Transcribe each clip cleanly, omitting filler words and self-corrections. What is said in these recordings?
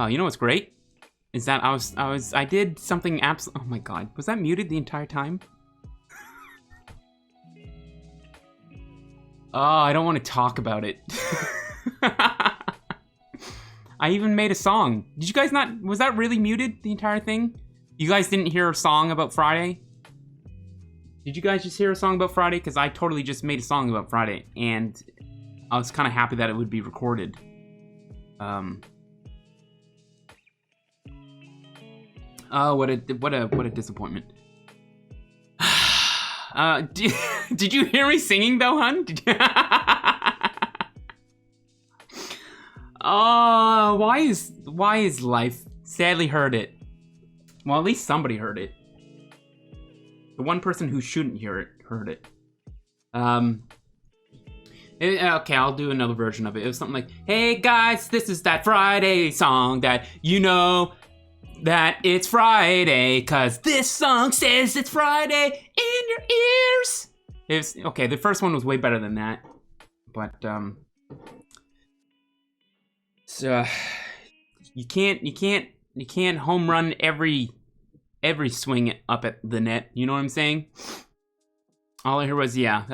Oh, you know what's great? Is that I did something oh my god. Was that muted the entire time? Oh, I don't want to talk about it. I even made a song. Did you guys not, was that really muted, the entire thing? You guys didn't hear a song about Friday? Did you guys just hear a song about Friday? Because I totally just made a song about Friday, and I was kind of happy that it would be recorded. Oh, what a disappointment. Did you hear me singing though, hun? Oh, why is life? Sadly heard it. Well, at least somebody heard it. The one person who shouldn't hear it heard it. Okay, I'll do another version of it. It was something like, "Hey guys, this is that Friday song that you know that it's Friday, 'cause this song says it's Friday in your ears." It was, okay, the first one was way better than that. But, so, you can't home run every swing up at the net, you know what I'm saying? All I heard was, yeah.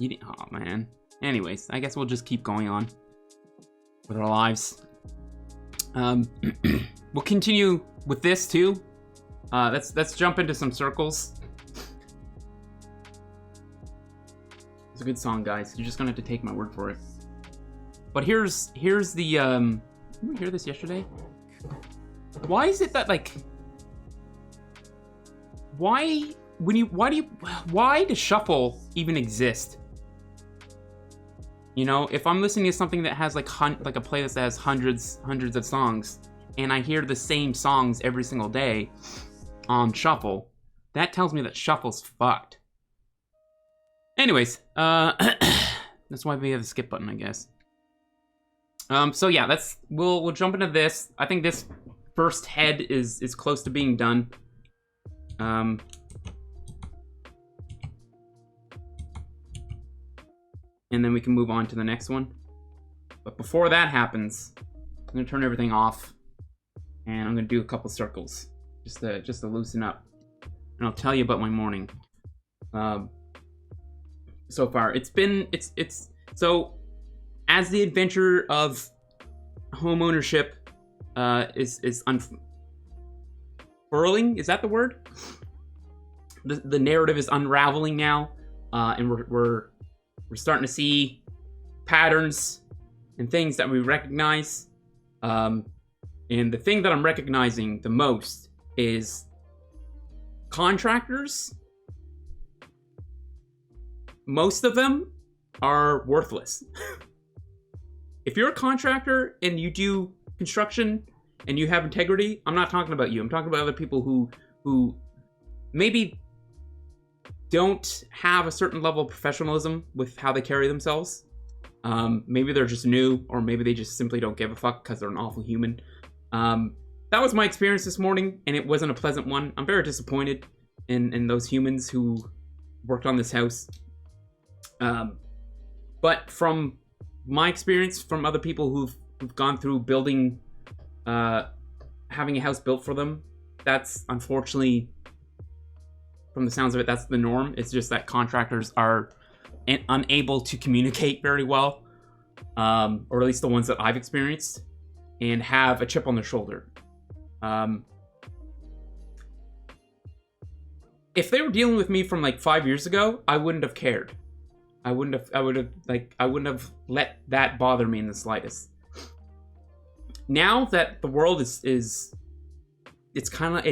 Oh, man. Anyways, I guess we'll just keep going on with our lives. We'll continue with this too. Let's jump into some circles. It's a good song, guys. You're just gonna have to take my word for it. But here's the did we hear this yesterday? Why is it that, like, why does shuffle even exist? You know, if I'm listening to something that has like a playlist that has hundreds of songs, and I hear the same songs every single day on shuffle, that tells me that shuffle's fucked. Anyways, that's why we have the skip button, I guess. So yeah, we'll jump into this. I think this first head is close to being done. And then we can move on to the next one. But before that happens, I'm gonna turn everything off, and I'm gonna do a couple circles just to loosen up, and I'll tell you about my morning. So far, it's so as the adventure of home ownership is unfurling. Is that the word? The narrative is unraveling now, and we're starting to see patterns and things that we recognize. And the thing that I'm recognizing the most is contractors. Most of them are worthless. If you're a contractor and you do construction and you have integrity, I'm not talking about you. I'm talking about other people who maybe don't have a certain level of professionalism with how they carry themselves. Maybe they're just new, or maybe they just simply don't give a fuck because they're an awful human. That was my experience this morning, and it wasn't a pleasant one. I'm very disappointed in those humans who worked on this house. But from my experience, from other people who've gone through building, having a house built for them, that's unfortunately, from the sounds of it, that's the norm. It's just that contractors are unable to communicate very well, or at least the ones that I've experienced, and have a chip on their shoulder. If they were dealing with me from like 5 years ago, I wouldn't have cared. I wouldn't have let that bother me in the slightest. Now that the world is it's kind of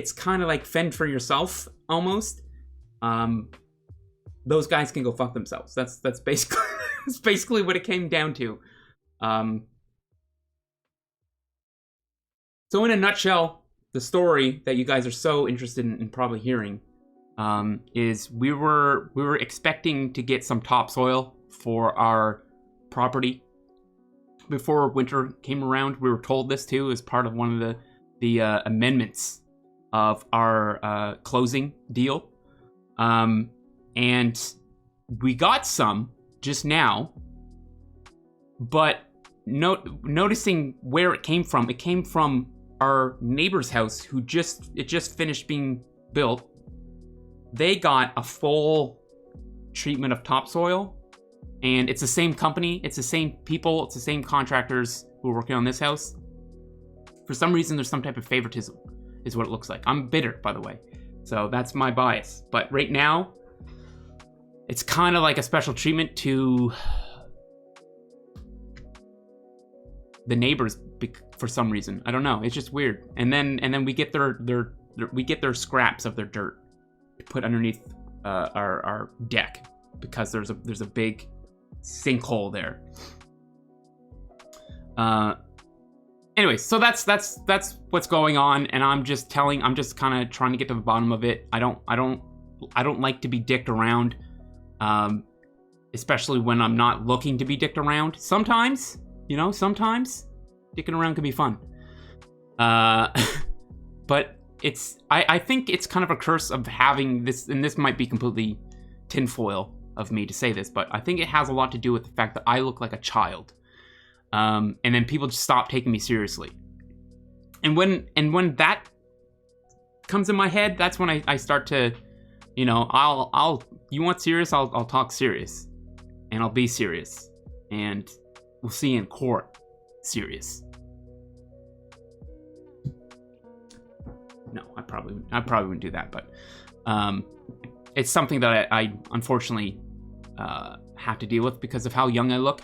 like fend for yourself almost. Those guys can go fuck themselves. That's basically that's basically what it came down to. So in a nutshell, the story that you guys are so interested in probably hearing is we were expecting to get some topsoil for our property before winter came around. We were told this too as part of one of the amendments of our closing deal. And we got some just now, but noticing where it came from. It came from our neighbor's house who just finished being built. They got a full treatment of topsoil, and it's the same company, it's the same people, it's the same contractors who are working on this house. For some reason, there's some type of favoritism, is what it looks like. I'm bitter, by the way, so that's my bias. But right now, it's kind of like a special treatment to the neighbors for some reason. I don't know. It's just weird. And then we get their scraps of their dirt to put underneath our deck because there's a big sinkhole there. Anyway, so that's what's going on, and I'm just kind of trying to get to the bottom of it. I don't like to be dicked around, especially when I'm not looking to be dicked around. Sometimes dicking around can be fun. But I think it's kind of a curse of having this, and this might be completely tinfoil of me to say this, but I think it has a lot to do with the fact that I look like a child. And then people just stop taking me seriously. And when that comes in my head, that's when I start to, you want serious, I'll talk serious. And I'll be serious. And we'll see in court serious. No, I probably wouldn't do that, but it's something that I unfortunately have to deal with because of how young I look.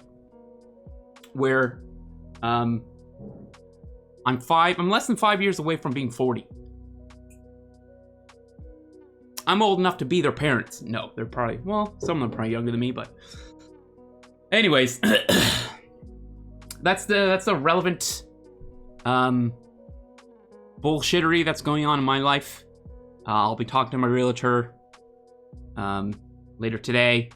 Where I'm less than 5 years away from being 40. I'm old enough to be their parents. No, they're probably, well, some of them are probably younger than me, but anyways, that's the relevant bullshittery that's going on in my life. I'll be talking to my realtor later today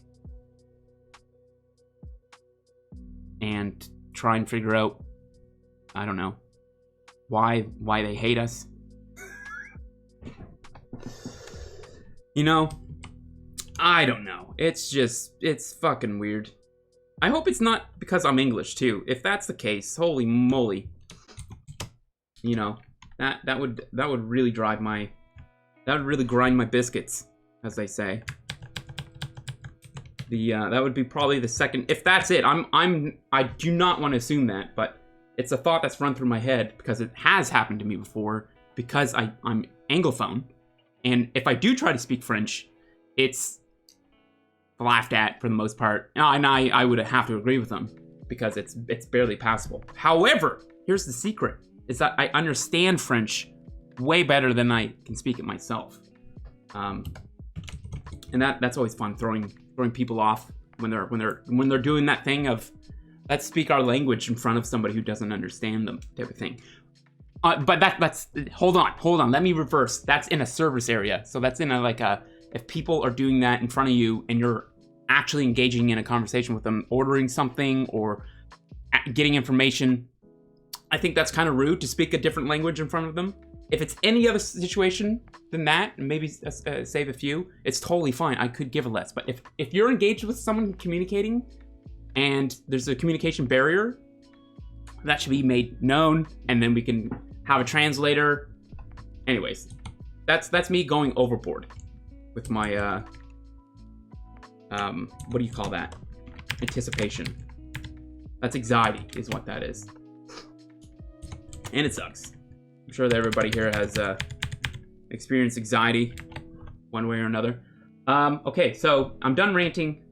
and try and figure out, I don't know, why they hate us. I don't know. It's fucking weird. I hope it's not because I'm English too. If that's the case, holy moly. That would really grind my biscuits, as they say. That would be probably the second, if that's it. I do not want to assume that, but it's a thought that's run through my head because it has happened to me before, because I'm Anglophone, and if I do try to speak French, it's laughed at for the most part, and I would have to agree with them because it's barely passable. However, here's the secret, is that I understand French way better than I can speak it myself. And that's always fun, throwing people off when they're doing that thing of, let's speak our language in front of somebody who doesn't understand them, type of thing. But that's hold on. Let me reverse. That's in a service area, so that's in if people are doing that in front of you and you're actually engaging in a conversation with them, ordering something or getting information, I think that's kind of rude to speak a different language in front of them. If it's any other situation than that, maybe save a few, it's totally fine. I could give a less. But if you're engaged with someone communicating and there's a communication barrier, that should be made known, and then we can have a translator. Anyways, that's me going overboard with my what do you call that? Anticipation. That's anxiety, is what that is. And it sucks. I'm sure that everybody here has experienced anxiety one way or another. Okay, so I'm done ranting.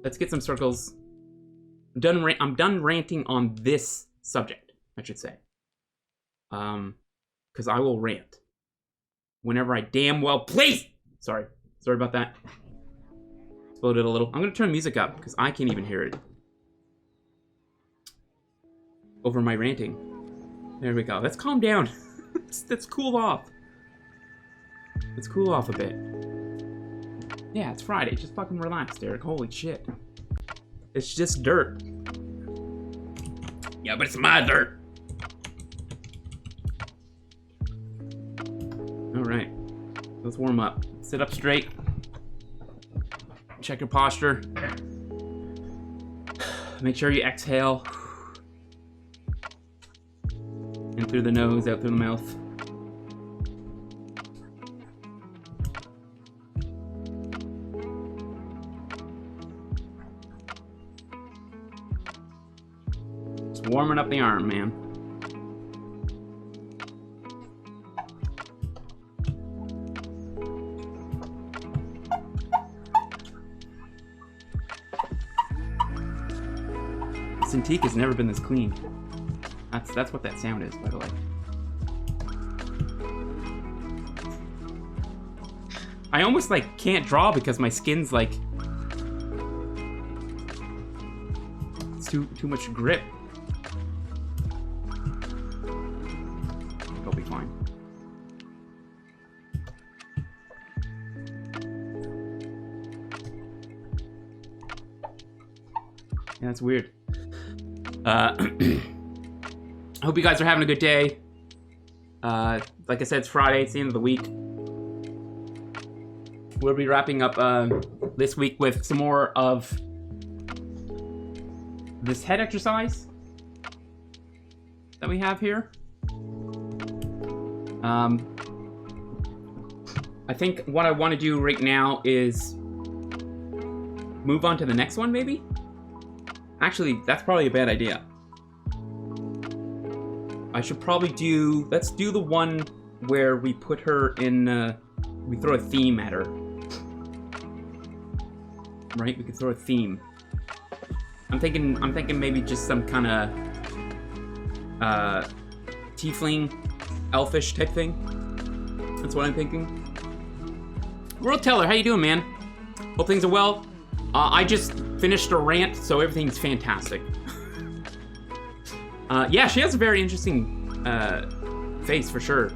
Let's get some circles. I'm done ranting on this subject, I should say. Because I will rant whenever I damn well please. Sorry about that. Exploded a little. I'm gonna turn music up because I can't even hear it over my ranting. There we go. Let's calm down. Let's cool off. Let's cool off a bit. Yeah, it's Friday. Just fucking relax, Derek. Holy shit. It's just dirt. Yeah, but it's my dirt. Alright. Let's warm up. Sit up straight. Check your posture. Make sure you exhale. through the nose, out through the mouth. Just warming up the arm, man. Cintiq has never been this clean. That's what that sound is, by the way. I almost like can't draw because my skin's like it's too much grip. I think I'll be fine. Yeah, that's weird. I hope you guys are having a good day. Like I said, it's Friday. It's the end of the week. We'll be wrapping up this week with some more of this head exercise that we have here. I think what I want to do right now is move on to the next one, maybe? Actually, that's probably a bad idea. I should probably let's do the one where we put her in, we throw a theme at her. Right? We could throw a theme. I'm thinking maybe just some kind of, tiefling, elfish type thing. That's what I'm thinking. World Teller, how you doing, man? Hope things are well. I just finished a rant, so everything's fantastic. Yeah, she has a very interesting face for sure.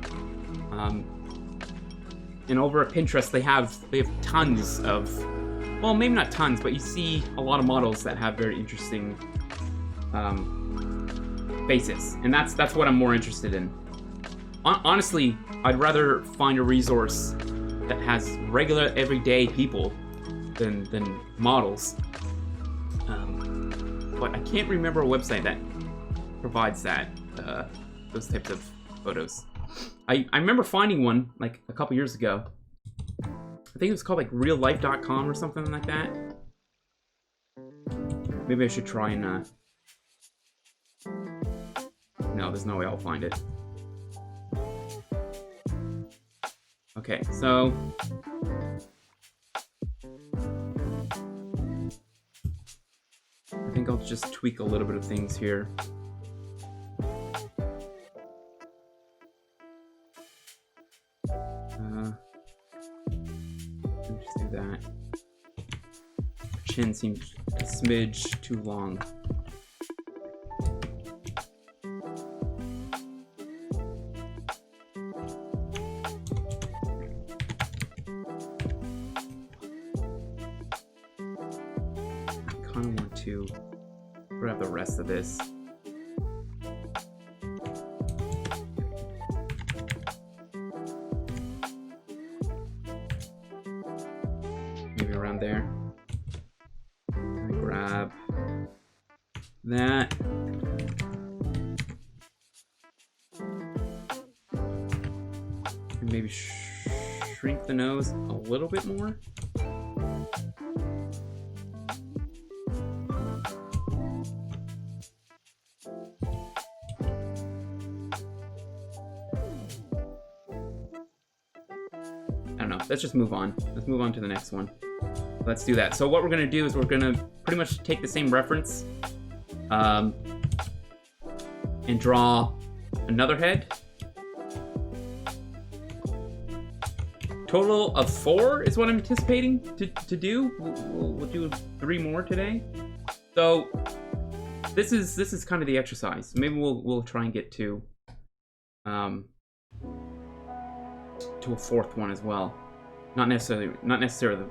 And over at Pinterest, they have tons of, well, maybe not tons, but you see a lot of models that have very interesting faces, and that's what I'm more interested in. Honestly, I'd rather find a resource that has regular, everyday people than models. But I can't remember a website that provides that, those types of photos. I remember finding one like a couple years ago. I think it was called like reallife.com or something like that. Maybe I should try and, no, there's no way I'll find it. Okay, so I think I'll just tweak a little bit of things here. Just do that. Chin seems a smidge too long. Grab the rest of this. Maybe around there. Grab that. And maybe shrink the nose a little bit more. Let's just move on. Let's move on to the next one. Let's do that. So what we're gonna do is we're gonna pretty much take the same reference and draw another head. Total of 4 is what I'm anticipating to do. We'll do 3 more today. So this is kind of the exercise. Maybe we'll try and get to a 4th one as well. Not necessarily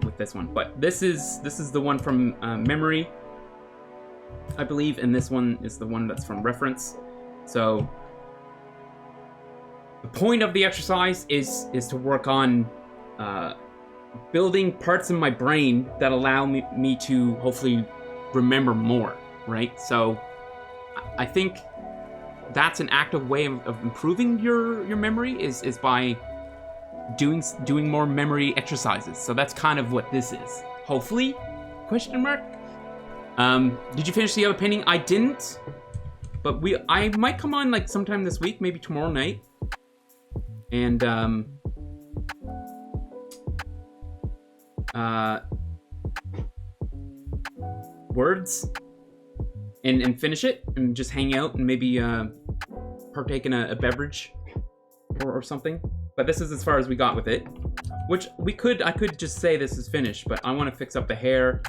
with this one, but this is the one from memory, I believe, and this one is the one that's from reference. So the point of the exercise is to work on building parts in my brain that allow me to hopefully remember more, right? So I think that's an active way of improving your memory is by doing more memory exercises. So that's kind of what this is. Hopefully? Question mark? Did you finish the other painting? I didn't. But I might come on like sometime this week, maybe tomorrow night. And words and finish it and just hang out and maybe partake in a beverage or something. But this is as far as we got with it, which I could just say this is finished, but I want to fix up the hair.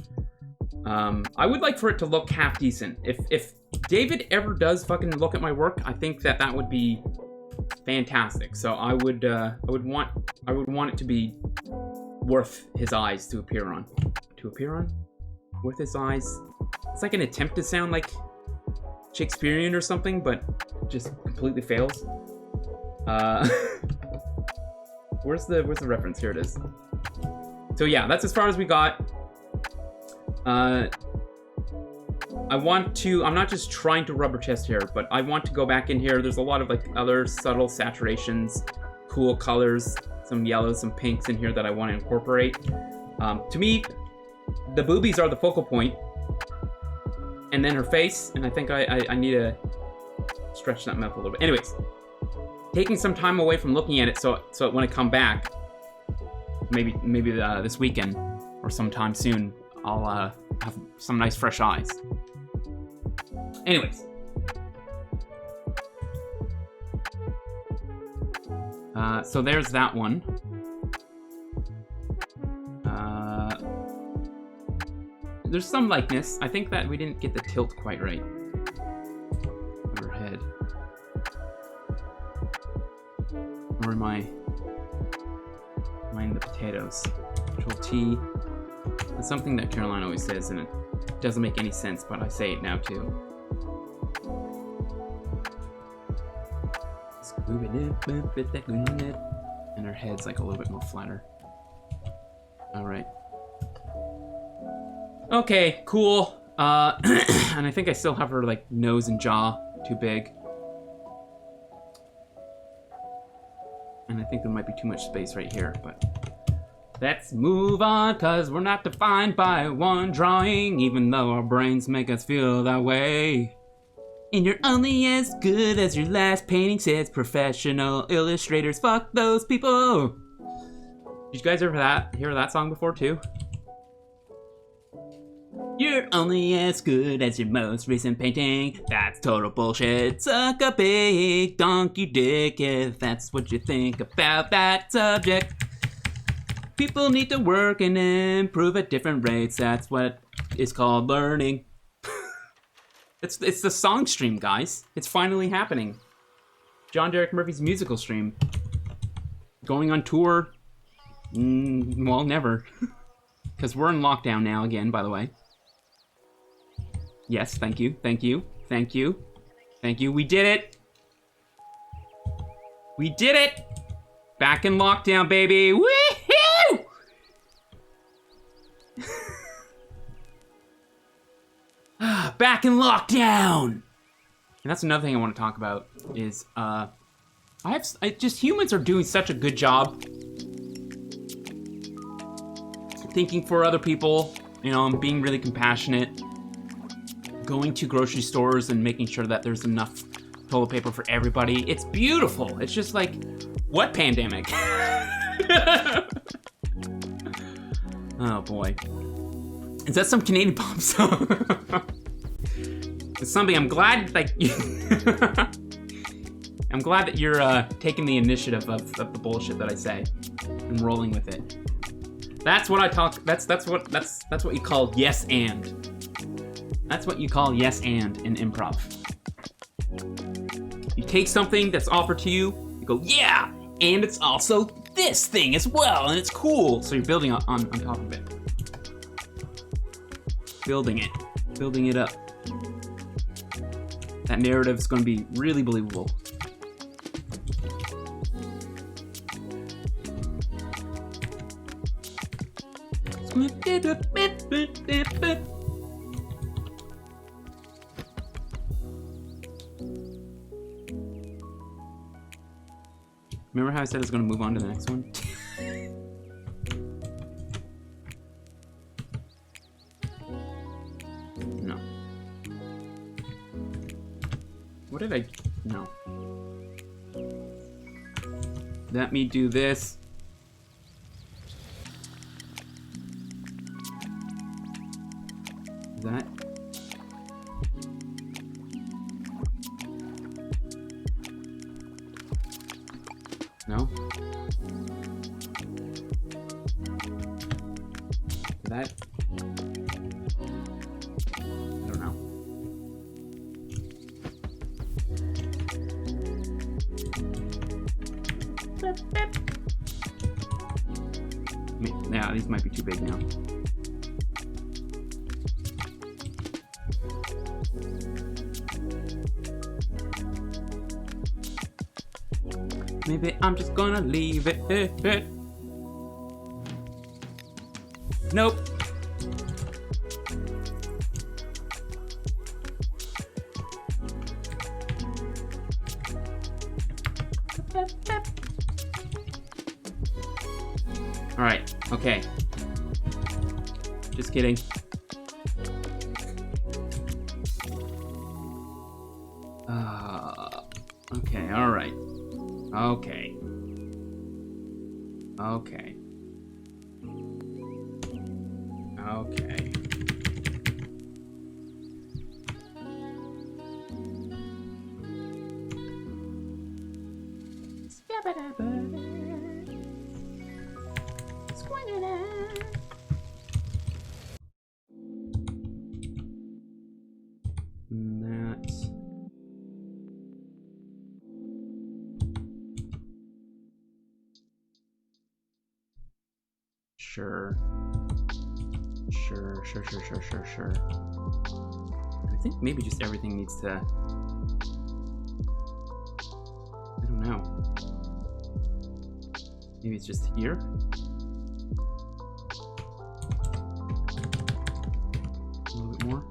I would like for it to look half decent. If David ever does fucking look at my work, I think that would be fantastic. So I would want it to be worth his eyes to appear on. Worth his eyes. It's like an attempt to sound like Shakespearean or something, but just completely fails. Where's the reference? Here it is. So yeah, that's as far as we got. I'm not just trying to rubber chest here, but I want to go back in here. There's a lot of like other subtle saturations, cool colors, some yellows, some pinks in here that I want to incorporate. To me, the boobies are the focal point, and then her face, and I think I need to stretch that up a little bit. Anyways, taking some time away from looking at it, so when I come back, maybe this weekend or sometime soon, I'll have some nice fresh eyes. Anyways, so there's that one. There's some likeness. I think that we didn't get the tilt quite right of her head. Or am I in the potatoes? Control T. It's something that Caroline always says, and it doesn't make any sense, but I say it now too. And her head's like a little bit more flatter. Alright. Okay, cool. And I think I still have her like nose and jaw too big. And I think there might be too much space right here, but let's move on, cause we're not defined by one drawing, even though our brains make us feel that way. And you're only as good as your last painting, says professional illustrators. Fuck those people. Did you guys ever hear that song before too? You're only as good as your most recent painting. That's total bullshit. Suck a big donkey dick if that's what you think about that subject. People need to work and improve at different rates. That's what is called learning. It's the song stream, guys. It's finally happening. John Derek Murphy's musical stream. Going on tour. Well, never. Because we're in lockdown now again, by the way. Yes, thank you, thank you, thank you, thank you. We did it. We did it. Back in lockdown, baby. Woohoo! Back in lockdown. And that's another thing I want to talk about is humans are doing such a good job thinking for other people, you know, and being really compassionate. Going to grocery stores and making sure that there's enough toilet paper for everybody. It's beautiful. It's just like, what pandemic? Oh boy. Is that some Canadian pop song? It's something I'm glad, like, I'm glad that you're taking the initiative of the bullshit that I say and rolling with it. That's what I talk, that's what you call yes and. That's what you call yes and in improv. You take something that's offered to you, you go, yeah, and it's also this thing as well, and it's cool. So you're building on top of it. Building it up. That narrative is going to be really believable. Remember how I said I was going to move on to the next one? No. What did I... No. Let me do this. That... No? That... I don't know. Yeah, these might be too big now. Maybe I'm just gonna leave it. Nope. Alright, okay. Just kidding. Okay, alright. Okay. Okay. Okay. Sure. I think maybe just everything needs to... I don't know. Maybe it's just here? A little bit more?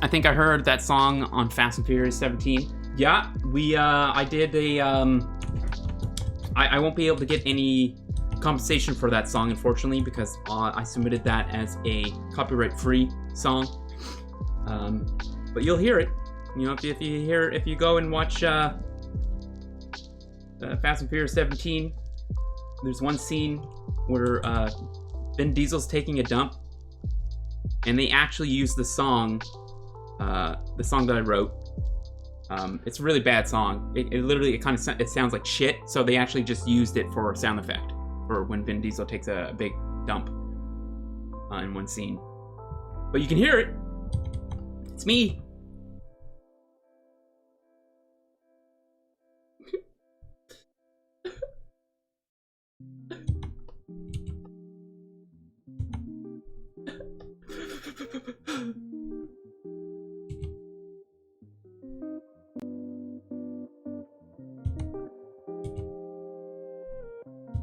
I think I heard that song on Fast and Furious 17. Yeah, I did a, I won't be able to get any compensation for that song, unfortunately, because I submitted that as a copyright-free song. But you'll hear it. You know, if you go and watch Fast and Furious 17, there's one scene where Vin Diesel's taking a dump, and they actually use the song that I wrote. It's a really bad song. It kind of it sounds like shit, so they actually just used it for a sound effect for when Vin Diesel takes a big dump in one scene. But you can hear it. It's me.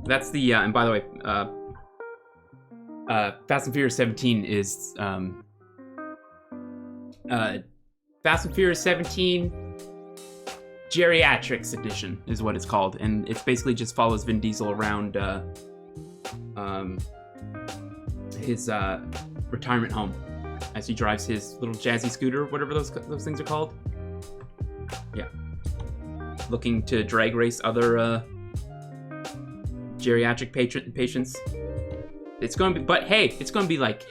That's the, and by the way, Fast and Furious 17 is, Fast and Furious 17 Geriatrics Edition is what it's called, and it basically just follows Vin Diesel around, his, retirement home as he drives his little jazzy scooter, whatever those things are called. Yeah. Looking to drag race other, geriatric patients. It's gonna be, but hey, it's gonna be like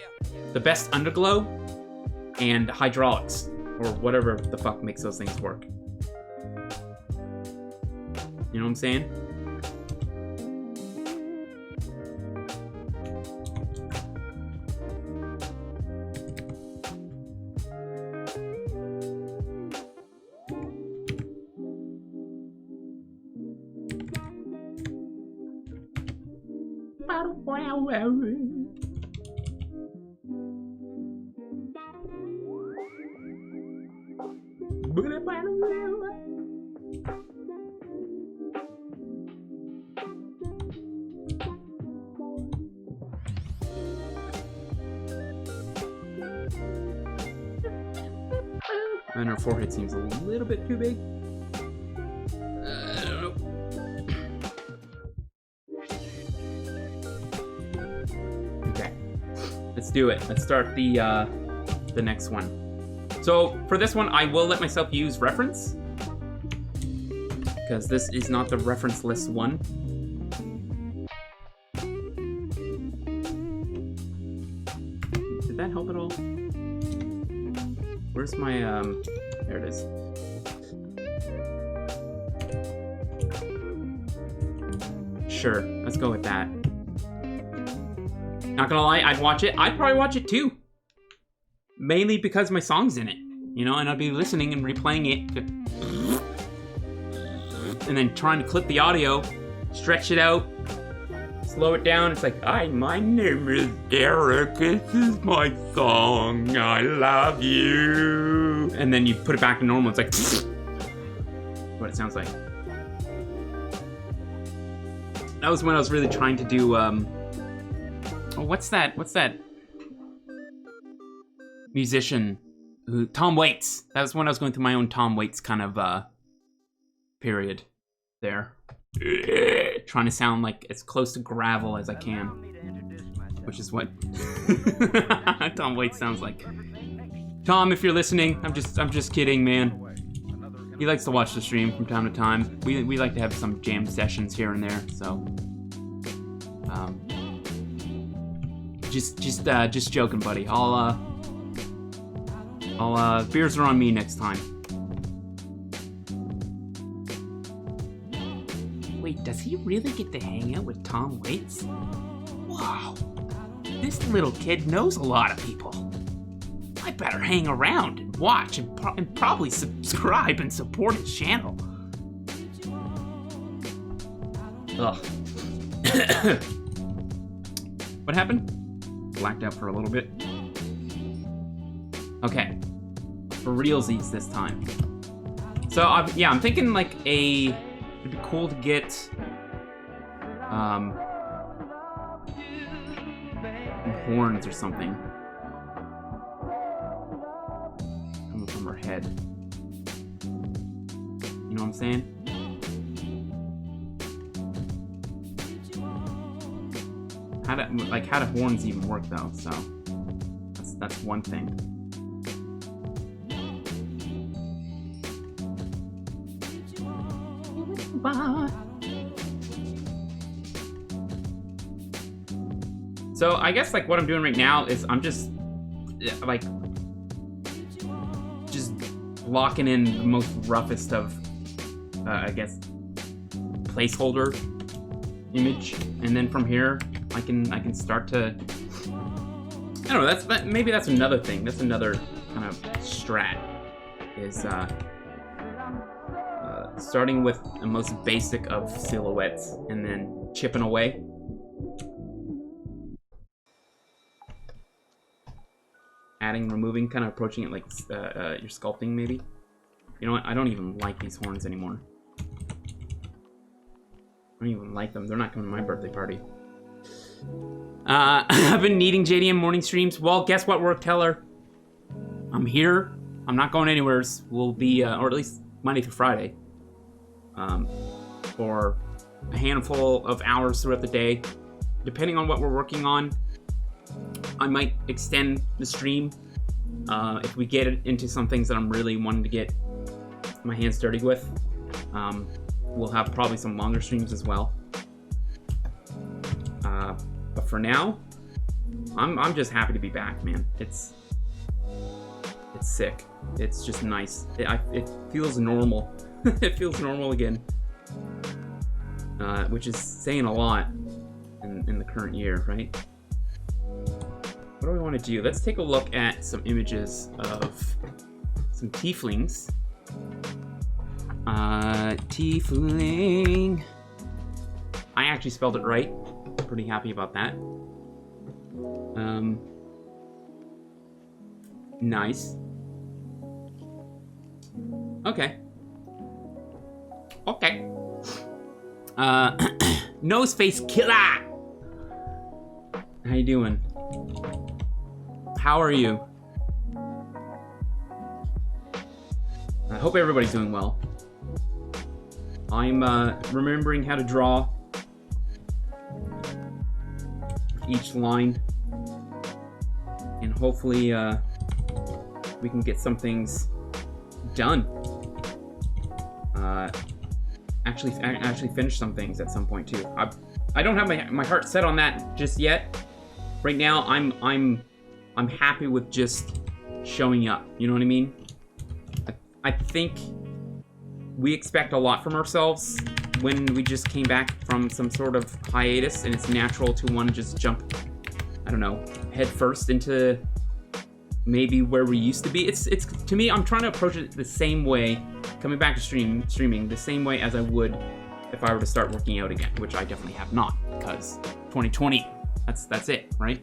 the best underglow and hydraulics, or whatever the fuck makes those things work. You know what I'm saying? And her forehead seems a little bit too big. I don't know. Okay, let's do it. Let's start the next one. So for this one, I will let myself use reference because this is not the reference-less one. Did that help at all? Where's my, there it is. Sure, let's go with that. Not gonna lie, I'd watch it. I'd probably watch it too. Mainly because my song's in it, you know, and I'd be listening and replaying it. And then trying to clip the audio, stretch it out, slow it down. It's like, hi, my name is Eric. This is my song. I love you. And then you put it back to normal. It's like what it sounds like. That was when I was really trying to do. Oh, what's that? What's that musician? Tom Waits. That was when I was going through my own Tom Waits kind of period there. Trying to sound like as close to gravel as I can, which is what Tom Waits sounds like. Tom, if you're listening, I'm just kidding, man. He likes to watch the stream from time to time. We like to have some jam sessions here and there, so just joking, buddy. I'll beers are on me next time. Wait, does he really get to hang out with Tom Waits? Wow, this little kid knows a lot of people. I better hang around and watch and probably subscribe and support his channel. Ugh. What happened? Blacked out for a little bit. Okay, for realsies this time. So I'm thinking like it'd be cool to get some horns or something coming from her head. You know what I'm saying? How do horns even work though? So that's one thing. So I guess like what I'm doing right now is I'm just locking in the most roughest of I guess placeholder image, and then from here I can start to, I don't know, maybe that's another thing. That's another kind of strat is starting with the most basic of silhouettes and then chipping away. Adding, removing, kind of approaching it like you're sculpting maybe. You know what? I don't even like these horns anymore. I don't even like them. They're not coming to my birthday party. I've been needing JDM morning streams. Well, guess what, Work Teller? I'm here. I'm not going anywhere. We'll be, or at least Monday through Friday. For a handful of hours throughout the day. Depending on what we're working on, I might extend the stream. If we get into some things that I'm really wanting to get my hands dirty with, we'll have probably some longer streams as well. But for now, I'm just happy to be back, man. It's sick. It's just nice. It feels normal. It feels normal again, which is saying a lot in the current year, right? What do we want to do? Let's take a look at some images of some tieflings. Tiefling. I actually spelled it right. Pretty happy about that. Nice. Okay. Okay. Nose face killer. How you doing? How are you? I hope everybody's doing well. I'm remembering how to draw each line, and hopefully we can get some things done. Actually finish some things at some point too. I don't have my heart set on that just yet. Right now, I'm happy with just showing up. You know what I mean? I think we expect a lot from ourselves when we just came back from some sort of hiatus, and it's natural to want to just jump, I don't know, head first into maybe where we used to be. It's to me, I'm trying to approach it the same way, coming back to streaming the same way as I would if I were to start working out again, which I definitely have not, because 2020, that's it, right?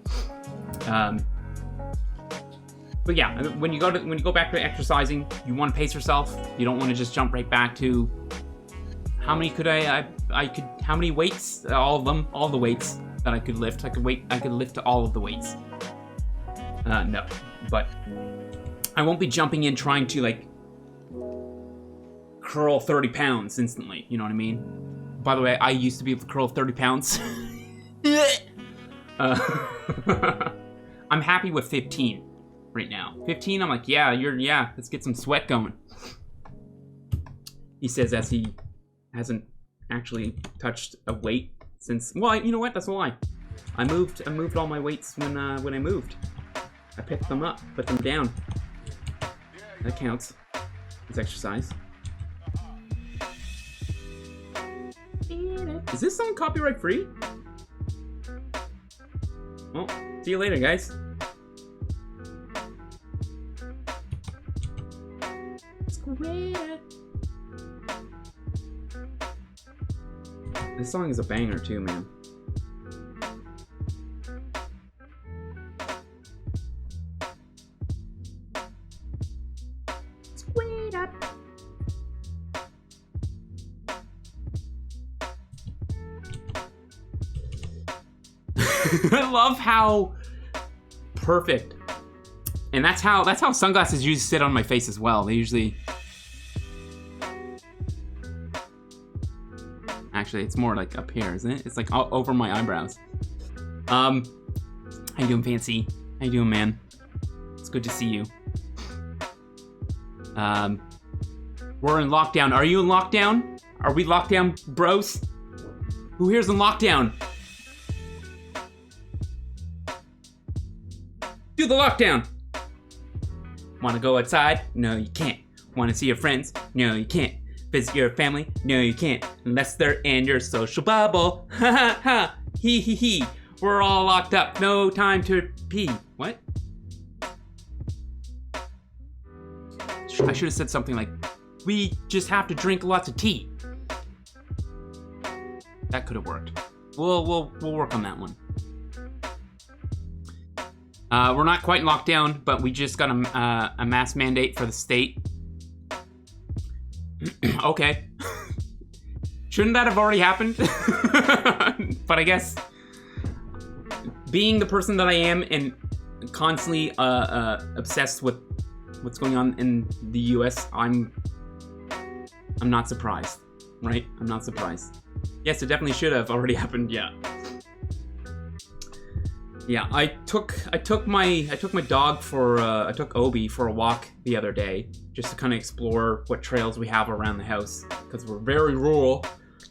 But yeah, when you go back to exercising, you want to pace yourself. You don't want to just jump right back to how many could how many weights? All of them, all the weights that I could lift. I could lift all of the weights. No, but I won't be jumping in trying to like curl 30 pounds instantly. You know what I mean? By the way, I used to be able to curl 30 pounds. I'm happy with 15 right now. 15, I'm like, yeah, let's get some sweat going. He says as he hasn't actually touched a weight since, well, you know what? That's a lie. I moved all my weights when I moved. I picked them up, put them down. That counts as exercise. Is this song copyright free? Well, see you later, guys. This song is a banger too, man. Squared up. I love how perfect, and that's how sunglasses usually sit on my face as well. They usually. Actually, it's more like up here, isn't it? It's like all over my eyebrows. How you doing, Fancy? How you doing, man? It's good to see you. We're in lockdown. Are you in lockdown? Are we lockdown, bros? Who here's in lockdown? Do the lockdown. Wanna go outside? No, you can't. Wanna see your friends? No, you can't. Visit your family? No, you can't, unless they're in your social bubble. Ha ha ha! Hee hee hee! We're all locked up. No time to pee. What? I should have said something like, "We just have to drink lots of tea." That could have worked. We'll work on that one. We're not quite in lockdown, but we just got a mask mandate for the state. Okay. Shouldn't that have already happened? But I guess being the person that I am and constantly obsessed with what's going on in the US, I'm not surprised, right? I'm not surprised. Yes, it definitely should have already happened. Yeah. Yeah, I took my dog for I took Obi for a walk the other day just to kind of explore what trails we have around the house because we're very rural,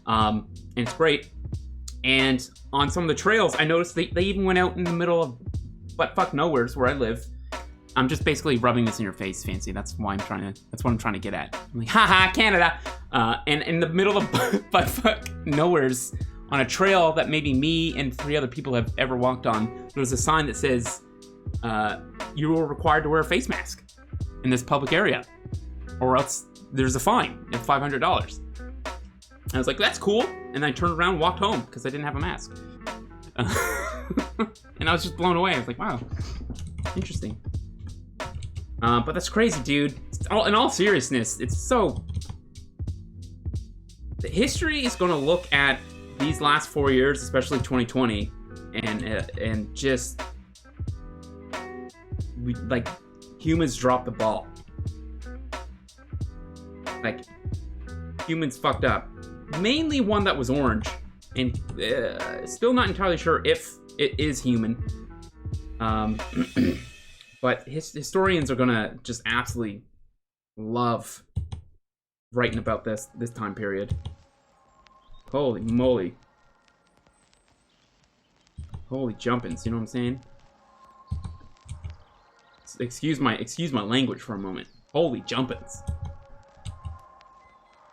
and it's great. And on some of the trails, I noticed they even went out in the middle of buttfuck nowheres where I live. I'm just basically rubbing this in your face, Fancy. That's what I'm trying to get at. I'm like, haha, Canada, and in the middle of buttfuck nowheres. On a trail that maybe me and 3 other people have ever walked on, there's a sign that says, you are required to wear a face mask in this public area, or else there's a fine of $500. I was like, that's cool. And then I turned around and walked home because I didn't have a mask. And I was just blown away. I was like, wow, interesting. But that's crazy, dude. In all seriousness, it's so... The history is going to look at these last 4 years, especially 2020, and just... like, humans dropped the ball. Like, humans fucked up. Mainly one that was orange, and still not entirely sure if it is human. But historians are gonna just absolutely love writing about this time period. Holy moly. Holy jumpins', you know what I'm saying? Excuse my language for a moment. Holy jumpins'.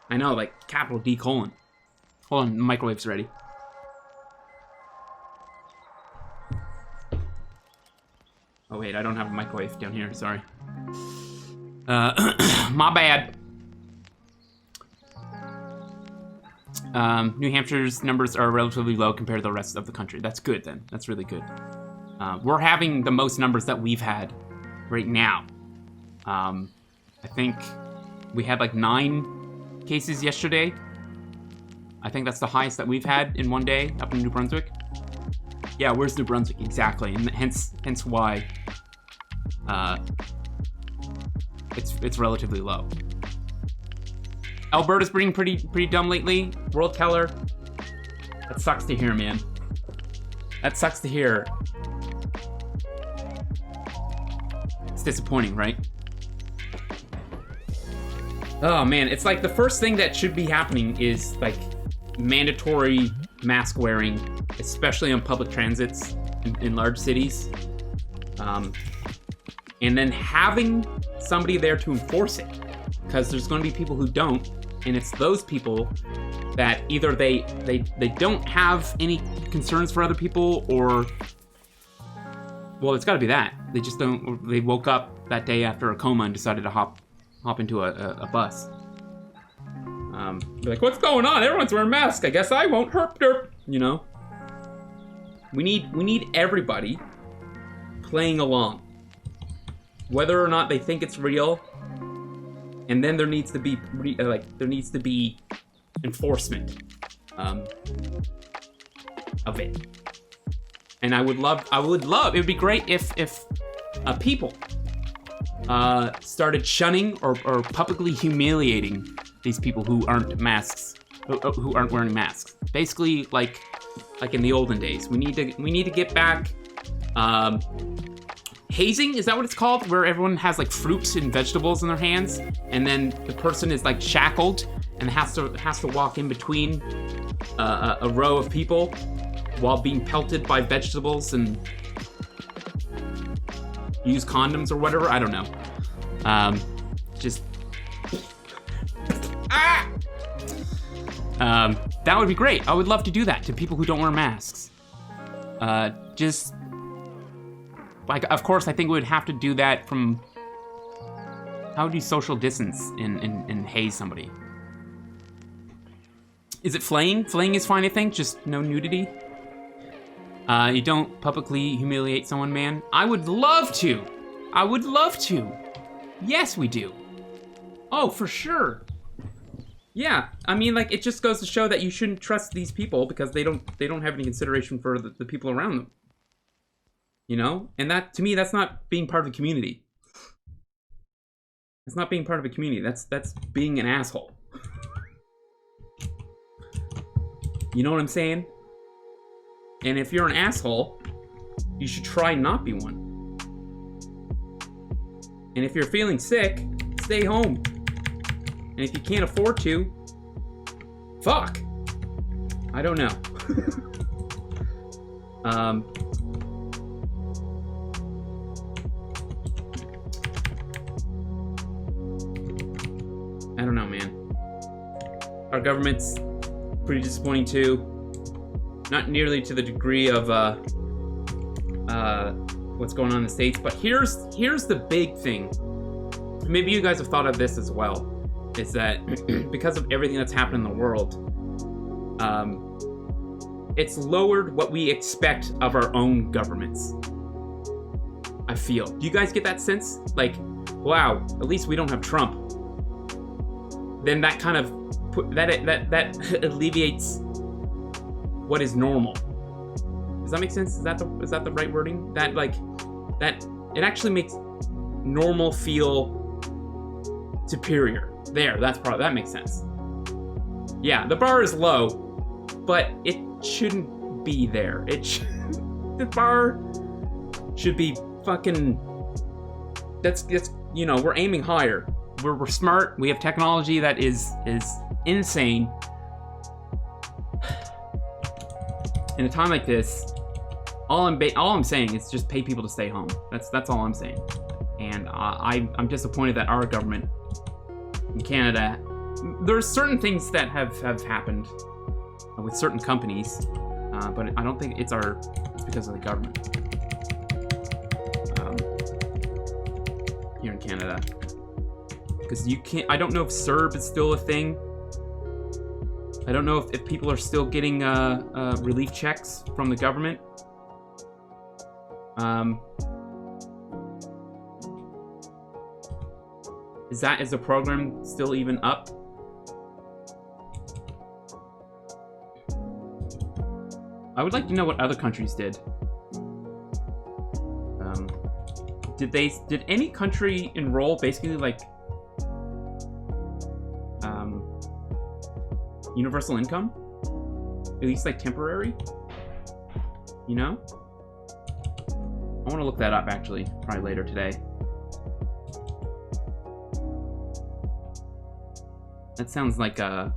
I know, like, capital D colon. Hold on, the microwave's ready. Oh wait, I don't have a microwave down here, sorry. My bad. New Hampshire's numbers are relatively low compared to the rest of the country. That's good then, that's really good. We're having the most numbers that we've had right now. I think we had like 9 cases yesterday. I think that's the highest that we've had in one day up in New Brunswick. Yeah, where's New Brunswick exactly? And hence why it's relatively low. Alberta's being pretty dumb lately. World Keller. That sucks to hear, man. That sucks to hear. It's disappointing, right? Oh man, it's like the first thing that should be happening is like mandatory mask wearing, especially on public transits in large cities. And then having somebody there to enforce it, because there's going to be people who don't, and it's those people that either they don't have any concerns for other people, or well, it's got to be that they just don't. They woke up that day after a coma and decided to hop into a bus. They're like, what's going on? Everyone's wearing masks. I guess I won't. Herp derp. You know. We need everybody playing along, whether or not they think it's real. And then there needs to be enforcement of it. And I would love. It would be great if people started shunning or publicly humiliating these people who aren't wearing masks. Basically, like in the olden days, we need to get back. Hazing, is that what it's called? Where everyone has like fruits and vegetables in their hands, and then the person is like shackled and has to walk in between a row of people while being pelted by vegetables and use condoms or whatever. I don't know. That would be great. I would love to do that to people who don't wear masks. Like, of course, I think we would have to do that from... How would you social distance and haze somebody? Is it flaying? Flaying is fine, I think. Just no nudity. You don't publicly humiliate someone, man. I would love to. I would love to. Yes, we do. Oh, for sure. Yeah, I mean, like, it just goes to show that you shouldn't trust these people because they don't have any consideration for the people around them. You know? And that, to me, that's not being part of a community. That's not being part of a community. That's being an asshole. You know what I'm saying? And if you're an asshole, you should try not be one. And if you're feeling sick, stay home. And if you can't afford to, fuck. I don't know. I don't know, man. Our government's pretty disappointing too. Not nearly to the degree of what's going on in the States, but here's the big thing. Maybe you guys have thought of this as well. Is that because of everything that's happened in the world, It's lowered what we expect of our own governments. I feel. Do you guys get that sense? Like, wow, at least we don't have Trump. Then that kind of that alleviates what is normal. Does that make sense? Is that the right wording? That it actually makes normal feel superior. There, that makes sense. Yeah, the bar is low, but it shouldn't be there. The bar should be fucking. That's we're aiming higher. We're smart. We have technology that is insane. In a time like this, all I'm saying is just pay people to stay home. That's all I'm saying. And I'm disappointed that our government in Canada, there's certain things that have happened with certain companies, but I don't think it's because of the government here in Canada. Because I don't know if CERB is still a thing. I don't know if people are still getting relief checks from the government. Is the program still even up? I would like to know what other countries did. Did any country enroll basically like universal income? At least like temporary? You know? I want to look that up actually, probably later today. That sounds like I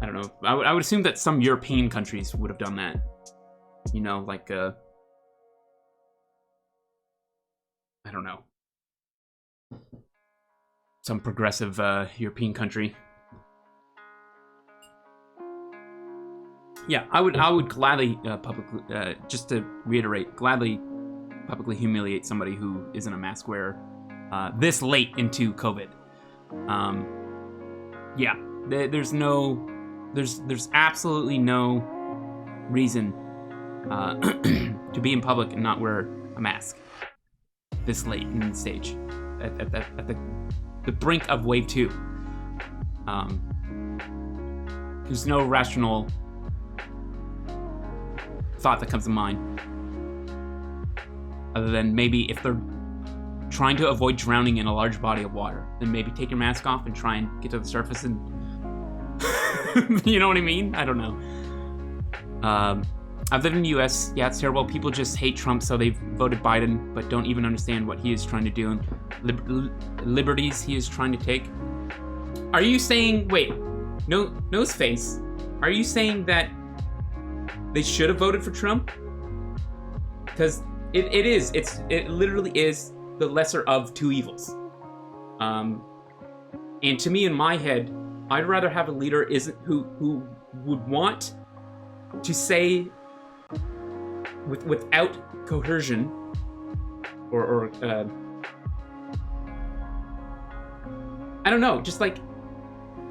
don't know. I would assume that some European countries would have done that. You know, like I don't know. Some progressive European country. Yeah, I would gladly publicly, just to reiterate, gladly publicly humiliate somebody who isn't a mask wearer this late into COVID. Yeah, there's absolutely no reason to be in public and not wear a mask this late in the stage at the brink of wave 2. There's no rational thought that comes to mind other than maybe if they're trying to avoid drowning in a large body of water, then maybe take your mask off and try and get to the surface and you know what I mean? I don't know. I've lived in the US. Yeah, it's terrible. People just hate Trump, so they've voted Biden, but don't even understand what he is trying to do and liberties he is trying to take. Are you saying, wait, Noseface, are you saying that they should have voted for Trump? Because it literally is the lesser of two evils. And to me, in my head, I'd rather have a leader who would want to say without coercion or I don't know, just like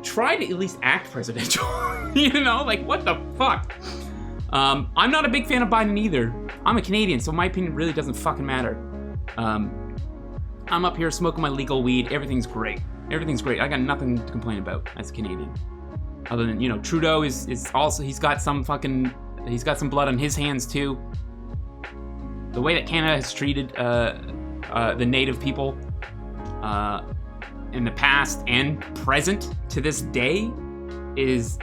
try to at least act presidential. You know, like what the fuck? I'm not a big fan of Biden either. I'm a Canadian, so my opinion really doesn't fucking matter. I'm up here smoking my legal weed. Everything's great. Everything's great. I got nothing to complain about as a Canadian. Other than, Trudeau is also, he's got some blood on his hands too. The way that Canada has treated the native people in the past and present to this day is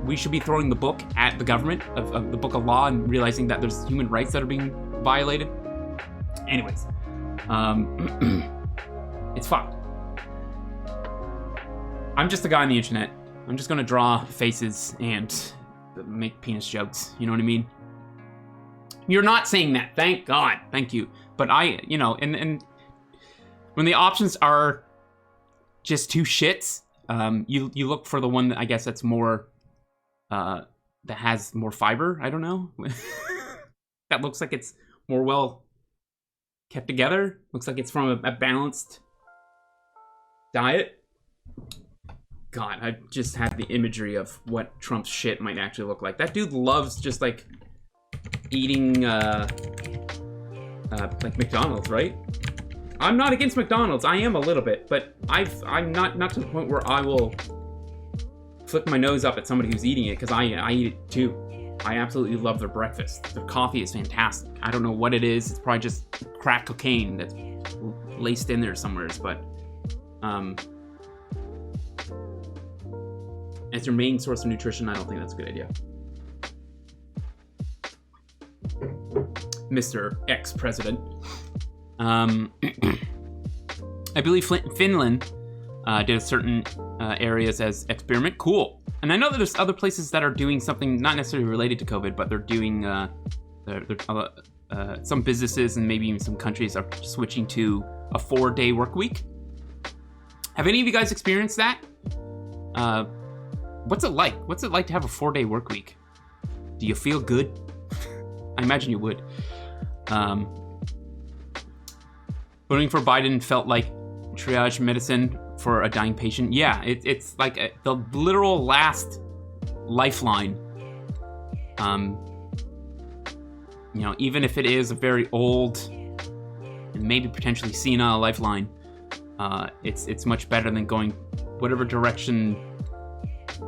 we should be throwing the book at the government of the book of law and realizing that there's human rights that are being violated. Anyways, it's fucked. I'm just a guy on the internet. I'm just gonna draw faces and make penis jokes. You know what I mean? You're not saying that. Thank God. Thank you. But and when the options are just two shits, you look for the one that I guess that's more, that has more fiber. I don't know. That looks like it's more well kept together. Looks like it's from a balanced diet. God, I just had the imagery of what Trump's shit might actually look like. That dude loves just like eating like McDonald's, right? I'm not against McDonald's. I am a little bit, but I'm not to the point where I will flick my nose up at somebody who's eating it, because I eat it too. I absolutely love their breakfast. Their coffee is fantastic. I don't know what it is. It's probably just crack cocaine that's laced in there somewhere, but as your main source of nutrition, I don't think that's a good idea. Mr. Ex-President. I believe Finland did certain areas as experiment. Cool. And I know that there's other places that are doing something not necessarily related to COVID, but they're doing some businesses and maybe even some countries are switching to a 4-day work week. Have any of you guys experienced that? What's it like? What's it like to have a 4-day work week? Do you feel good? I imagine you would. Voting for Biden felt like triage medicine for a dying patient. Yeah, it's like the literal last lifeline. You know, even if it is a very old and maybe potentially senile lifeline, it's much better than going whatever direction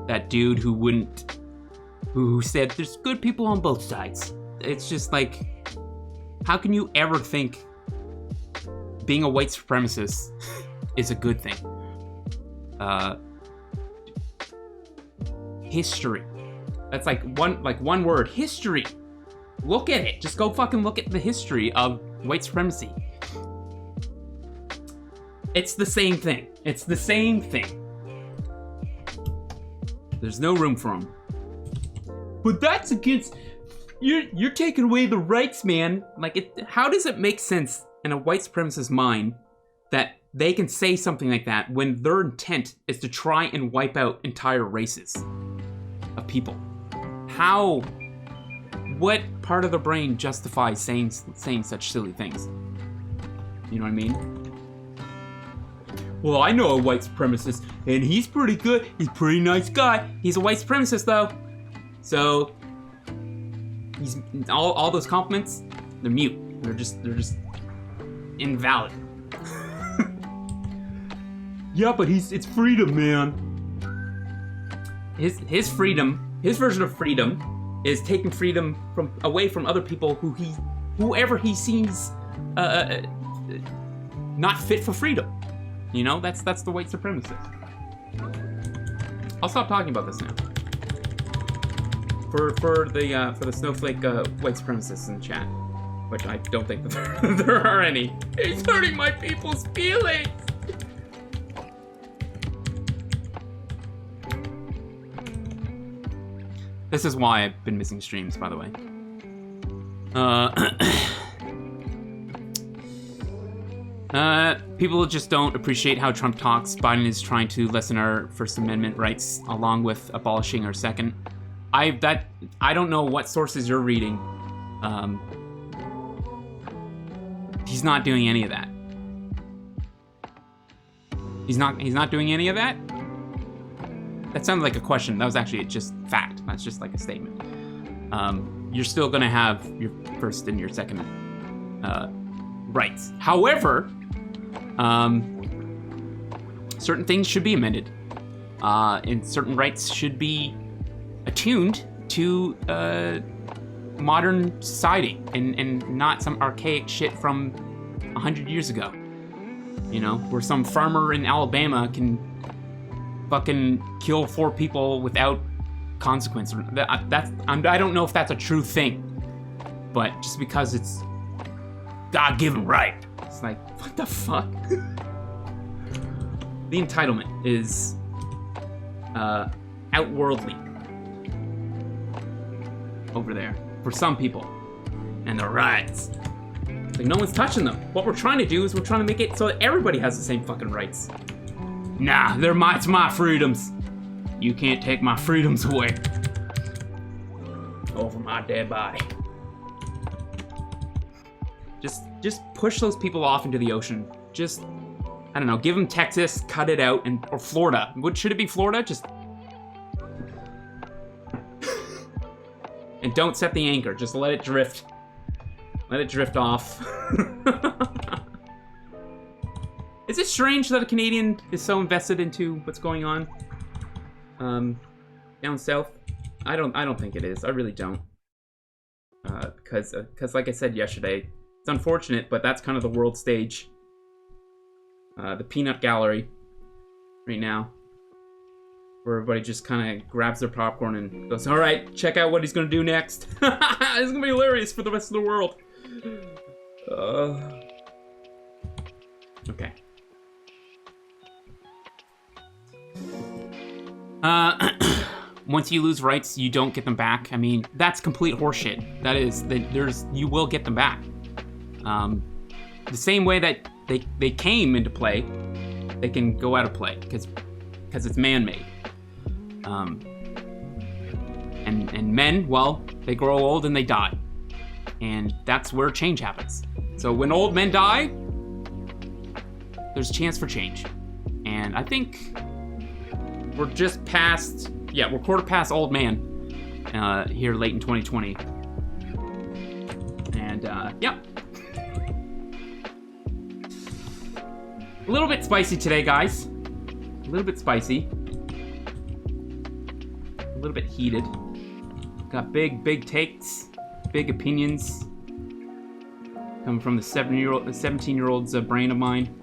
that dude who said there's good people on both sides. It's just like, how can you ever think being a white supremacist is a good thing? History. That's like one word. History. Look at it. Just go fucking look at the history of white supremacy. It's the same thing. It's the same thing. There's no room for them. But that's against... You're taking away the rights, man. Like, how does it make sense in a white supremacist mind that they can say something like that when their intent is to try and wipe out entire races of people? How? What part of the brain justifies saying such silly things? You know what I mean? Well, I know a white supremacist, and he's pretty good. He's a pretty nice guy. He's a white supremacist, though. So, he's all those compliments, they're mute. They're just invalid. Yeah, but it's freedom, man. His freedom, his version of freedom, is taking freedom away from other people whoever he sees not fit for freedom. You know, that's the white supremacist. I'll stop talking about this now. For the snowflake white supremacists in the chat, which I don't think that there are any. He's hurting my people's feelings. This is why I've been missing streams, by the way. People just don't appreciate how Trump talks. Biden is trying to lessen our First Amendment rights along with abolishing our Second. I don't know what sources you're reading. He's not doing any of that. He's not doing any of that? That sounded like a question. That was actually just fact. That's just like a statement. You're still gonna have your First and your Second rights. However, certain things should be amended, and certain rights should be attuned to modern society and not some archaic shit from 100 years ago. You know, where some farmer in Alabama can fucking kill 4 people without consequence. I don't know if that's a true thing, but just because it's God-given right, it's like, what the fuck? The entitlement is outworldly over there for some people, and the rights, like, no one's touching them. What we're trying to do is we're trying to make it so that everybody has the same fucking rights. Nah, it's my freedoms. You can't take my freedoms away. Over my dead body. Just push those people off into the ocean. Just I don't know, give them Texas, cut it out, or Florida. Should it be Florida? Just... And don't set the anchor, just let it drift. Let it drift off. Is it strange that a Canadian is so invested into what's going on down south? I don't think it is. I really don't. Because like I said yesterday, it's unfortunate, but that's kind of the world stage. The peanut gallery right now, where everybody just kind of grabs their popcorn and goes, all right, check out what he's gonna do next. It's gonna be hilarious for the rest of the world. Okay. Once you lose rights, you don't get them back. I mean, that's complete horseshit. That is, you will get them back. The same way that they came into play, they can go out of play because it's man-made. And men, well, they grow old and they die, and that's where change happens. So when old men die, there's a chance for change, and I think we're just past. Yeah, we're quarter past old man here late in 2020. And, yeah. A little bit spicy today, guys. A little bit spicy. A little bit heated. Got big takes, big opinions. Coming from the 17-year-old's brain of mine.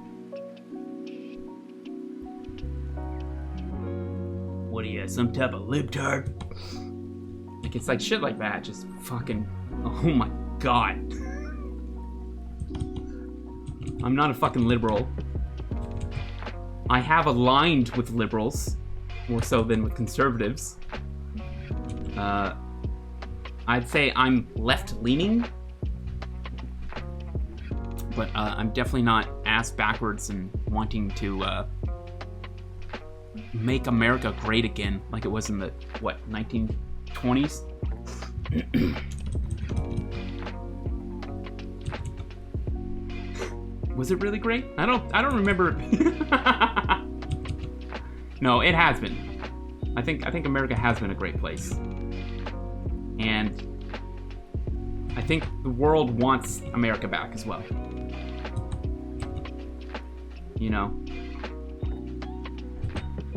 What are you, some type of libtard? Like, it's like shit like that, just fucking, oh my god. I'm not a fucking liberal. I have aligned with liberals, more so than with conservatives. I'd say I'm left-leaning, but I'm definitely not ass backwards and wanting to make America great again, like it was in the, what, 1920s? Was it really great? I don't remember. No, it has been. I think America has been a great place. And I think the world wants America back as well. You know?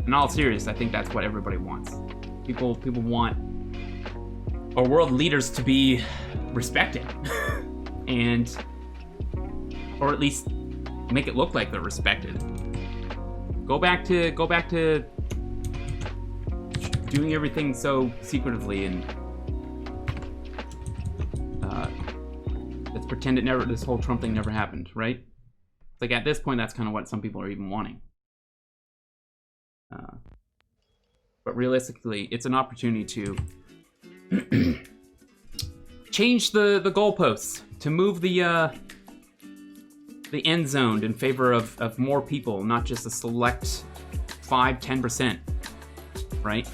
In all seriousness, I think that's what everybody wants. People want our world leaders to be respected. And or at least make it look like they're respected. Go back to doing everything so secretively and let's pretend this whole Trump thing never happened, right? It's like at this point, that's kind of what some people are even wanting. But realistically, it's an opportunity to change the goalposts, to move the end zone in favor of more people, not just a select 5-10%, right?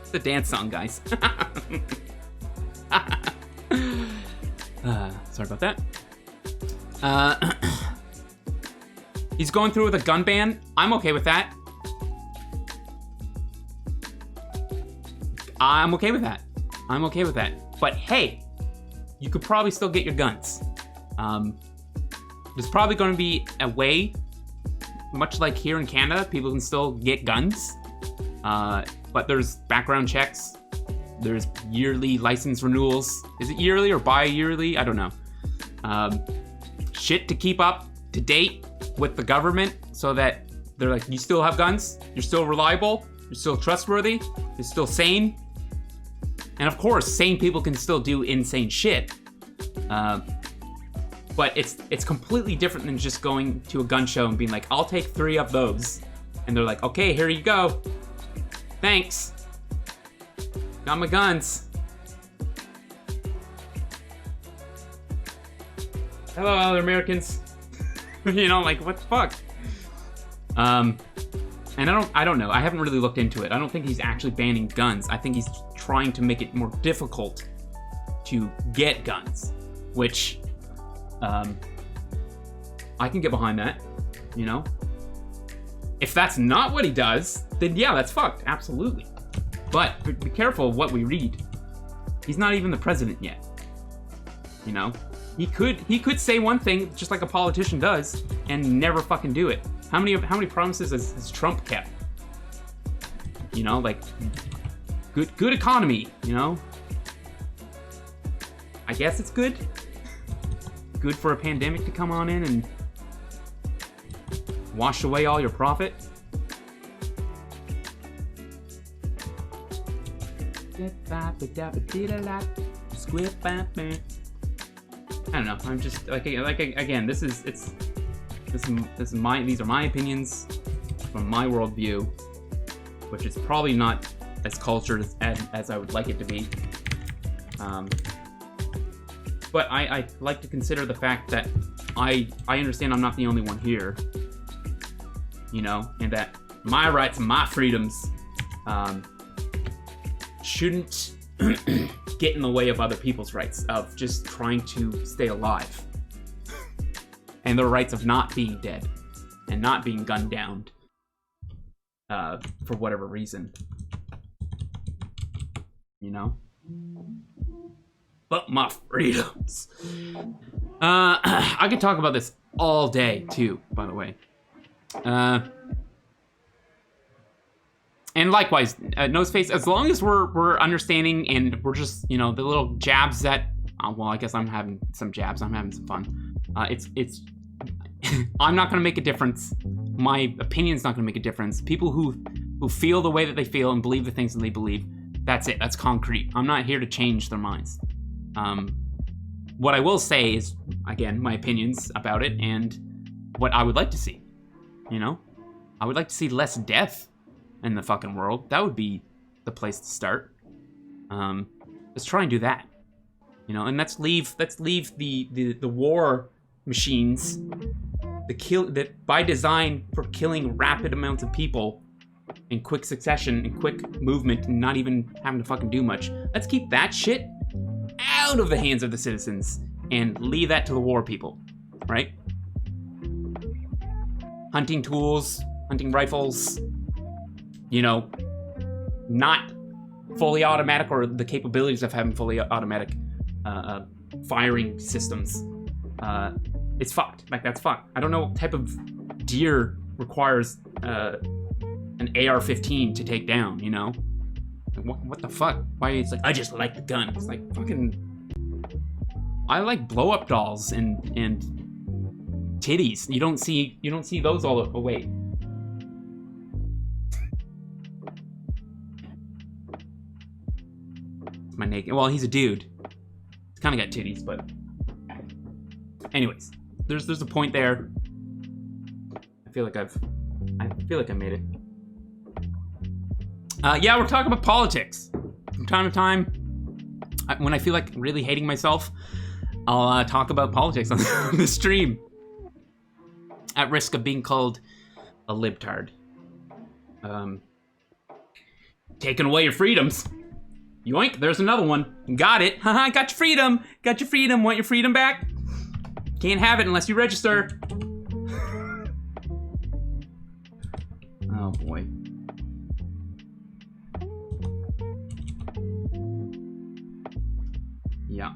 It's the dance song, guys. Sorry about that. He's going through with a gun ban. I'm okay with that. I'm okay with that. I'm okay with that. But hey, you could probably still get your guns. There's probably going to be a way, much like here in Canada, people can still get guns. But there's background checks. There's yearly license renewals. Is it yearly or bi-yearly? I don't know. Shit to keep up to date with the government so that they're like, you still have guns? You're still reliable? You're still trustworthy? You're still sane? And of course, sane people can still do insane shit. But it's completely different than just going to a gun show and being like, I'll take 3 of those. And they're like, okay, here you go. Thanks. Got my guns. Hello, other Americans. You know, like, what the fuck? And I don't know. I haven't really looked into it. I don't think he's actually banning guns. I think he's trying to make it more difficult to get guns, which I can get behind that, you know? If that's not what he does, then yeah, that's fucked, absolutely. But be careful of what we read. He's not even the president yet, you know? He could say one thing just like a politician does and never fucking do it. How many promises has Trump kept? You know, like good economy, you know? I guess it's good. Good for a pandemic to come on in and wash away all your profit. I don't know. I'm just like again. These are my opinions from my worldview, which is probably not as cultured as I would like it to be. But I like to consider the fact that I understand I'm not the only one here, you know, and that my rights and my freedoms shouldn't get in the way of other people's rights of just trying to stay alive and their rights of not being dead and not being gunned down for whatever reason, you know? But my freedoms. I could talk about this all day too, by the way. And likewise, Noseface, as long as we're understanding and we're just, you know, the little jabs that, well, I guess I'm having some jabs. I'm having some fun. It's I'm not gonna make a difference. My opinion's not gonna make a difference. People who feel the way that they feel and believe the things that they believe, that's it. That's concrete. I'm not here to change their minds. What I will say is, again, my opinions about it and what I would like to see. You know, I would like to see less death in the fucking world. That would be the place to start. Let's try and do that. You know, and let's leave the war machines, that by design for killing rapid amounts of people in quick succession and quick movement and not even having to fucking do much. Let's keep that shit out of the hands of the citizens and leave that to the war people, right? Hunting tools, hunting rifles, you know, not fully automatic or the capabilities of having fully automatic firing systems. It's fucked. Like, that's fucked. I don't know what type of deer requires an AR-15 to take down, you know? What the fuck? Why? It's like, I just like the gun. It's like, fucking... I like blow-up dolls and titties. You don't see those all the way. My naked. Well, he's a dude. He's kind of got titties, but anyways, there's a point there. I feel like I made it. Yeah, we're talking about politics from time to time. When I feel like really hating myself, I'll talk about politics on the stream, at risk of being called a libtard. Taking away your freedoms. Yoink, there's another one. Got it. Haha, got your freedom. Got your freedom. Want your freedom back? Can't have it unless you register. Oh boy. Yeah.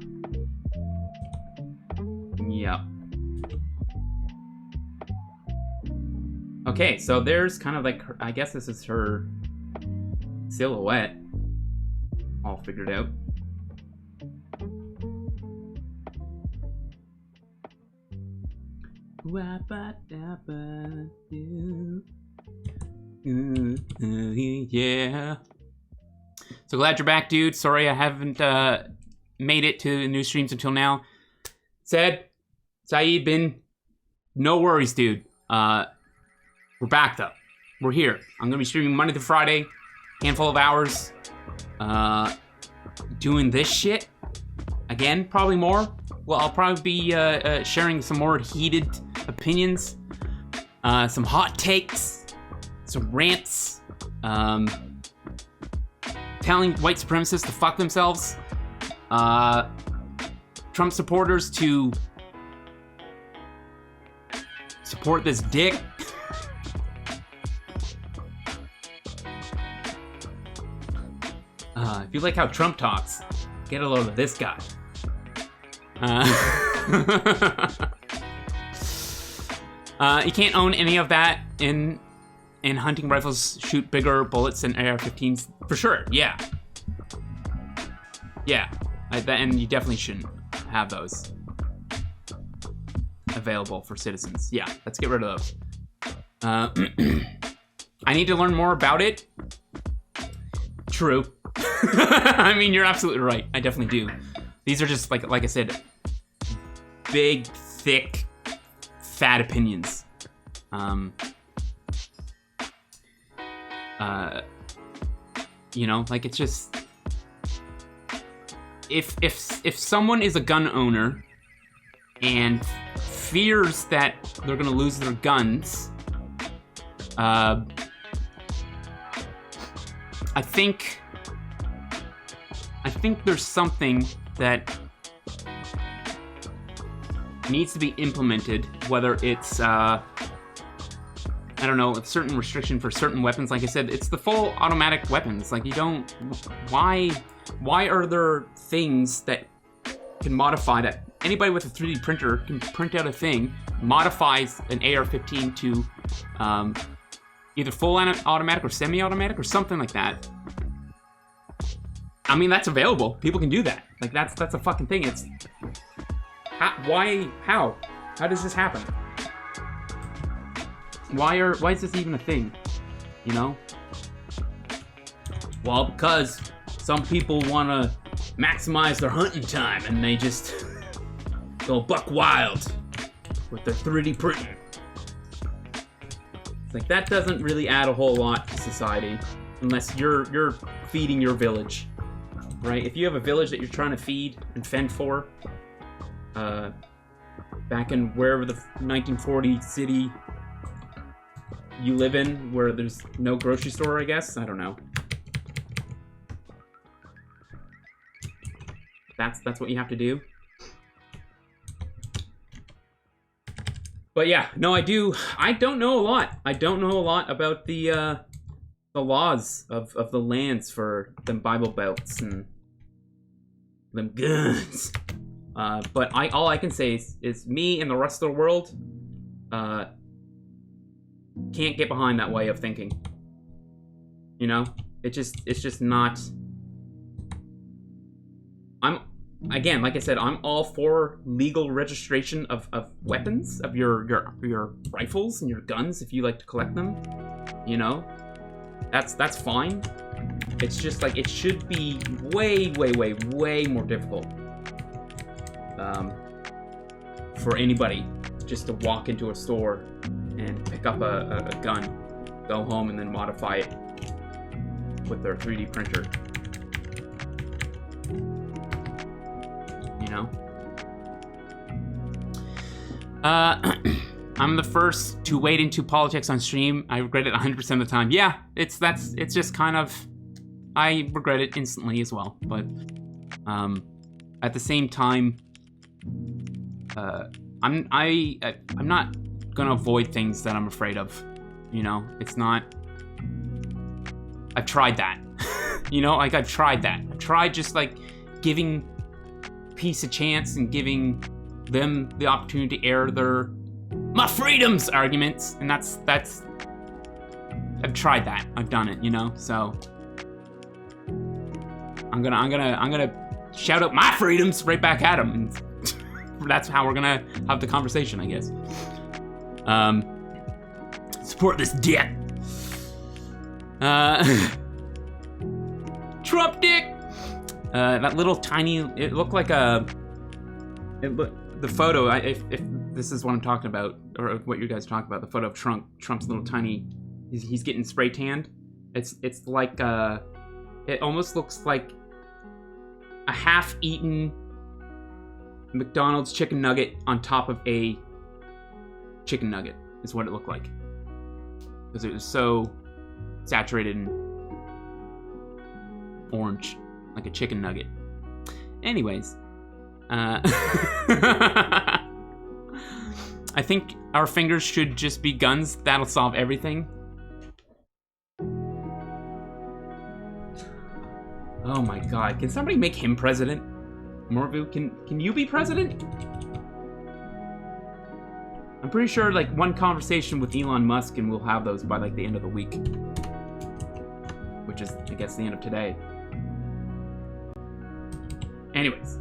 Yeah. Okay, so there's kind of like, I guess this is her silhouette all figured out. Yeah. So glad you're back, dude. Sorry I haven't made it to the new streams until now. Said, Saeed, bin, no worries, dude. We're back though. We're here. I'm gonna be streaming Monday to Friday, handful of hours. Doing this shit again, probably more. Well, I'll probably be sharing some more heated opinions, some hot takes, some rants, telling white supremacists to fuck themselves. Trump supporters to support this dick. If you like how Trump talks, get a load of this guy. You can't own any of that in hunting rifles. Shoot bigger bullets than AR-15s for sure. Yeah, and you definitely shouldn't have those available for citizens. Yeah, let's get rid of those. I need to learn more about it. True. I mean, you're absolutely right. I definitely do. These are just like I said, big, thick, fat opinions. You know, like it's just if someone is a gun owner and fears that they're gonna lose their guns, I think there's something that needs to be implemented, whether it's I don't know, a certain restriction for certain weapons. Like I said, it's the full automatic weapons. Like, you don't, why are there things that can modify that? Anybody with a 3D printer can print out a thing, modifies an AR-15 to either full automatic or semi-automatic or something like that. I mean, that's available. People can do that. Like, that's a fucking thing. It's, how does this happen? Why is this even a thing? You know? Well, because some people want to maximize their hunting time and they just go buck wild with their 3D printing. It's like, that doesn't really add a whole lot to society unless you're feeding your village, right? If you have a village that you're trying to feed and fend for, back in wherever the 1940 city you live in, where there's no grocery store, I guess? I don't know. That's what you have to do. But yeah, no, I don't know a lot. I don't know a lot about the laws of the lands for them Bible Belts and them guns. But all I can say is me and the rest of the world can't get behind that way of thinking. You know? It's just not. Again, like I said, I'm all for legal registration of weapons, of your rifles and your guns if you like to collect them. You know? That's fine. It's just like, it should be way more difficult for anybody just to walk into a store and pick up a gun, go home, and then modify it with their 3D printer. You know? I'm the first to wade into politics on stream. I regret it 100% of the time. Yeah, it's just kind of, I regret it instantly as well. But at the same time, I'm not gonna avoid things that I'm afraid of. You know, it's not. I've tried that. You know, like I've tried that. I've tried just like giving peace a chance and giving them the opportunity to air their "my freedoms" arguments, and that's I've tried that. I've done it, you know. So I'm gonna shout out my freedoms right back at them, and that's how we're gonna have the conversation, I guess. Support this dick. Trump dick. That little tiny. It looked like a. The photo. If this is what I'm talking about, or what you guys talk about, the photo of Trump's little tiny. He's getting spray tanned. It's like it almost looks like a half-eaten McDonald's chicken nugget on top of a chicken nugget is what it looked like, because it was so saturated in orange, like a chicken nugget. Anyways, I think our fingers should just be guns. That'll solve everything. Oh my god, can somebody make him president? Morvu, can you be president? I'm pretty sure like one conversation with Elon Musk and we'll have those by like the end of the week. Which is, I guess, the end of today. Anyways.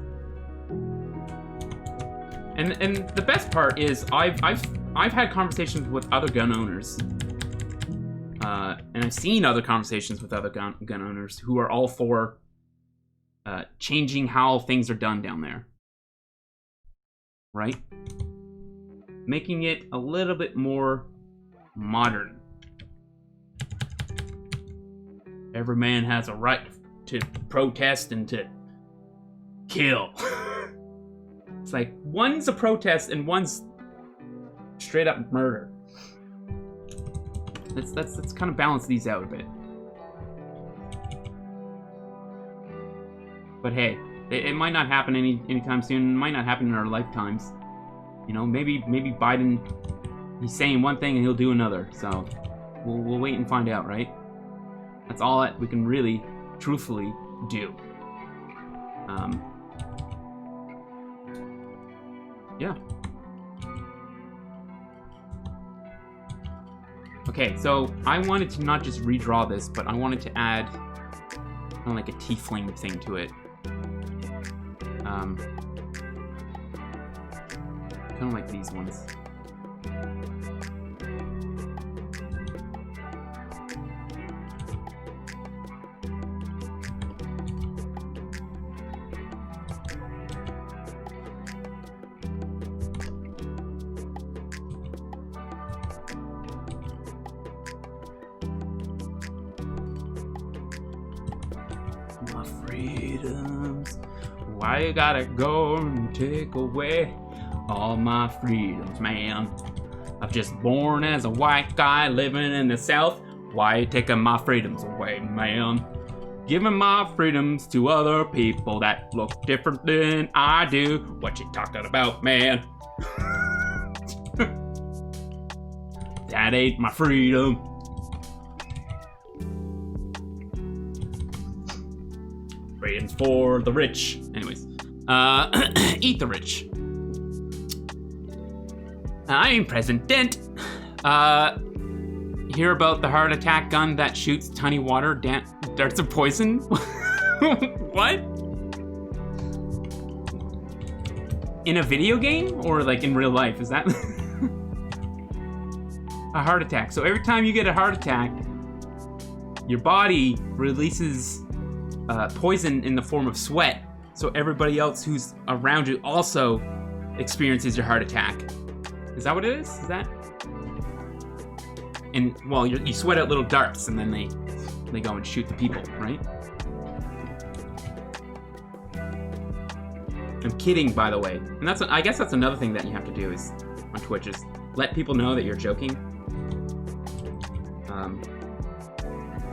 And the best part is I've had conversations with other gun owners. And I've seen other conversations with other gun owners who are all for changing how things are done down there. Right? Making it a little bit more modern. Every man has a right to protest and to kill. It's like, one's a protest and one's straight up murder. Let's kind of balance these out a bit. But hey, it might not happen anytime soon. It might not happen in our lifetimes. You know, maybe Biden, he's saying one thing and he'll do another. So we'll wait and find out, right? That's all that we can really, truthfully do. Yeah. Okay, so I wanted to not just redraw this, but I wanted to add kind of like a tiefling thing to it. Kind of like these ones. My freedoms, why you gotta go and take away all my freedoms, man? I'm just born as a white guy living in the South. Why you taking my freedoms away, man? Giving my freedoms to other people that look different than I do. What you talking about, man? That ain't my freedom. Freedom's for the rich. Anyways, eat the rich. I'm President. Hear about the heart attack gun that shoots tiny water darts of poison? What? In a video game or like in real life? Is that a heart attack? So every time you get a heart attack, your body releases poison in the form of sweat. So everybody else who's around you also experiences your heart attack. Is that what it is? Is that? And well, you sweat out little darts, and then they go and shoot the people, right? I'm kidding, by the way. And I guess that's another thing that you have to do is on Twitch is let people know that you're joking.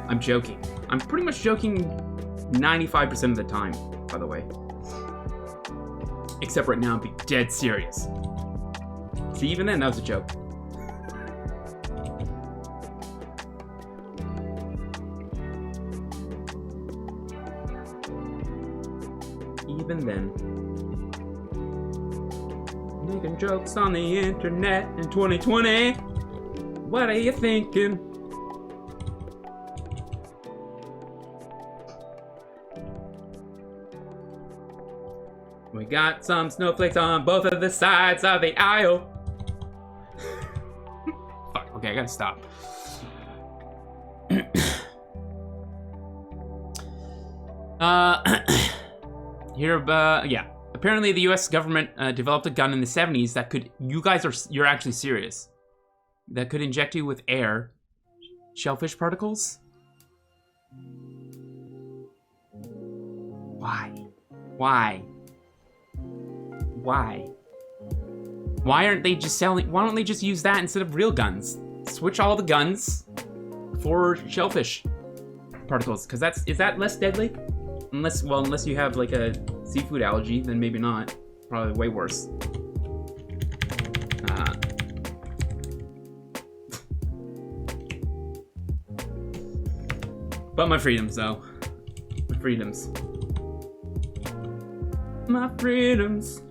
I'm joking. I'm pretty much joking 95% of the time, by the way. Except right now, I'm being dead serious. See, even then, that was a joke. Even then. Making jokes on the internet in 2020. What are you thinking? We got some snowflakes on both of the sides of the aisle. Fuck, okay, I gotta stop. Yeah. Apparently the US government developed a gun in the 70s that could, you're actually serious, that could inject you with air. Shellfish particles? Why? Why? Why? Why aren't they just selling, why don't they just use that instead of real guns? Switch all the guns for shellfish particles, because is that less deadly? Unless you have like a seafood allergy, then maybe not. Probably way worse. But my freedoms, though. My freedoms. My freedoms.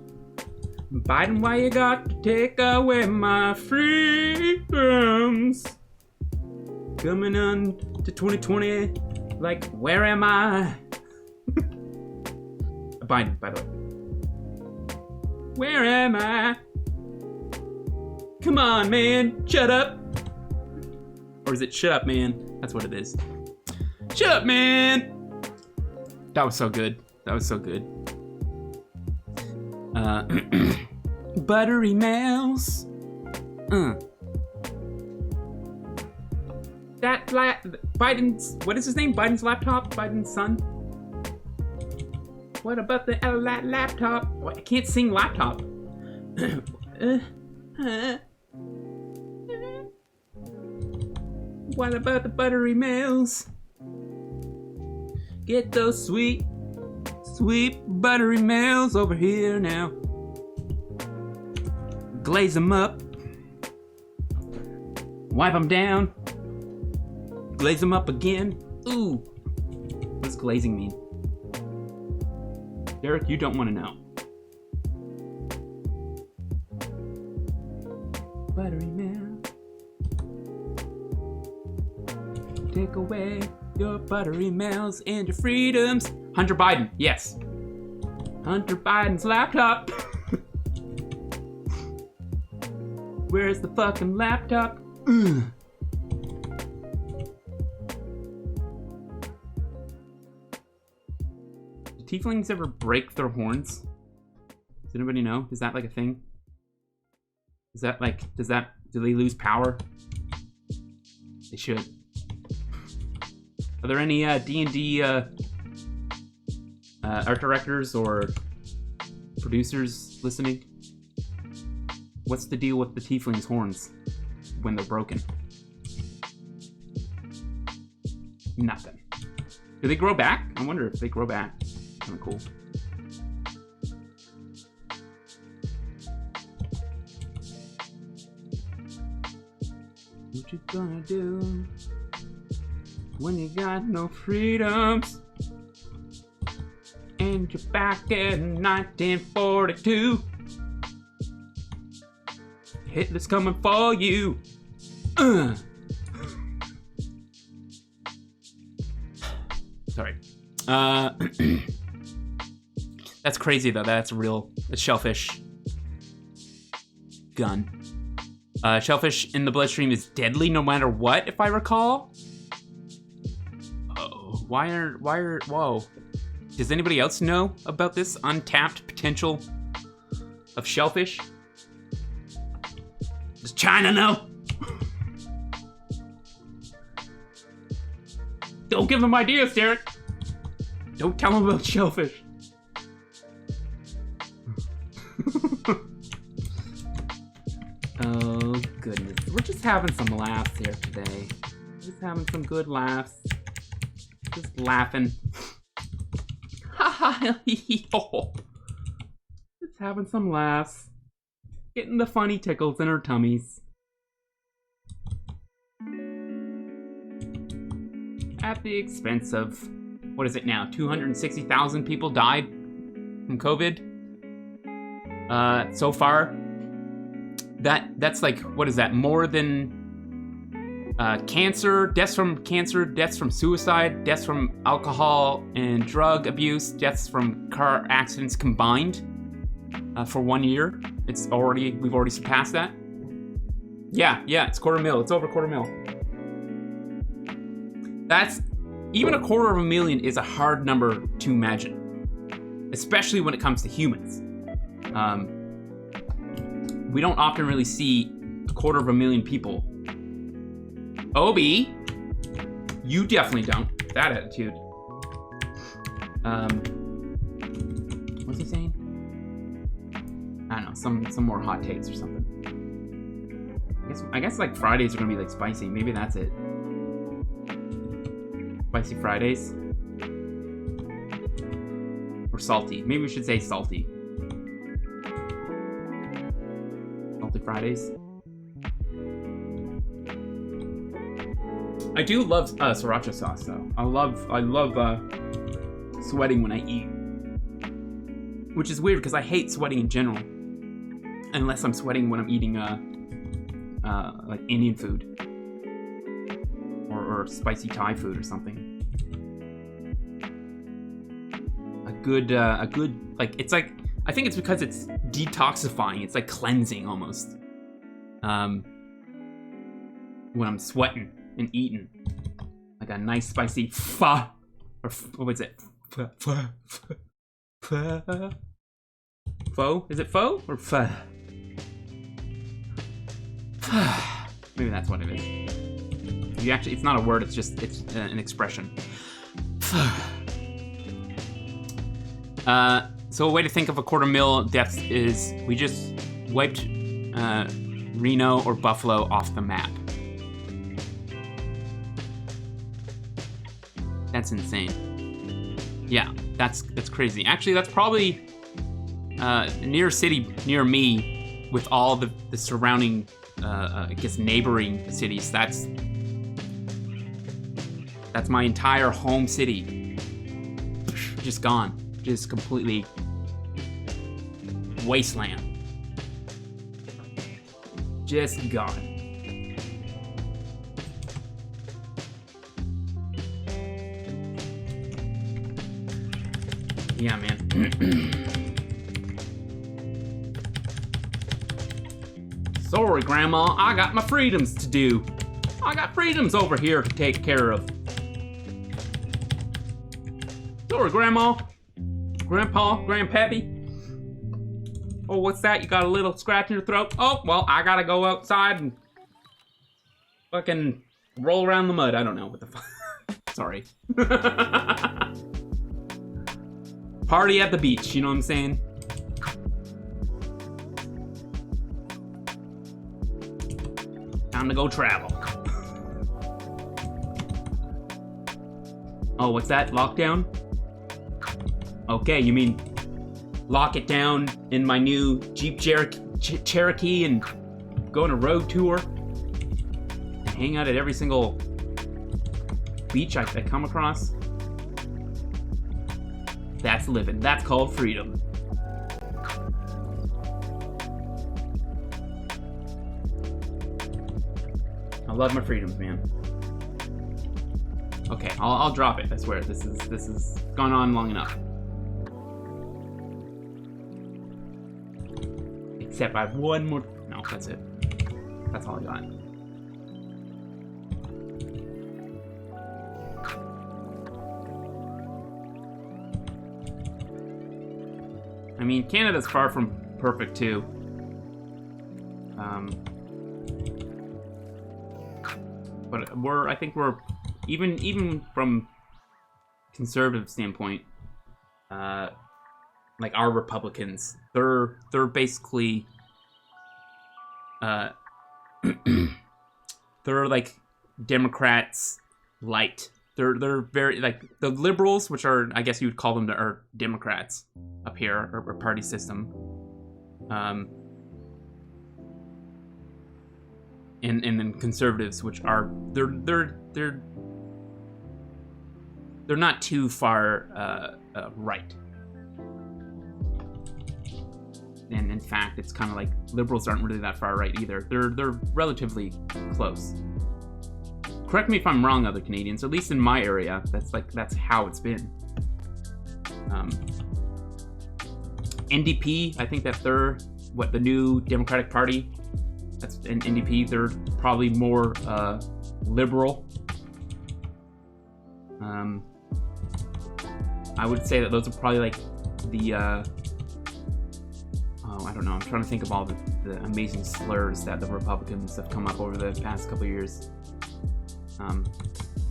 Biden, why you got to take away my freedoms? Coming on to 2020, like, where am I? Biden, by the way. Where am I? Come on, man, shut up. Or is it shut up, man? That's what it is. Shut up, man! That was so good. That was so good. Buttery Mails. Biden's, what is his name? Biden's laptop? Biden's son? What about the laptop? What? I can't sing laptop. What about the buttery mails? Get those sweet, sweet buttery mails over here now. Glaze them up. Wipe them down. Glaze them up again. Ooh. What does glazing mean? Derek, you don't want to know. Buttery mail. Take away your buttery mails and your freedoms. Hunter Biden, yes. Hunter Biden's laptop. Where's the fucking laptop? Ugh. Do tieflings ever break their horns? Does anybody know? Is that like a thing? Is that like, do they lose power? They should. Are there any D&D art directors or producers listening? What's the deal with the tiefling's horns when they're broken? Nothing. Do they grow back? I wonder if they grow back. Kind of cool. What you gonna do when you got no freedoms and you're back in 1942? Hitler's coming for you. Sorry. That's crazy though. That's real. It's shellfish gun. Shellfish in the bloodstream is deadly no matter what, if I recall. Oh, whoa. Does anybody else know about this untapped potential of shellfish? Does China know? Don't give them ideas, Derek. Don't tell them about shellfish. Oh, goodness. We're just having some laughs here today. Just having some good laughs. Just laughing. Ha ha. Just having some laughs. Getting the funny tickles in our tummies. At the expense of, what is it now? 260,000 people died from COVID. So far. That's like, what is that? More than cancer, deaths from suicide, deaths from alcohol and drug abuse, deaths from car accidents combined for 1 year. We've already surpassed that. Yeah, it's 250,000. It's over 250,000. That's, even 250,000 is a hard number to imagine, especially when it comes to humans. We don't often really see 250,000 people. Obi, you definitely don't. That attitude. What's he saying? I don't know, some more hot takes or something. I guess like Fridays are gonna be like spicy. Maybe that's it. Spicy Fridays. Or salty. Maybe we should say salty. Salty Fridays. I do love sriracha sauce though. I love sweating when I eat. Which is weird because I hate sweating in general. Unless I'm sweating when I'm eating like Indian food. Or spicy Thai food or something. A good like it's like I think it's because it's detoxifying. It's like cleansing almost. When I'm sweating and eating, like a nice spicy pho, or what was it? Pho? Is it pho or pho? Maybe that's what it is. You actually, it's not a word. It's just an expression. So a way to think of a $250,000 deaths is we just wiped Reno or Buffalo off the map. That's insane. Yeah, that's crazy. Actually, that's probably near a city near me with all the surrounding, I guess, neighboring cities. That's my entire home city. Just gone. Just completely wasteland. Just gone. Yeah, man. Sorry, Grandma. I got my freedoms to do. I got freedoms over here to take care of. Sorry, Grandma. Grandpa, Grandpappy. Oh, what's that? You got a little scratch in your throat? Oh, well, I gotta go outside and fucking roll around the mud. I don't know what the fuck. Sorry. Party at the beach, you know what I'm saying? Time to go travel. Oh, what's that? Lockdown? Okay, you mean lock it down in my new Jeep Cherokee and go on a road tour and hang out at every single beach I come across? That's living. That's called freedom. I love my freedoms, man. Okay, I'll drop it. I swear, this is gone on long enough. Except I have one more. No, that's it. That's all I got. I mean, Canada's far from perfect too. But I think we're even from conservative standpoint, like our Republicans, they're basically they're like Democrats light. They're very like the liberals, which are, I guess you would call them, are Democrats up here, or party system. And then conservatives, which are they're not too far right. And in fact, it's kind of like liberals aren't really that far right either. They're relatively close. Correct me if I'm wrong, other Canadians. At least in my area, that's how it's been. NDP, I think that they're the new Democratic Party. That's an NDP. They're probably more liberal. I would say that those are probably like the. I don't know. I'm trying to think of all the amazing slurs that the Republicans have come up over the past couple of years.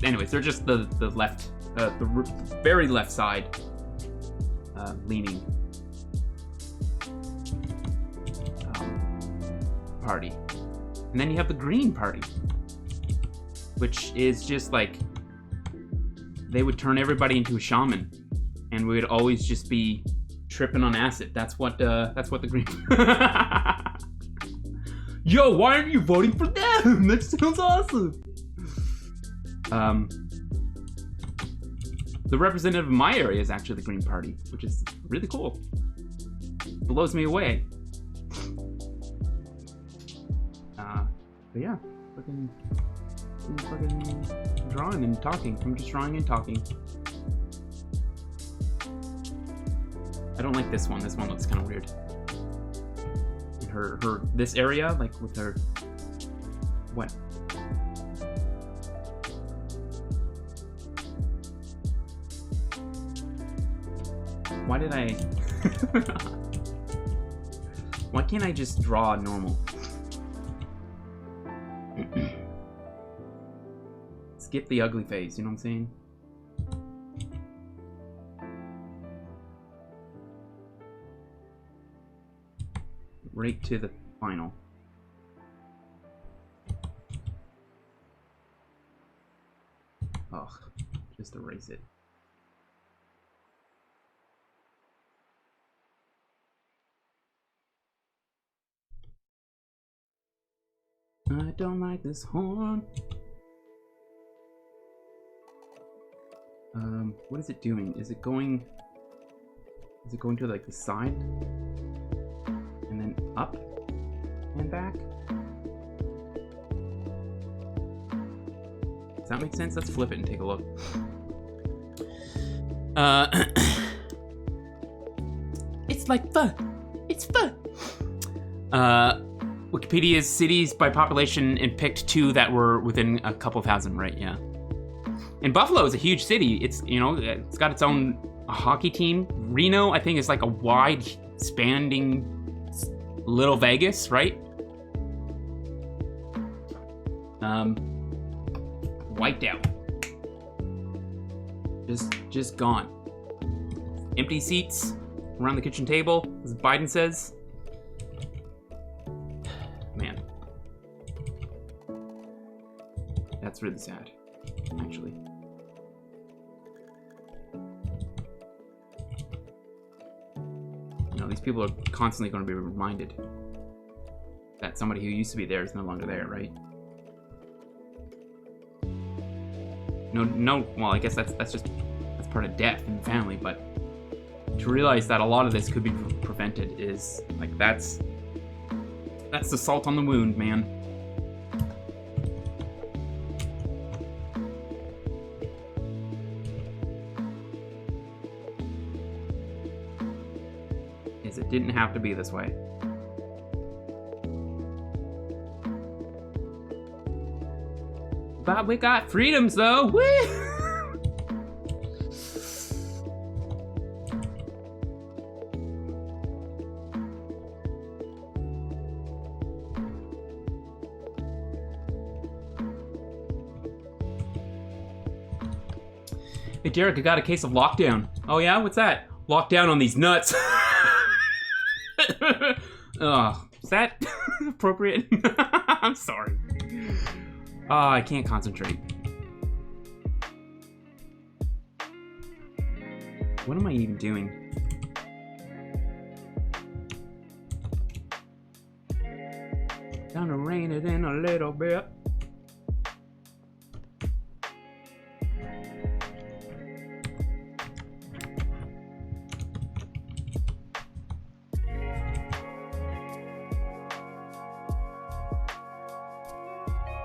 Anyways, they're just the left, the very left side leaning party. And then you have the Green Party, which is just like they would turn everybody into a shaman, and we would always just be tripping on acid. That's what the Green. Yo, why aren't you voting for them? That sounds awesome. The representative of my area is actually the Green Party, which is really cool. Blows me away. But yeah, fucking drawing and talking. I'm just drawing and talking. I don't like this one. This one looks kind of weird. Her this area, like with her, what? Why did I? Why can't I just draw normal? Skip the ugly phase, you know what I'm saying? Right to the final. Ugh, just erase it. I don't like this horn. What is it doing? Is it going to like the side? And then up and back? Does that make sense? Let's flip it and take a look. It's like fur. It's fur. Wikipedia's cities by population and picked 2 that were within a couple thousand, right? Yeah. And Buffalo is a huge city. It's, you know, it's got its own hockey team. Reno, I think, is like a wide spanning little Vegas, right? Wiped out. Just gone. Empty seats around the kitchen table, as Biden says. Man. That's really sad, actually. You know, these people are constantly going to be reminded that somebody who used to be there is no longer there, right? No, well, I guess that's part of death in the family, but to realize that a lot of this could be prevented is, like, that's the salt on the wound, man. It didn't have to be this way. But we got freedoms, though. Woo! Hey, Derek, I got a case of lockdown. Oh, yeah? What's that? Lockdown on these nuts. Is that appropriate? I'm sorry. Oh, I can't concentrate. What am I even doing? Gonna rein it in a little bit.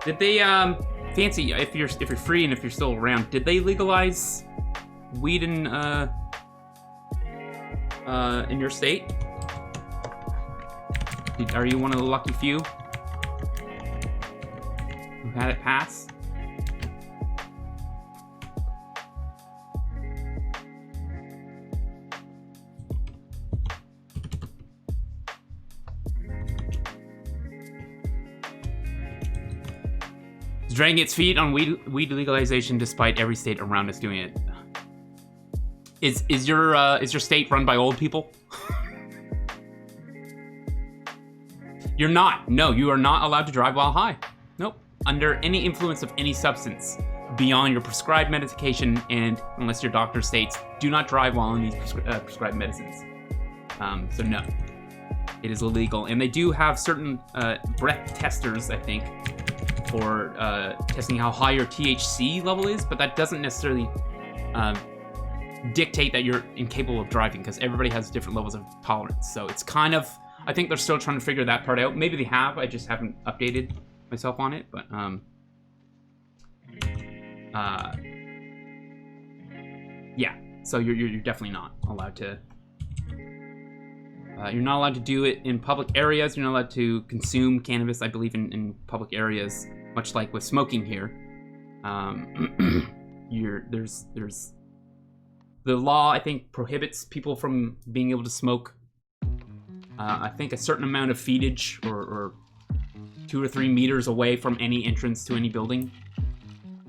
Did they, Fancy, if you're free and if you're still around, did they legalize weed in your state? Are you one of the lucky few who had it pass? Dragging its feet on weed legalization despite every state around us doing it. Is your state run by old people? No, you are not allowed to drive while high. Nope. Under any influence of any substance. beyond your prescribed medication, and unless your doctor states, do not drive while on these prescribed medicines. So no, it is illegal. And they do have certain breath testers, I think, for testing how high your THC level is, but that doesn't necessarily dictate that you're incapable of driving, because everybody has different levels of tolerance. So it's kind of, I think they're still trying to figure that part out. Maybe they have, I just haven't updated myself on it, but yeah, so you're definitely not allowed to you're not allowed to do it in public areas. You're not allowed to consume cannabis, I believe, in public areas, much like with smoking here. There's the law, I think, prohibits people from being able to smoke I think a certain amount of feetage, or 2 or 3 meters away from any entrance to any building,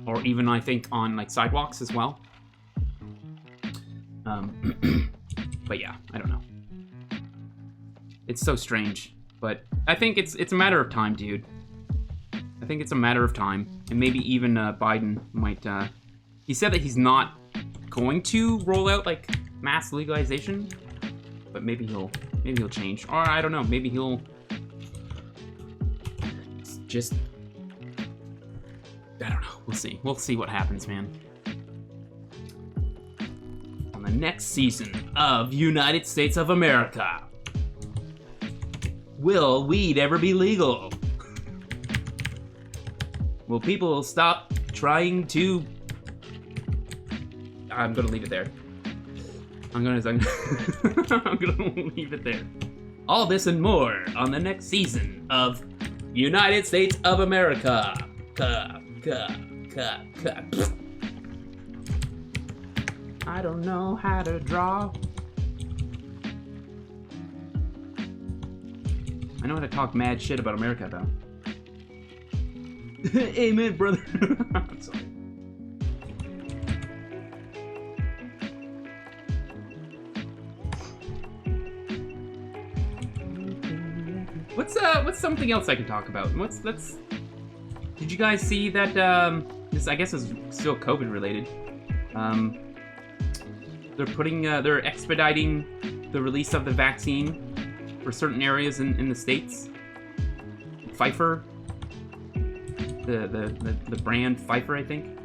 or even I think on like sidewalks as well. But yeah, I don't know. It's so strange, but I think it's a matter of time, dude. I think it's a matter of time, and maybe even Biden might. He said that he's not going to roll out like mass legalization, but maybe he'll change, or I don't know. Maybe he'll just. I don't know. We'll see. We'll see what happens, man. On the next season of United States of America. Will weed ever be legal? Will people stop trying to... I'm gonna leave it there. I'm gonna leave it there. All this and more on the next season of United States of America. I don't know how to draw. I know how to talk mad shit about America, though. Amen, brother. I'm sorry. What's something else I can talk about? Did you guys see that? This, I guess, is still COVID related. They're expediting the release of the vaccine for certain areas in the States. Pfizer, the brand Pfizer, I think.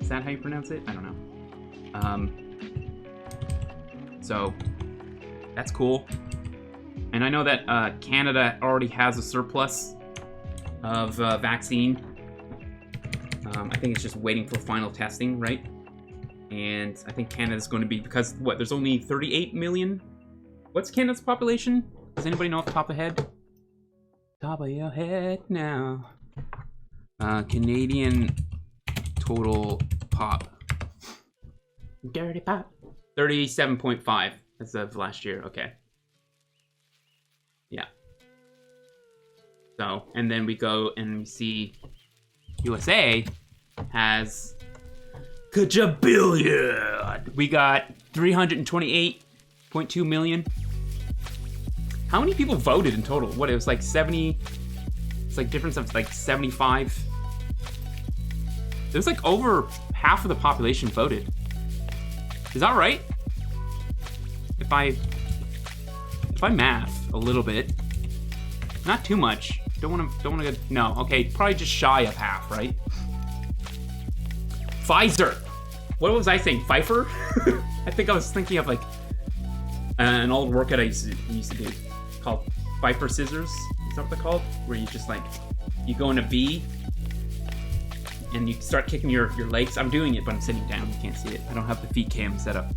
Is that how you pronounce it? I don't know. So that's cool. And I know that Canada already has a surplus of vaccine. I think it's just waiting for final testing, right? And I think Canada's going to be, because what? There's only 38 million. What's Canada's population? Does anybody know off the top of the head? Top of your head now. Canadian total pop. Dirty pop. 37.5 as of last year. Okay. Yeah. So, and then we go and we see USA has kajabillion. We got 328.2 million. How many people voted in total? What, it was like 70, it's like difference of like 75. There's like over half of the population voted. Is that right? If I math a little bit, not too much. Don't want to go, no, okay, probably just shy of half, right? Pfizer. What was I saying? Pfeiffer? I think I was thinking of like an old workout I used to do called Pfeiffer scissors. Is that what they're called? Where you just like, you go in a V and you start kicking your legs. I'm doing it, but I'm sitting down. You can't see it. I don't have the feet cam set up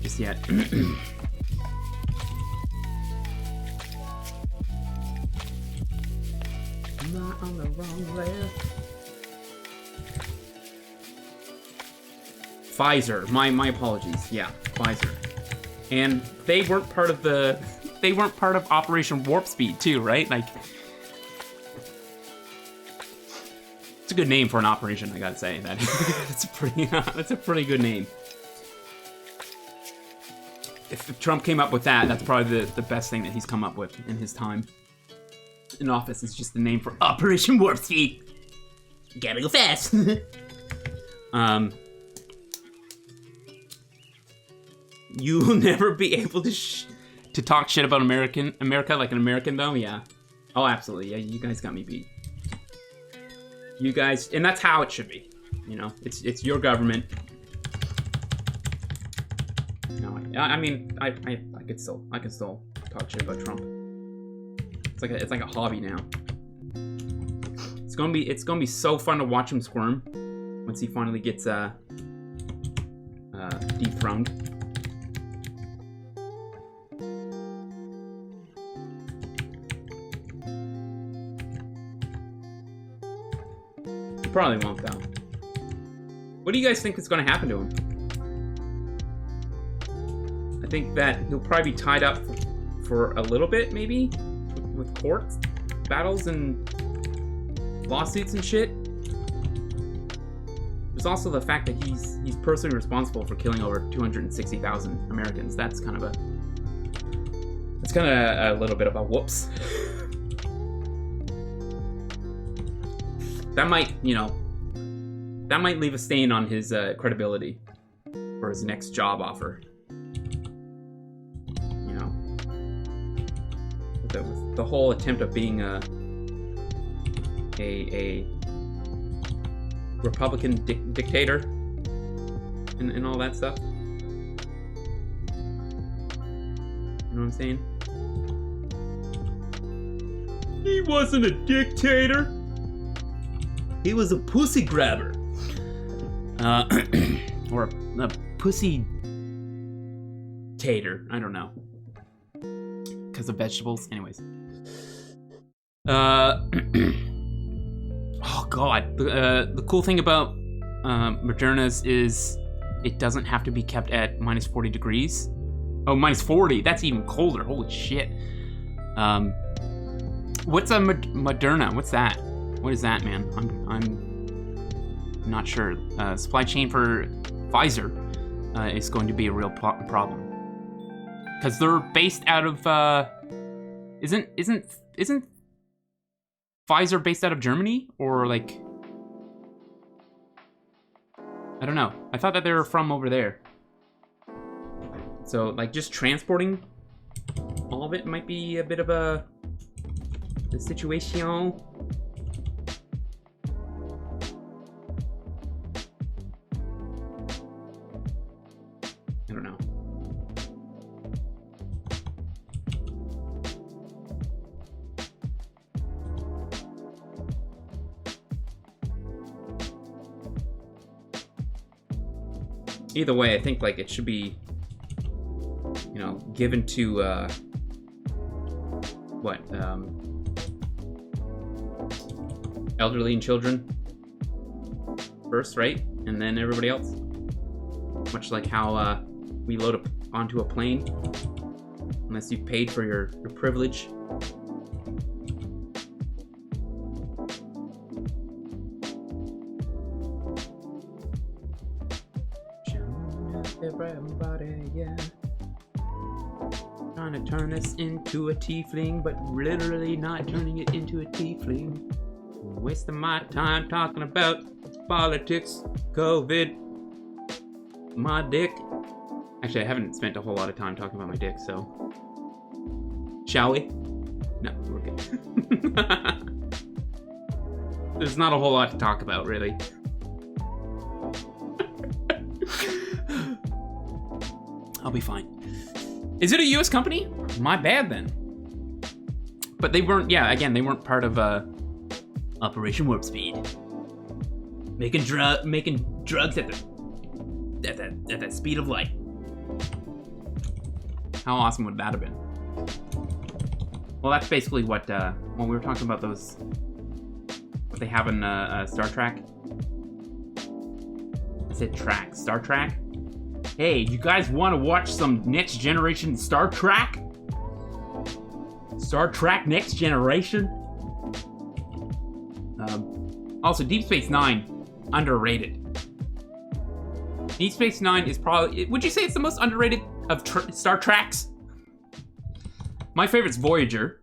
just yet. Not on the wrong layer. Pfizer. My apologies. Yeah, Pfizer. And they weren't part of Operation Warp Speed too, right? Like, it's a good name for an operation, I gotta say. That's a pretty good name. If Trump came up with that, that's probably the best thing that he's come up with in his time in office. Is just the name for Operation Warp Speed. Gotta go fast. You'll never be able to talk shit about America like an American, though. Yeah. Oh, absolutely. Yeah, you guys got me beat. You guys, and that's how it should be. You know, it's your government. No, I mean, I could still talk shit about Trump. It's like a hobby now. It's gonna be so fun to watch him squirm once he finally gets dethroned. He probably won't, though. What do you guys think is going to happen to him? I think that he'll probably be tied up for a little bit, maybe, with court battles and lawsuits and shit. There's also the fact that he's personally responsible for killing over 260,000 Americans. That's kind of a little bit of a whoops. That might, that might leave a stain on his credibility for his next job offer. With the whole attempt of being a Republican dictator and all that stuff. You know what I'm saying? He wasn't a dictator. He was a pussy grabber. Or a pussy tater. I don't know. Because of vegetables. Anyways. Oh god. The cool thing about Moderna's is it doesn't have to be kept at minus 40 degrees. Oh, minus 40. That's even colder. Holy shit. What's a Moderna? What's that? What is that, man? I'm not sure. Supply chain for Pfizer is going to be a real problem because they're based out of isn't Pfizer based out of Germany or like I don't know. I thought that they were from over there. So like just transporting all of it might be a bit of a situation. I don't know. Either way, I think like it should be, given to elderly and children first, right? And then everybody else. Much like how we load up onto a plane, unless you paid for your privilege. Everybody, yeah. Trying to turn us into a tiefling, but literally not turning it into a tiefling. Wasting my time talking about politics, COVID, my dick. Actually, I haven't spent a whole lot of time talking about my dick, so. Shall we? No, we're good. There's not a whole lot to talk about, really. I'll be fine. Is it a US company? My bad then. But they weren't, they weren't part of Operation Warp Speed. Making drugs at that speed of light. How awesome would that have been? Well, that's basically what when we were talking about those, what they have in Star Trek. I said Star Trek. Hey, you guys want to watch some Next Generation Star Trek? Star Trek Next Generation? Also, Deep Space Nine, underrated. Deep Space Nine is probably... Would you say it's the most underrated of Star Treks? My favorite's Voyager.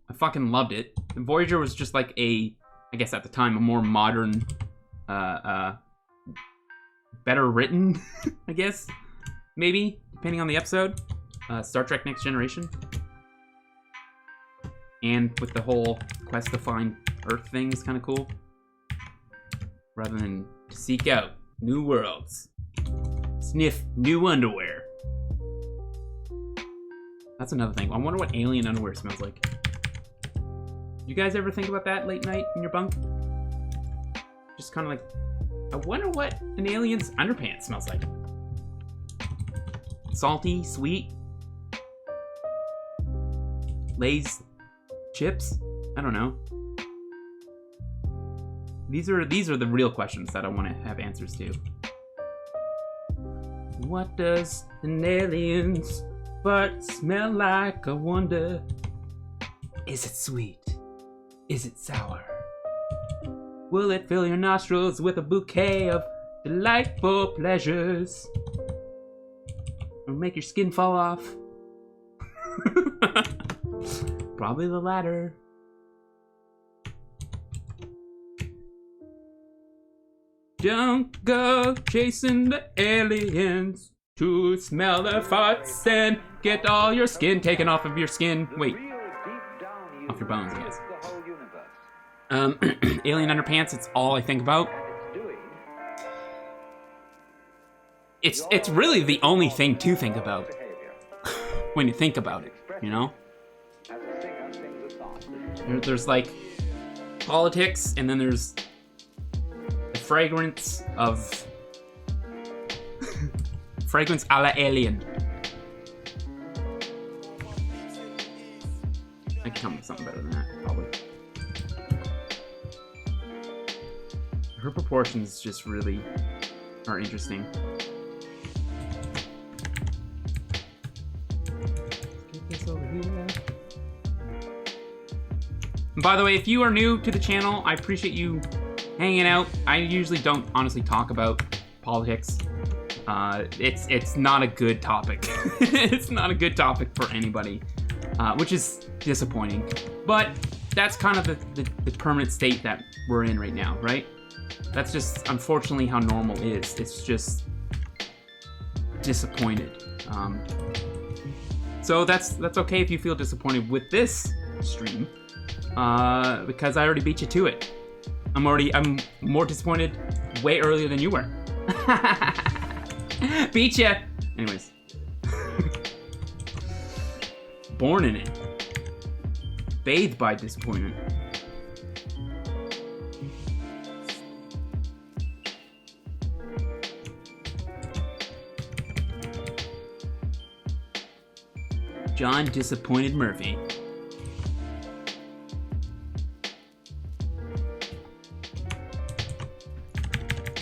I fucking loved it. And Voyager was just like a I guess at the time, a more modern, better written, I guess, maybe, depending on the episode, Star Trek Next Generation. And with the whole quest to find Earth thing is kind of cool. Rather than to seek out new worlds. Sniff new underwear. That's another thing. I wonder what alien underwear smells like. You guys ever think about that late night in your bunk? Just kind of like, I wonder what an alien's underpants smells like. Salty, sweet. Lay's chips? I don't know. These are the real questions that I want to have answers to. What does an alien's butt smell like? I wonder. Is it sweet? Is it sour? Will it fill your nostrils with a bouquet of delightful pleasures? Or make your skin fall off? Probably the latter. Don't go chasing the aliens to smell their farts and get all your skin taken off of your skin. Wait. Off your bones, I guess. Alien underpants, it's all I think about. It's really the only thing to think about when you think about it, you know? There's like politics, and then there's the fragrance of fragrance a la alien. I can come up with something better than that, probably. Her proportions just really are interesting. Get this over here. And by the way, if you are new to the channel, I appreciate you hanging out. I usually don't honestly talk about politics. It's not a good topic. It's not a good topic for anybody, which is disappointing. But that's kind of the permanent state that we're in right now, right? That's just unfortunately how normal is. It's just disappointed. So that's okay if you feel disappointed with this stream, because I already beat you to it. I'm more disappointed way earlier than you were. Beat ya. Anyways. Born in it. Bathed by disappointment. John Disappointed Murphy.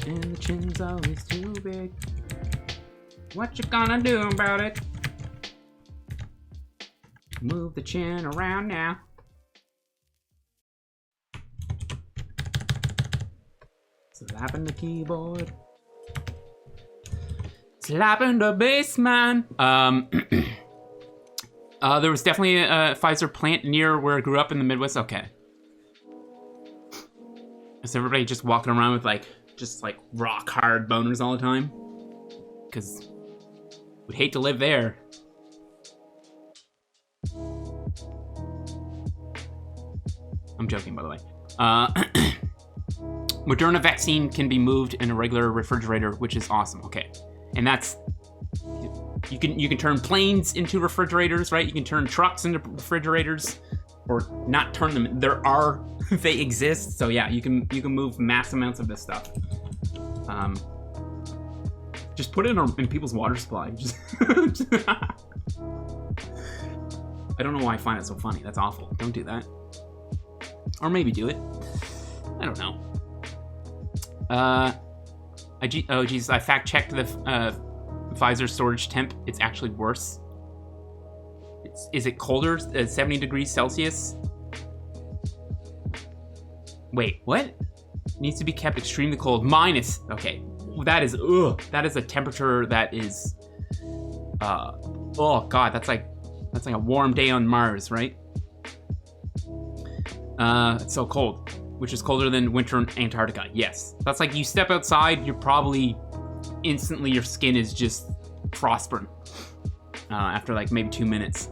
And the chin's always too big. What you gonna do about it? Move the chin around now. Slapping the keyboard. Slapping the bass, man. There was definitely a Pfizer plant near where I grew up in the Midwest. Okay. Is everybody just walking around with just rock hard boners all the time? Because would hate to live there. I'm joking, by the way. Moderna vaccine can be moved in a regular refrigerator, which is awesome. Okay, and that's you can turn planes into refrigerators, right? You can turn trucks into refrigerators, or not turn them. They exist. So yeah, you can move mass amounts of this stuff. Just put it in people's water supply. Just I don't know why I find it so funny. That's awful. Don't do that. Or maybe do it. I don't know. Oh geez, I fact checked the Pfizer storage temp. It's actually worse. Is it colder? 70 degrees Celsius? Wait, what? Needs to be kept extremely cold. Minus. Okay, that is a temperature that is. Oh god, that's like a warm day on Mars, right? It's so cold. which is colder than winter in Antarctica. Yes. That's like you step outside, you're probably instantly your skin is just frostburn after like maybe 2 minutes.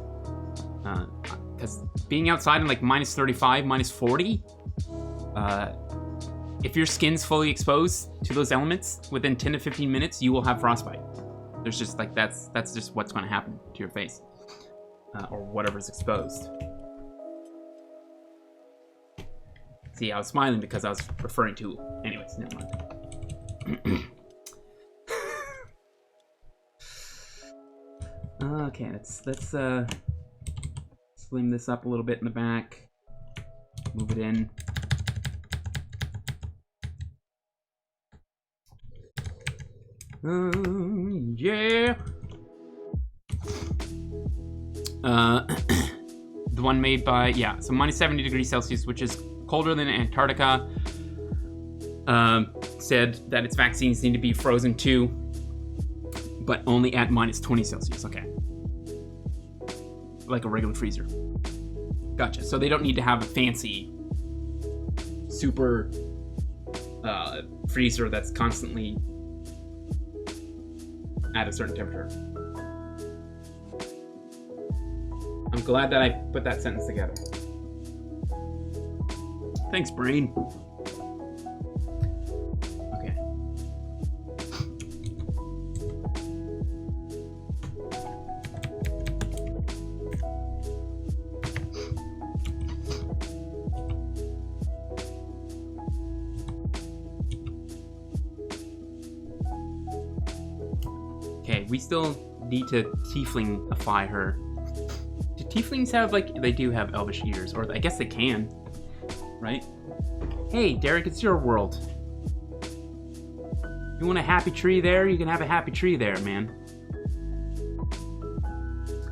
Because being outside in like minus 35, minus 40, if your skin's fully exposed to those elements within 10 to 15 minutes, you will have frostbite. There's just like, that's just what's going to happen to your face or whatever's exposed. See, I was smiling because I was referring to, anyways, never mind. Okay, let's slim this up a little bit in the back. Move it in. Yeah. The one made by, yeah, so minus 70 degrees Celsius, which is colder than Antarctica. Said that its vaccines need to be frozen too, but only at minus 20 Celsius. Okay. Like a regular freezer. Gotcha. So they don't need to have a fancy, super freezer that's constantly at a certain temperature. I'm glad that I put that sentence together. Thanks, brain. Okay. Okay, we still need to tieflingify her. Do tieflings have, like, they do have elvish ears, or I guess they can, right? Hey, Derek, it's your world. You want a happy tree there? You can have a happy tree there, man.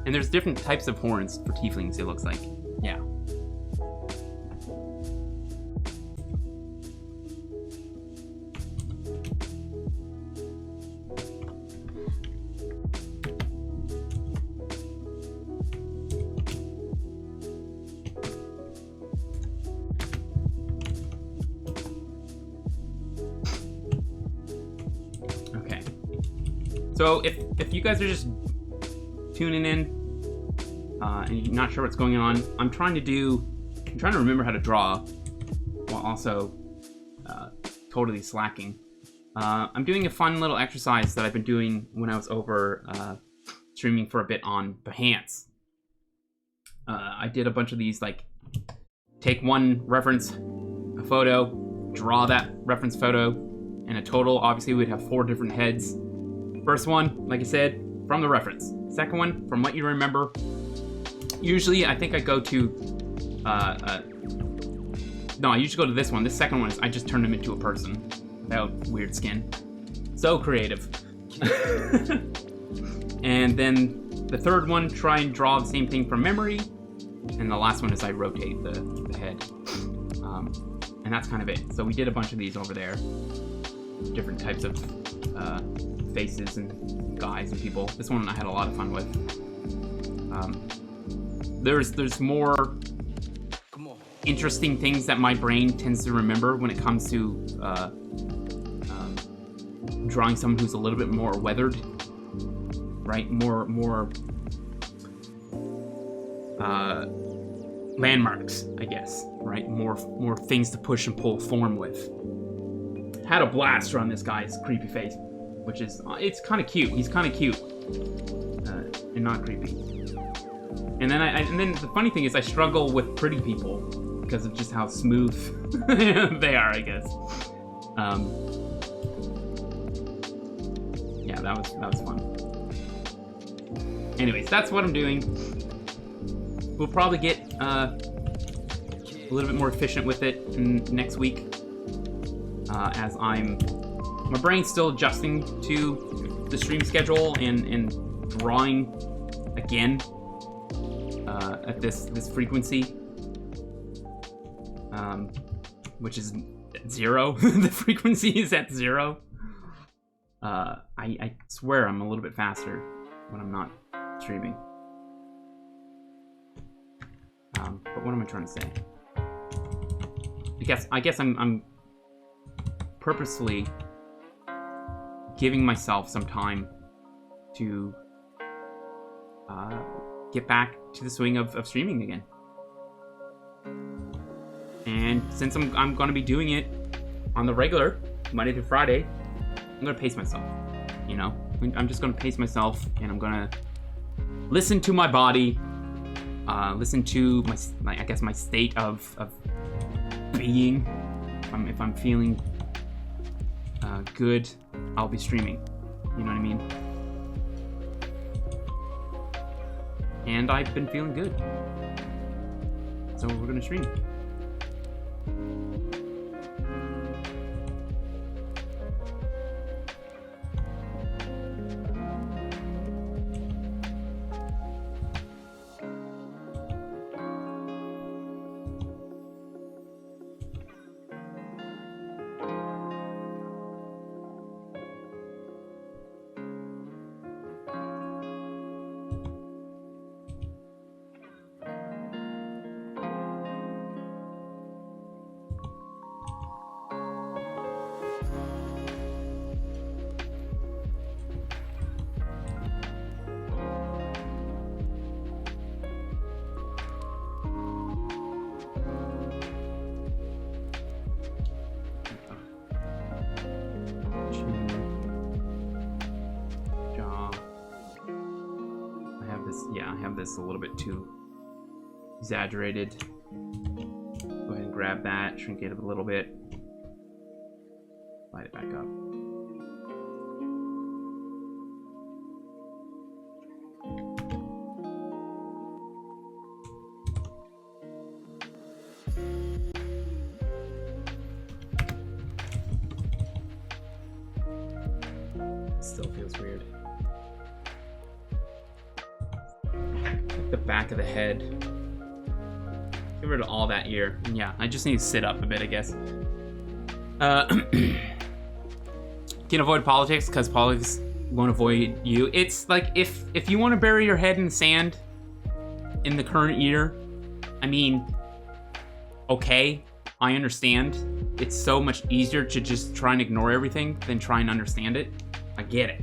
And there's different types of horns for tieflings, it looks like. Yeah. So if you guys are just tuning in and you're not sure what's going on, I'm trying to remember how to draw while also totally slacking. I'm doing a fun little exercise that I've been doing when I was over streaming for a bit on Behance. I did a bunch of these, like, take one reference, a photo, draw that reference photo, and a total, obviously we'd have 4 different heads. First one, like I said, from the reference. Second one, from what you remember. Usually, I think I go to, no, I usually go to this one. This second one is I just turned him into a person without weird skin. So creative. And then the third one, try and draw the same thing from memory. And the last one is I rotate the head. And that's kind of it. So we did a bunch of these over there. Different types of faces and guys and people. This one I had a lot of fun with. There's more interesting things that my brain tends to remember when it comes to drawing someone who's a little bit more weathered, right? More landmarks, I guess, right? More things to push and pull form with. Had a blast drawing this guy's creepy face, which is, it's kind of cute. He's kind of cute and not creepy. And then the funny thing is I struggle with pretty people because of just how smooth they are, I guess. Yeah, that was fun. Anyways, that's what I'm doing. We'll probably get a little bit more efficient with it next week. As my brain's still adjusting to the stream schedule and drawing again at this frequency, which is 0. The frequency is at 0. I swear I'm a little bit faster when I'm not streaming. But what am I trying to say? I guess I'm purposefully giving myself some time to get back to the swing of streaming again. And since I'm gonna be doing it on the regular, Monday through Friday, I'm gonna pace myself. You know, I'm just gonna pace myself, and I'm gonna listen to my body, listen to my state of being. If I'm feeling good, I'll be streaming. You know what I mean? And I've been feeling good, so we're gonna stream. I have this a little bit too exaggerated. Go ahead and grab that, shrink it a little bit, light it back up. Still feels weird. The back of the head. Get rid of all that ear. And yeah, I just need to sit up a bit, I guess. Can't avoid politics because politics won't avoid you. It's like if you want to bury your head in the sand in the current year, I mean, okay, I understand. It's so much easier to just try and ignore everything than try and understand it. I get it.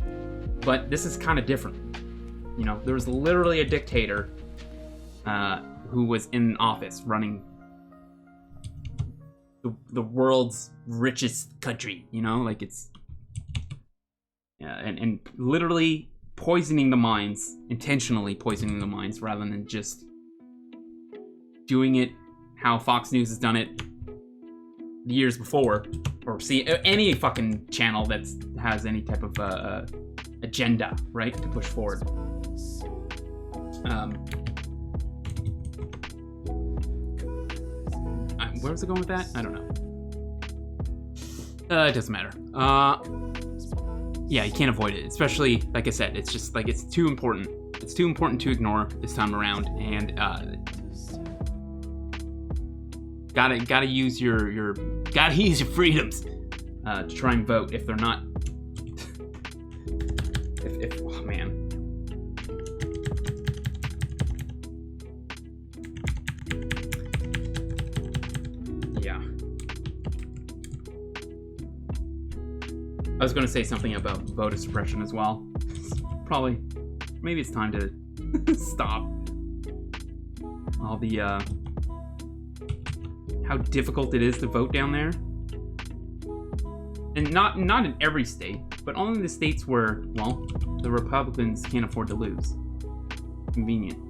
But this is kind of different. You know, there was literally a dictator who was in office running the world's richest country, you know? Like, it's... Yeah, and literally poisoning the minds, intentionally poisoning the minds, rather than just doing it how Fox News has done it the years before, or see any fucking channel that has any type of agenda, right, to push forward. Where was I going with that? I don't know. It doesn't matter. Yeah, you can't avoid it. Especially, like I said, it's just like it's too important. It's too important to ignore this time around, and gotta use your freedoms to try and vote if they're not. if oh man. Yeah. I was going to say something about voter suppression as well. Probably, maybe it's time to stop all the how difficult it is to vote down there, and not in every state, but only the states where, well, the Republicans can't afford to lose. Convenient.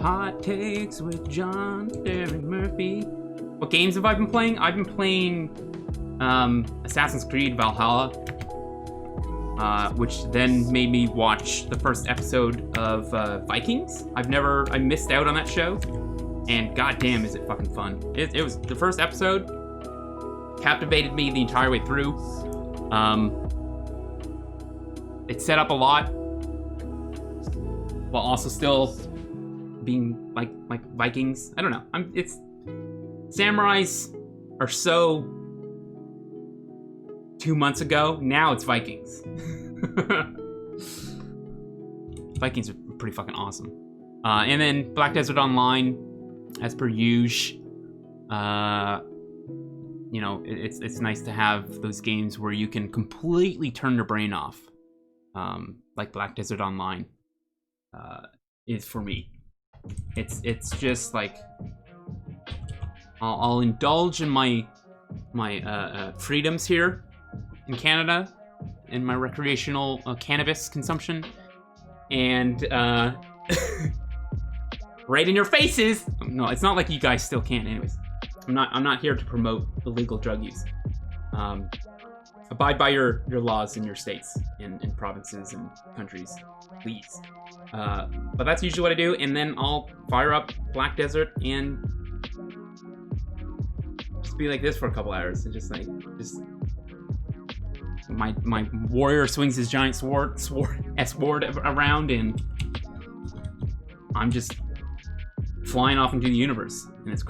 Hot Takes with John Darren Murphy. What games have I been playing? I've been playing Assassin's Creed Valhalla, which then made me watch the first episode of Vikings. I missed out on that show, and goddamn is it fucking fun. It was the first episode, captivated me the entire way through. It set up a lot while also still being like Vikings. I don't know. It's samurais are so 2 months ago. Now it's Vikings. Vikings are pretty fucking awesome. And then Black Desert Online, as per usual. You know, it's nice to have those games where you can completely turn your brain off, like Black Desert Online is for me. It's just like I'll indulge in my freedoms here in Canada, in my recreational cannabis consumption, and right in your faces. No, it's not like you guys still can't, anyways. I'm not here to promote illegal drug use. Abide by your laws in your states, in provinces and countries, please. But that's usually what I do, and then I'll fire up Black Desert and just be like this for a couple hours, and just my warrior swings his giant sword around, and I'm just flying off into the universe, and it's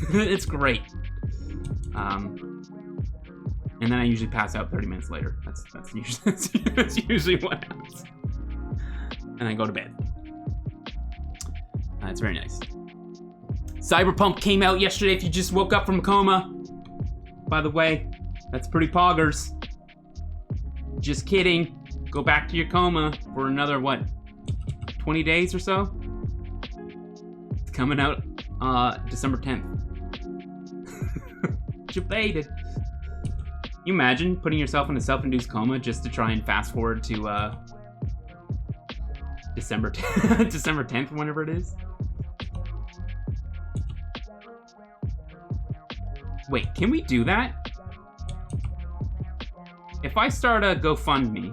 it's great. And then I usually pass out 30 minutes later. That's usually what happens. And I go to bed. It's very nice. Cyberpunk came out yesterday. If you just woke up from a coma, by the way, that's pretty poggers. Just kidding. Go back to your coma for another, what, 20 days or so? It's coming out December 10th. Debated. You imagine putting yourself in a self-induced coma just to try and fast forward to December 10th, whenever it is? Wait, can we do that? If I start a GoFundMe,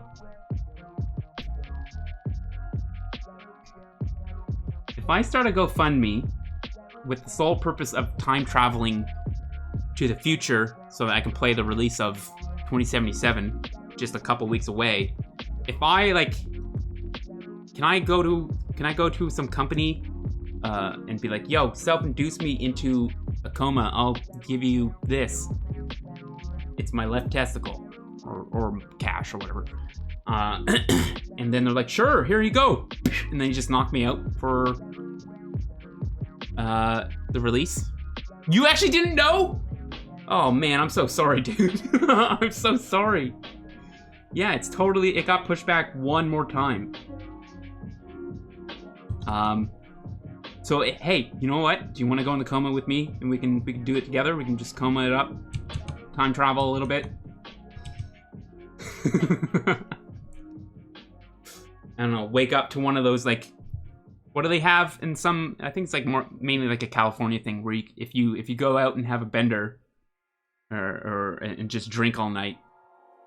with the sole purpose of time traveling to the future so that I can play the release of 2077 just a couple weeks away, if I can I go to some company and be like, yo, self-induce me into a coma, I'll give you this. It's my left testicle. Or cash or whatever. And then they're like, sure, here you go. And then you just knock me out for the release. You actually didn't know? Oh man, I'm so sorry, dude. I'm so sorry. Yeah, it got pushed back one more time. So hey, you know what? Do you want to go in the coma with me and we can do it together? We can just coma it up, time travel a little bit. I don't know, wake up to one of those, like, what do they have in some, I think it's like mainly like a California thing where if you go out and have a bender and just drink all night,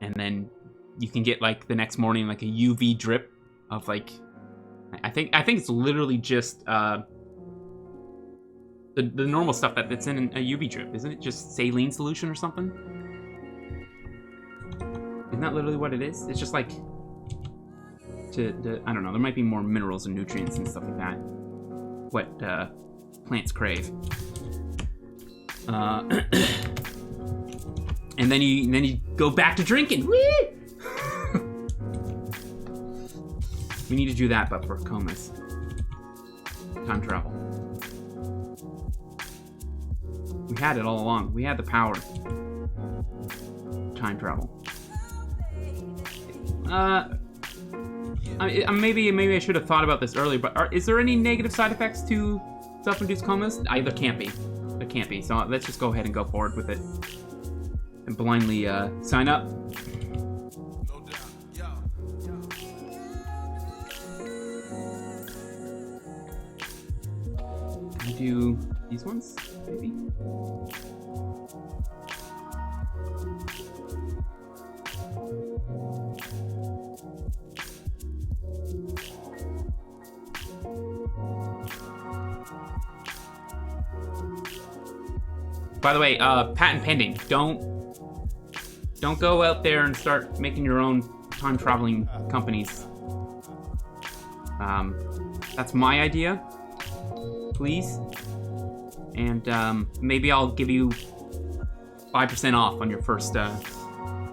and then you can get like the next morning like a UV drip of like, I think it's literally just the normal stuff that's in a UV drip, isn't it? Just saline solution or something? Isn't that literally what it is? It's just like I don't know, there might be more minerals and nutrients and stuff like that. What plants crave. And then you go back to drinking. Whee! We need to do that, but for comas. Time travel. We had it all along. We had the power. Time travel. Maybe I should have thought about this earlier, but is there any negative side effects to self-induced comas? There can't be. There can't be. So let's just go ahead and go forward with it and blindly sign up. Can we do these ones, maybe? By the way, patent pending. Don't go out there and start making your own time traveling companies. That's my idea. Please. And maybe I'll give you 5% off on your first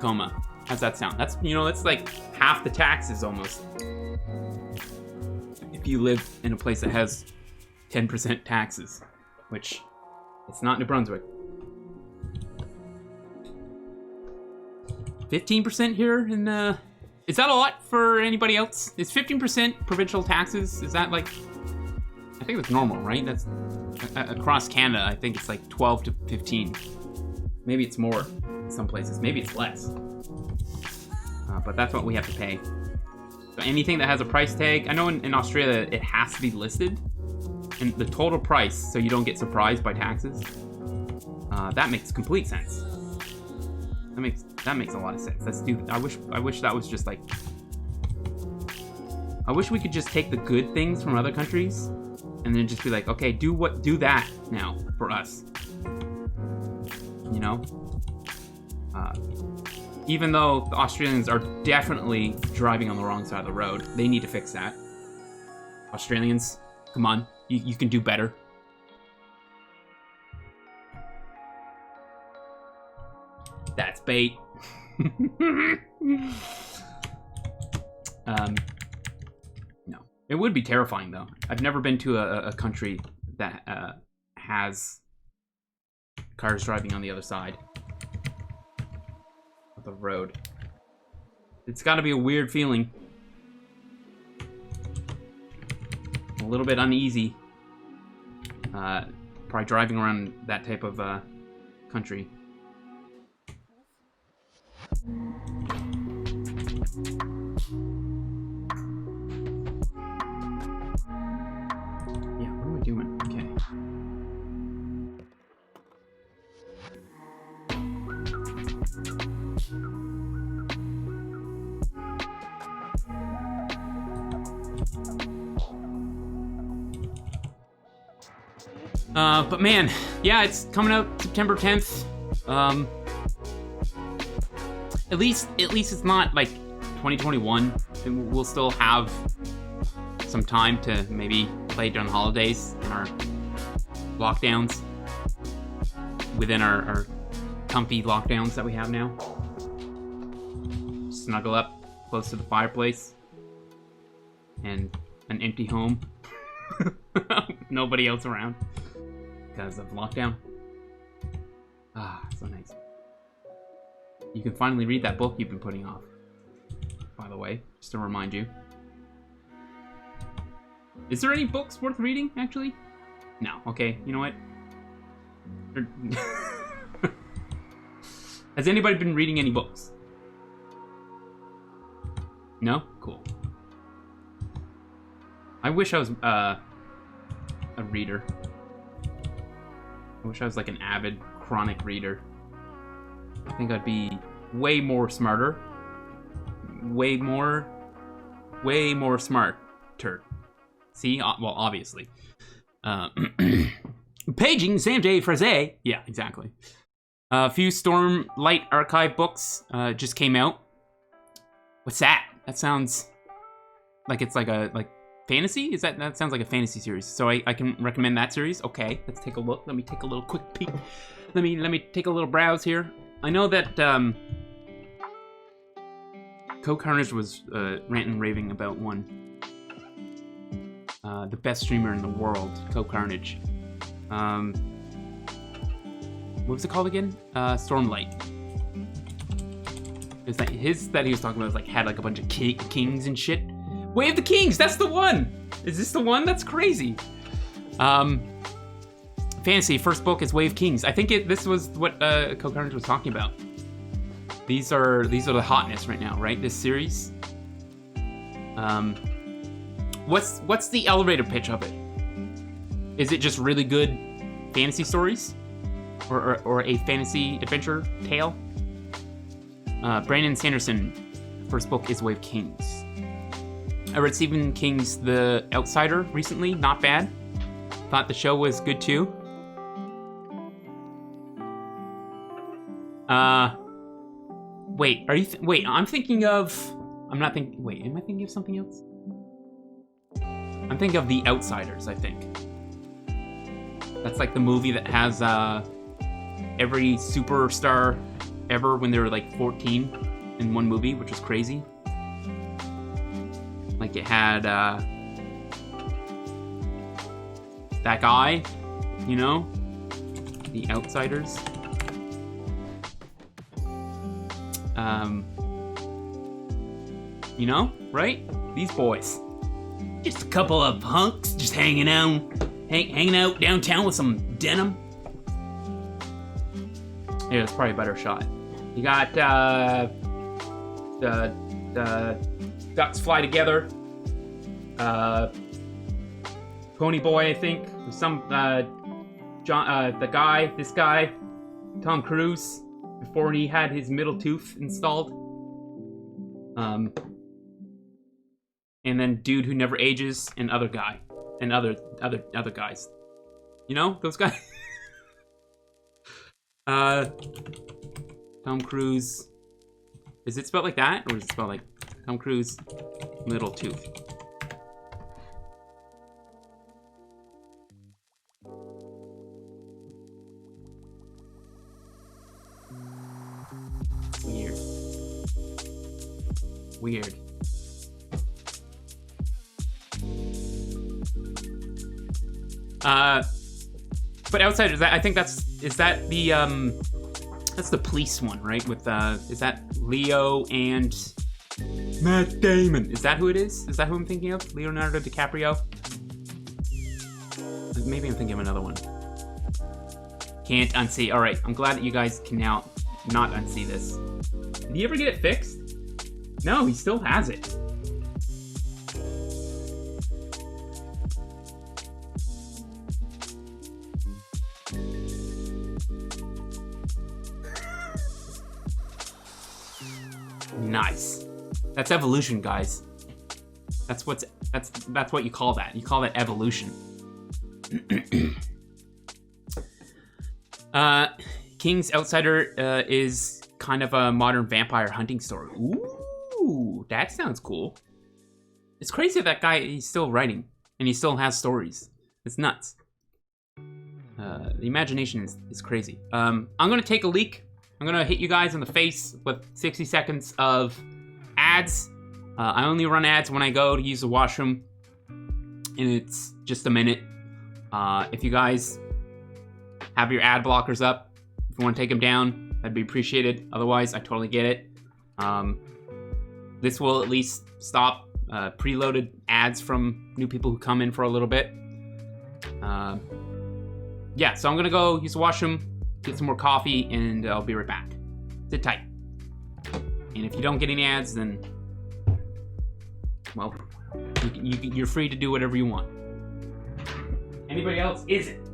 coma. How's that sound? That's, you know, that's like half the taxes almost. If you live in a place that has 10% taxes, which it's not New Brunswick. 15% here in is that a lot for anybody else? Is 15% provincial taxes? Is that like, I think that's normal, right? That's across Canada. I think it's like 12 to 15. Maybe it's more in some places. Maybe it's less. But that's what we have to pay. So anything that has a price tag, I know in Australia it has to be listed, and the total price, so you don't get surprised by taxes. That makes complete sense. That makes a lot of sense. Let's do. I wish that was just like. I wish we could just take the good things from other countries, and then just be like, okay, do that now for us. You know. Even though the Australians are definitely driving on the wrong side of the road, they need to fix that. Australians, come on, you can do better. That's bait. No. It would be terrifying, though. I've never been to a country that has cars driving on the other side of the road. It's got to be a weird feeling. A little bit uneasy. Probably driving around that type of country. Yeah, what am I doing? Okay. But man, yeah, it's coming out September 10th. At least it's not like 2021. We'll still have some time to maybe play during the holidays in our lockdowns, within our comfy lockdowns that we have now. Snuggle up close to the fireplace and an empty home. Nobody else around because of lockdown. Ah, so nice. You can finally read that book you've been putting off, by the way, just to remind you. Is there any books worth reading, actually? No. Okay, you know what? Has anybody been reading any books? No? Cool. I wish I was a reader. I wish I was like an avid, chronic reader. I think I'd be way more smarter. Way more smarter. See? Well, obviously. Paging Sanjay Fraze. Yeah, exactly. A few Stormlight Archive books just came out. What's that? That sounds like it's like a fantasy? That sounds like a fantasy series. So I can recommend that series. Okay, let's take a look. Let me take a little quick peek. Let me take a little browse here. I know that Cohh Carnage was ranting and raving about one. The best streamer in the world, Cohh Carnage. What was it called again? Stormlight. It's like his that he was talking about was like had like a bunch of kings and shit. Way of the Kings, that's the one! Is this the one? That's crazy. Fantasy, first book is Way of Kings. I think this was what Cohh Carnage was talking about. These are the hotness right now, right? This series. What's the elevator pitch of it? Is it just really good fantasy stories? Or a fantasy adventure tale? Brandon Sanderson, first book is Way of Kings. I read Stephen King's The Outsider recently, not bad. Thought the show was good too. Wait, are you? Wait, I'm thinking of. I'm not thinking. Wait, am I thinking of something else? I'm thinking of The Outsiders, I think. That's like the movie that has every superstar ever when they were like 14 in one movie, which was crazy. Like it had that guy, you know? The Outsiders. You know, right? These boys. Just a couple of hunks just hanging out downtown with some denim. Yeah, that's probably a better shot. You got the Ducks Fly Together. Pony Boy, I think. Some this guy, Tom Cruise, before he had his middle tooth installed. And then Dude Who Never Ages, and other guy, and other guys. You know those guys. Tom Cruise. Is it spelled like that, or is it spelled like Tom Cruise middle tooth? Weird. But Outsiders, I think that's the police one, right? With is that Leo and Matt Damon? Is that who it is? Is that who I'm thinking of? Leonardo DiCaprio? Maybe I'm thinking of another one. Can't unsee. All right, I'm glad that you guys can now not unsee this. Did he ever get it fixed? No, he still has it. Nice. That's evolution, guys. That's what you call that. You call that evolution. King's Outsider is kind of a modern vampire hunting story. Ooh, that sounds cool. It's crazy that guy, he's still writing and he still has stories. It's nuts. The imagination is crazy. I'm gonna take a leak. I'm gonna hit you guys in the face with 60 seconds of ads. I only run ads when I go to use the washroom, and it's just a minute. If you guys have your ad blockers up, if you want to take them down, that'd be appreciated. Otherwise, I totally get it. This will at least stop preloaded ads from new people who come in for a little bit. Yeah, so I'm gonna go use the washroom, get some more coffee, and I'll be right back. Sit tight. And if you don't get any ads, then, well, you're free to do whatever you want. Anybody else isn't.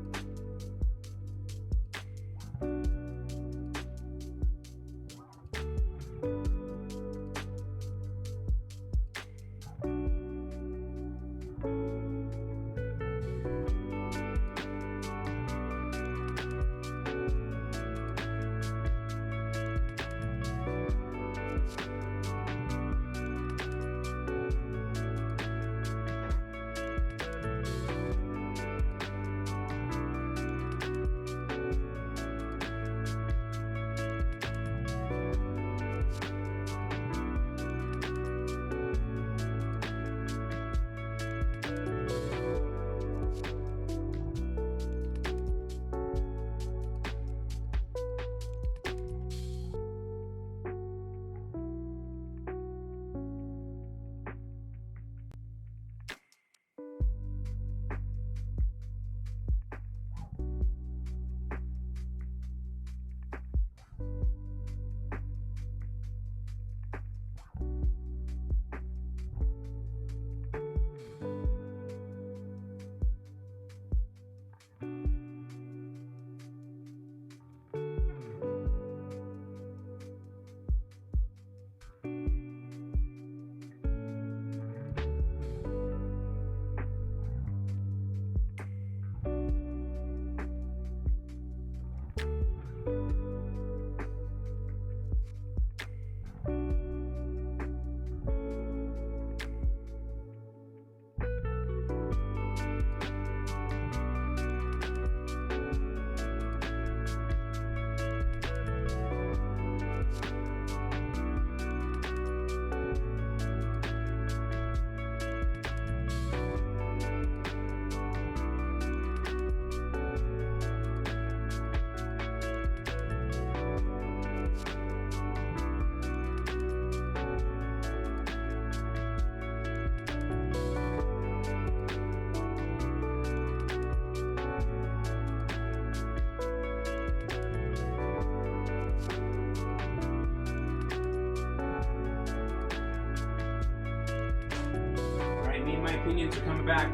opinions are coming back.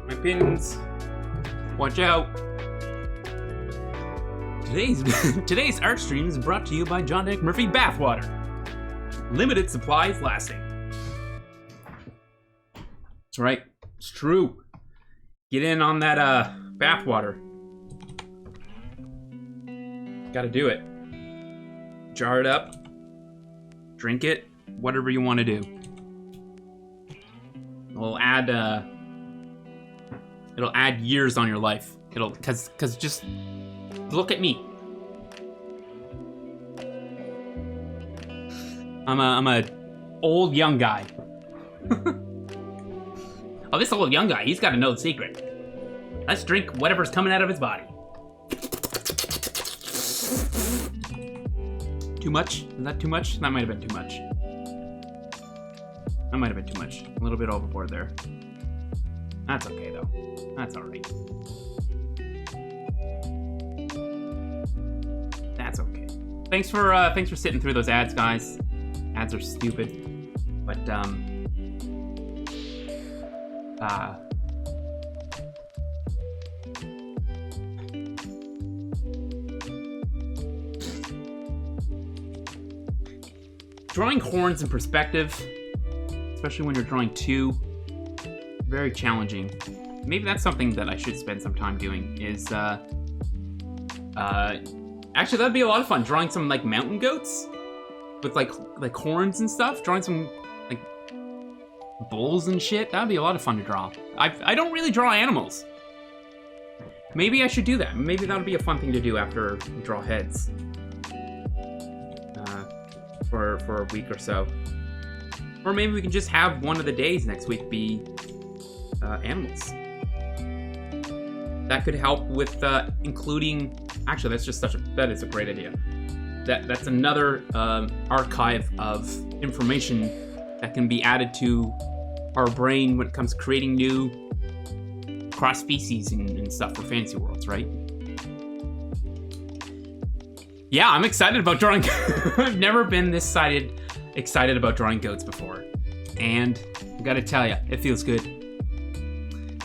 My opinions. Watch out. Today's art stream is brought to you by John Nick Murphy Bathwater. Limited supplies lasting. That's right. It's true. Get in on that bathwater. Gotta do it. Jar it up. Drink it. Whatever you want to do. It'll add years on your life. Cause just look at me. I'm a old young guy. Oh, this old young guy, he's got to know the secret. Let's drink whatever's coming out of his body. Too much? Is that too much? That might have been too much. That might have been too much. A little bit overboard there. That's okay though. That's alright. That's okay. Thanks for sitting through those ads, guys. Ads are stupid. But drawing horns in perspective, especially when you're drawing two, very challenging. Maybe that's something that I should spend some time doing, is actually that'd be a lot of fun, drawing some like mountain goats with like horns and stuff, drawing some like bulls and shit. That'd be a lot of fun to draw. I don't really draw animals. Maybe I should do that. Maybe that would be a fun thing to do after we draw heads. For a week or so. Or maybe we can just have one of the days next week be animals. That could help with including... Actually, that is a great idea. That's another archive of information that can be added to our brain when it comes to creating new cross-species and stuff for Fantasy Worlds, right? Yeah, I'm excited about drawing. I've never been this excited about drawing goats before. And I gotta tell you, it feels good.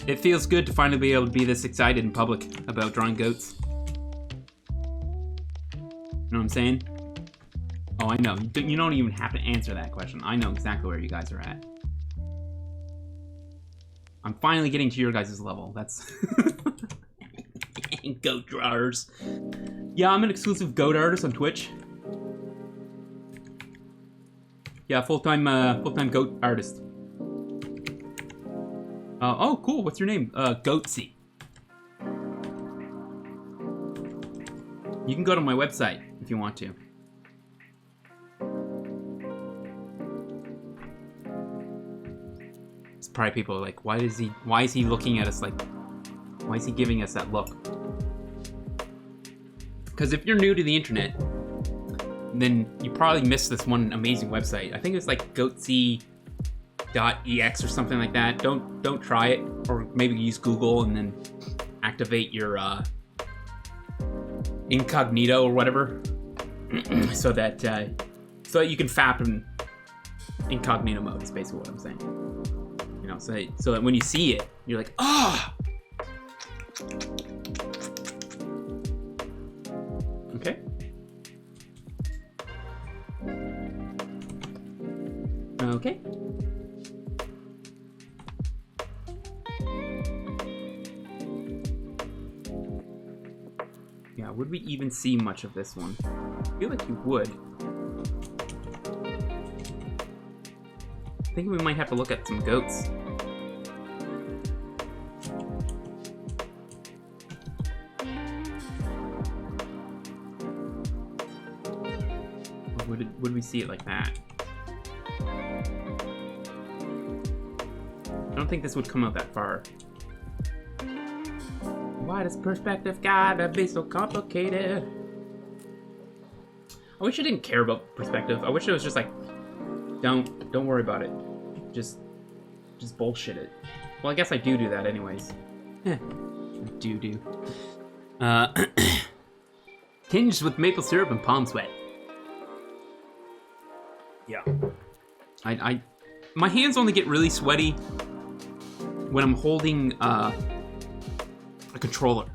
It feels good to finally be able to be this excited in public about drawing goats. You know what I'm saying? Oh, I know. You don't even have to answer that question. I know exactly where you guys are at. I'm finally getting to your guys' level. That's... Goat drawers. Yeah, I'm an exclusive goat artist on Twitch. Yeah, full-time goat artist. Oh, cool. What's your name? Goatsy. You can go to my website if you want to. It's probably people are like, why is he looking at us like, why is he giving us that look? Because if you're new to the internet, then you probably missed this one amazing website. I think it's like goatsy.ex or something like that. Don't try it, or maybe use Google and then activate your incognito or whatever, so that you can FAP in incognito mode. Is basically what I'm saying. You know, so that when you see it, you're like, ah. Okay. Okay. Yeah, would we even see much of this one? I feel like you would. I think we might have to look at some goats. Would we see it like that? I don't think this would come out that far. Why does perspective gotta be so complicated? I wish I didn't care about perspective. I wish it was just like, don't worry about it. Just bullshit it. Well, I guess I do that anyways. I do. Tinged with maple syrup and palm sweat. Yeah. my hands only get really sweaty when I'm holding a controller.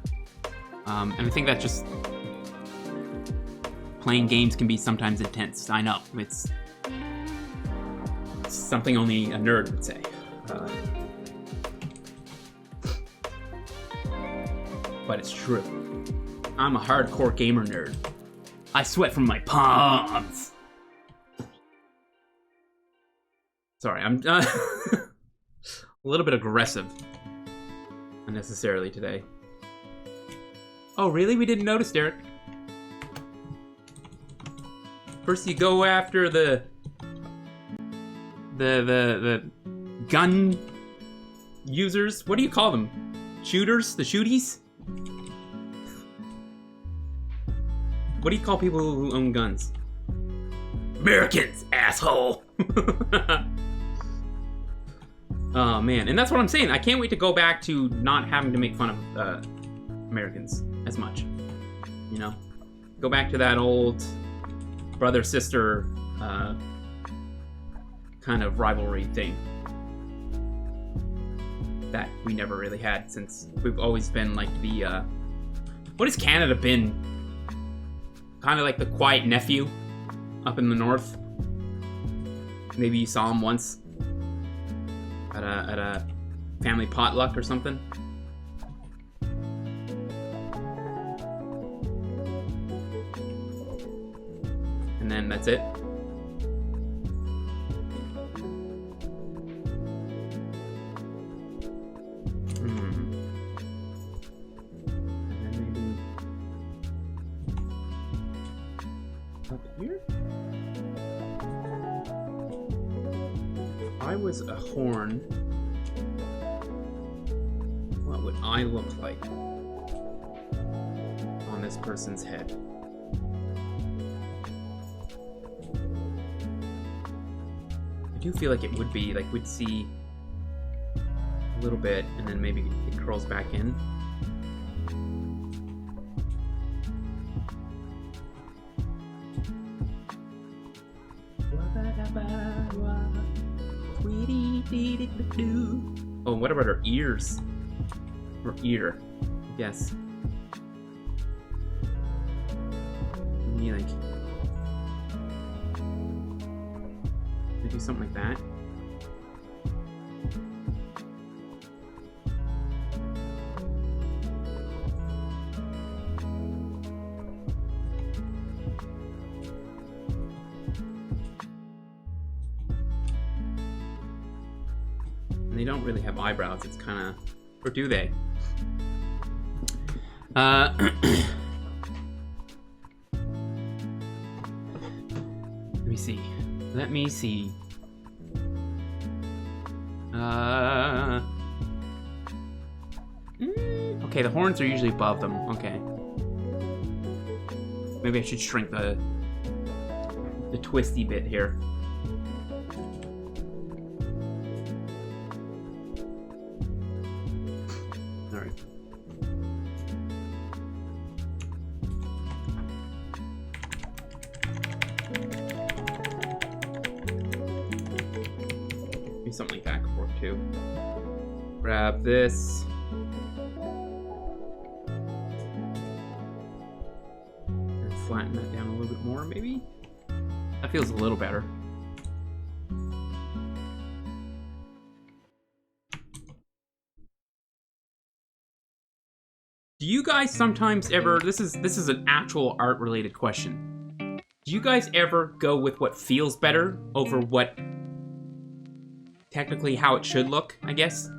And I think that just playing games can be sometimes intense. I know, it's something only a nerd would say. But it's true. I'm a hardcore gamer nerd. I sweat from my palms. Sorry, I'm a little bit aggressive unnecessarily today. Oh, really? We didn't notice, Derek. First you go after the gun users. What do you call them? Shooters? The shooties? What do you call people who own guns? Americans, asshole! Oh man, and that's what I'm saying. I can't wait to go back to not having to make fun of Americans as much. You know? Go back to that old brother-sister kind of rivalry thing that we never really had, since we've always been like the what has Canada been? Kind of like the quiet nephew up in the north. Maybe you saw him once at a family potluck or something. And then that's it. Was a horn, what would I look like on this person's head? I do feel like it would be like we'd see a little bit and then maybe it curls back in. Oh, what about her ears? Her ear. Yes. Can you like do something like that? They don't really have eyebrows. It's kind of, or do they? Let me see. Let me see. Okay, the horns are usually above them. Okay. Maybe I should shrink the twisty bit here. Something like that could work too. Grab this. And flatten that down a little bit more, maybe? That feels a little better. Do you guys sometimes ever, this is an actual art related question. Do you guys ever go with what feels better over what technically how it should look, I guess?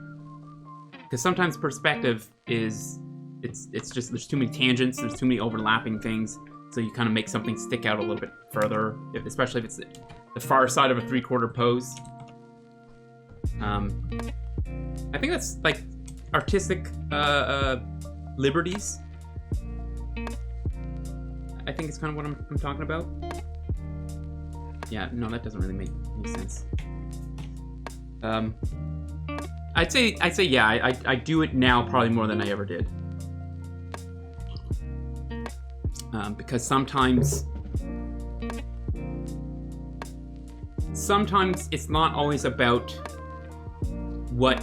Because sometimes perspective is, it's just, there's too many tangents, there's too many overlapping things, so you kind of make something stick out a little bit further, especially if it's the far side of a 3/4 pose. I think that's like artistic liberties. I think it's kind of what I'm talking about. Yeah, no, that doesn't really make any sense. I'd say yeah, I do it now probably more than I ever did. Because sometimes sometimes it's not always about what,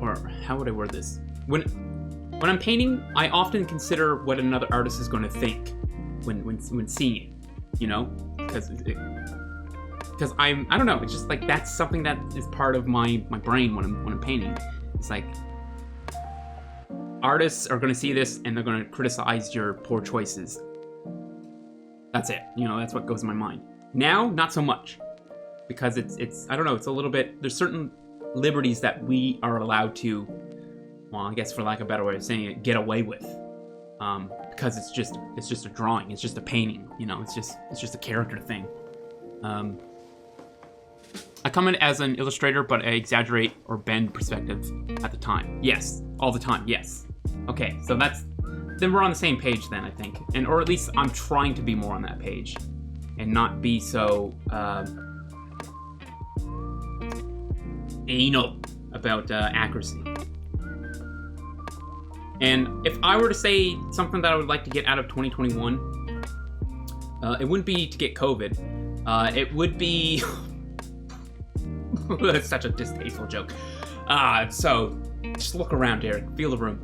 or how would I word this? When I'm painting, I often consider what another artist is going to think when seeing it, you know, because I don't know, it's just like that's something that is part of my brain when I'm painting. It's like artists are going to see this and they're going to criticize your poor choices. That's it, you know, that's what goes in my mind. Now, not so much, because it's I don't know, it's a little bit, there's certain liberties that we are allowed to, well, I guess for lack of a better way of saying it, get away with, because it's just a drawing, it's just a painting, you know, it's just a character thing. I come in as an illustrator, but I exaggerate or bend perspective at the time. Yes, all the time. Yes. Okay, so then we're on the same page then, I think, or at least I'm trying to be more on that page, and not be so anal about accuracy. And if I were to say something that I would like to get out of 2021, it wouldn't be to get COVID. It would be... That's such a distasteful joke. So, just look around, Derek. Feel the room.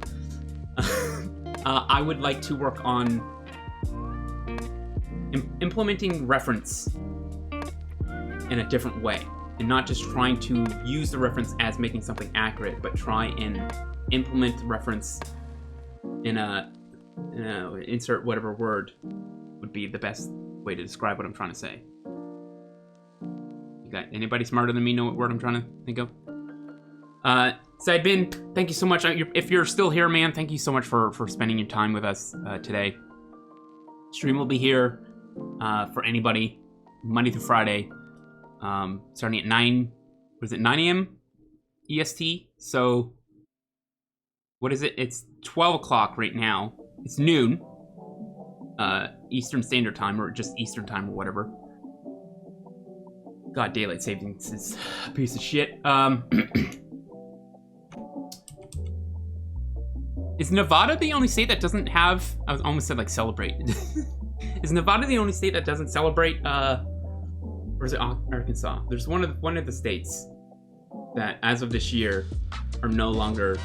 I would like to work on implementing reference in a different way. And not just trying to use the reference as making something accurate, but try and implement reference in a insert whatever word would be the best way to describe what I'm trying to say. You got anybody smarter than me know what word I'm trying to think of? Saidbin, thank you so much. If you're still here, man, thank you so much for spending your time with us today. Stream will be here for anybody Monday through Friday. Starting at 9 a.m. EST? So, what is it? It's 12 o'clock right now. It's noon, Eastern Standard Time, or just Eastern Time, or whatever. God, daylight savings is a piece of shit. Is Nevada the only state that doesn't have... I almost said, like, celebrate. Is Nevada the only state that doesn't celebrate, or is it Arkansas? There's one of the states that, as of this year, are no longer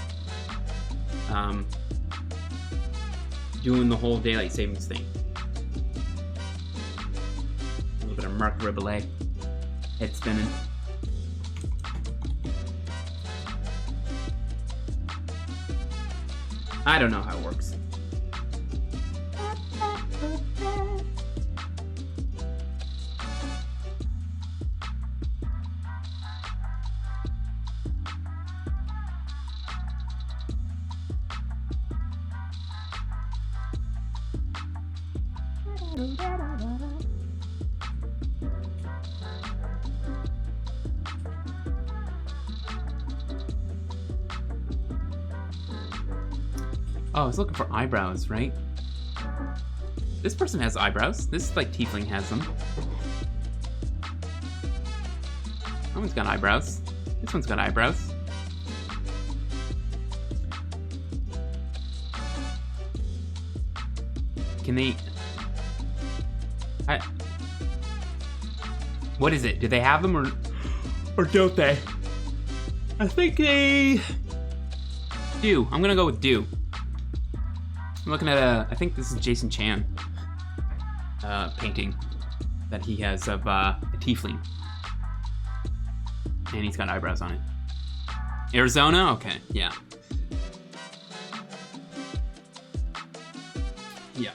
doing the whole daylight savings thing. A little bit of Mark Riboulet. Head spinning. I don't know how it works. Oh, I was looking for eyebrows, right? This person has eyebrows. This, like, tiefling has them. That one's got eyebrows. This one's got eyebrows. Can they... What is it? Do they have them or don't they? I think they do. I'm gonna go with do. I'm looking at I think this is Jason Chan painting that he has of a tiefling. And he's got eyebrows on it. Arizona? Okay, yeah. Yeah.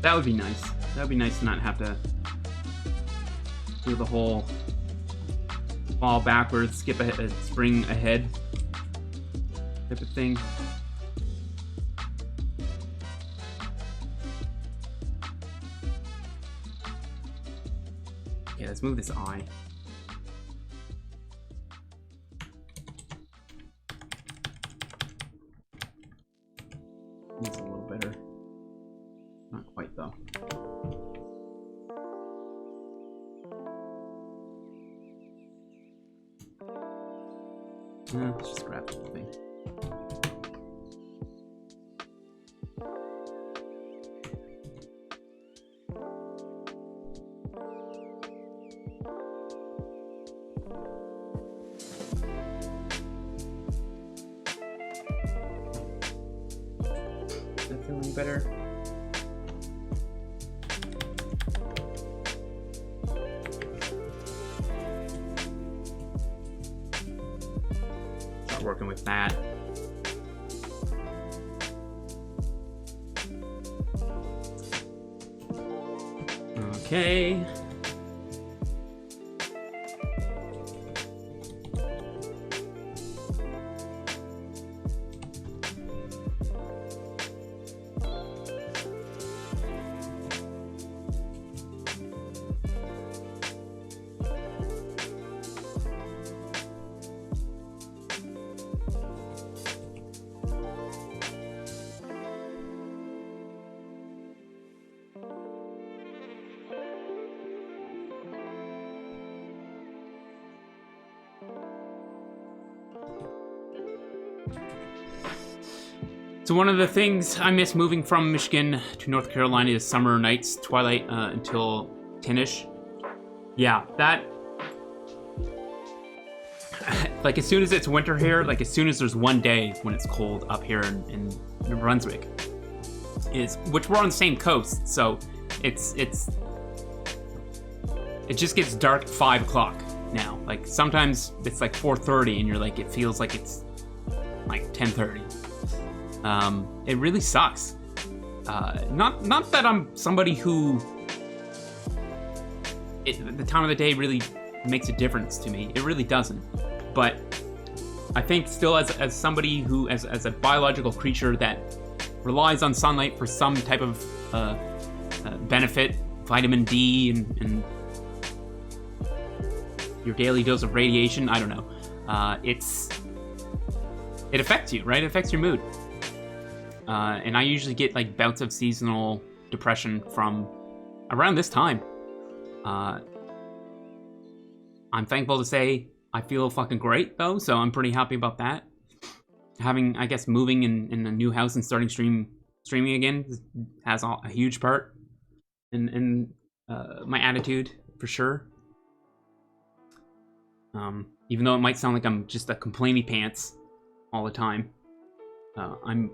That would be nice. That would be nice to not have to do the whole fall backwards, skip ahead, spring ahead type of thing. Okay, let's move this eye. It's a little better. Not quite though. Let's just grab the whole thing. anything better? Start working with that. Okay. So one of the things I miss moving from Michigan to North Carolina is summer nights, twilight until 10ish. Yeah, that... like, as soon as it's winter here, like, as soon as there's one day when it's cold up here in New Brunswick, which we're on the same coast, so it just gets dark at 5 o'clock now. Like, sometimes it's like 4:30 and you're like, it feels like it's like 10:30. It really sucks. Not that I'm somebody who the time of the day really makes a difference to me. It really doesn't. But I think still as somebody who, as a biological creature that relies on sunlight for some type of benefit, vitamin D and your daily dose of radiation, I don't know. It affects you, right? It affects your mood. And I usually get like bouts of seasonal depression from around this time. I'm thankful to say I feel fucking great though, so I'm pretty happy about that. Having, I guess, moving in a new house and starting streaming again has a huge part in my attitude for sure. Even though it might sound like I'm just a complainy pants all the time, I'm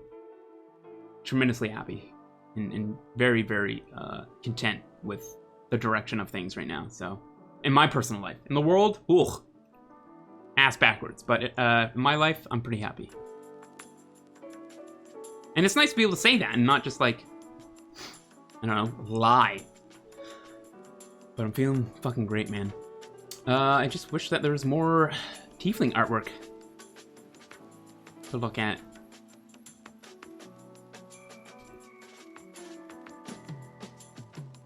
tremendously happy and very, very content with the direction of things right now. So, in my personal life, in the world, ugh, ass backwards. But in my life, I'm pretty happy. And it's nice to be able to say that and not just like, I don't know, lie. But I'm feeling fucking great, man. I just wish that there was more tiefling artwork to look at.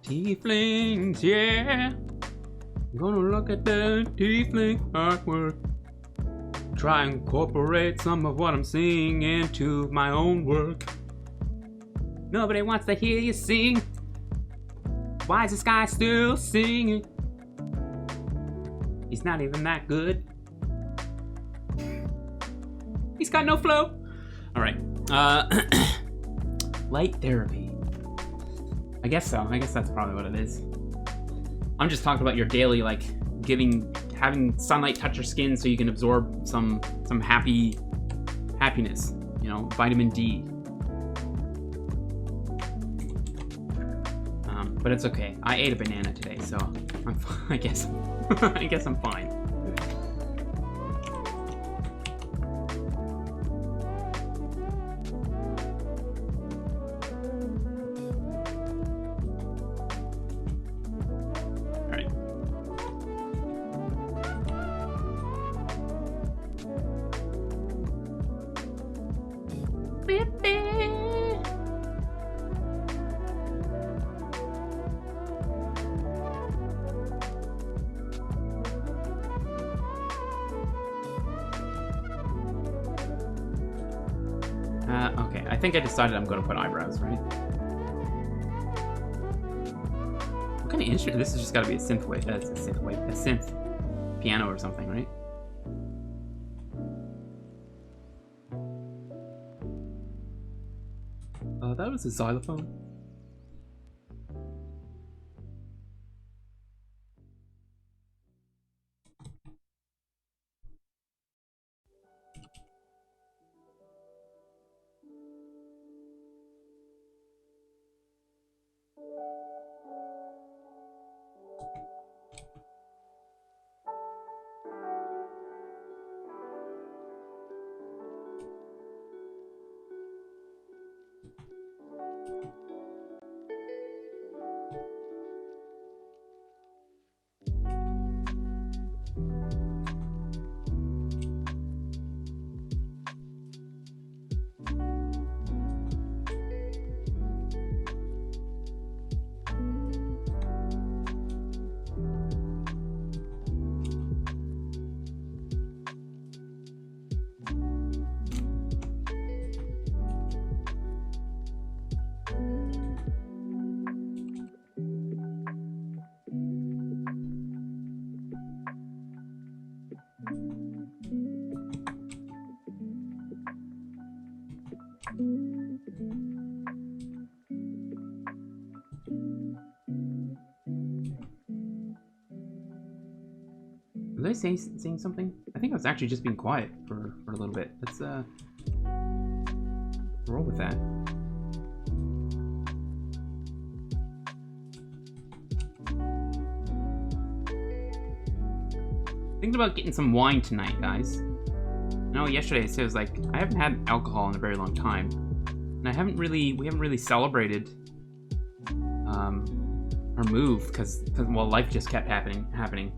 Tieflings, yeah. I'm gonna look at the tiefling artwork. Try and incorporate some of what I'm seeing into my own work. Nobody wants to hear you sing. Why is this guy still singing? He's not even that good. He's got no flow. Alright. Light therapy. I guess so. I guess that's probably what it is. I'm just talking about your daily, like, having sunlight touch your skin so you can absorb some happiness. You know, vitamin D. But it's okay. I ate a banana today, so I guess I'm fine. Okay, I think I decided I'm gonna put eyebrows, right? What kind of instrument? This has just gotta be a synth piano or something, right? That was a xylophone. Was I saying something? I think I was actually just being quiet for a little bit. Let's roll with that. Thinking about getting some wine tonight, guys. No, yesterday it was like I haven't had alcohol in a very long time, and we haven't really celebrated our move because well, life just kept happening,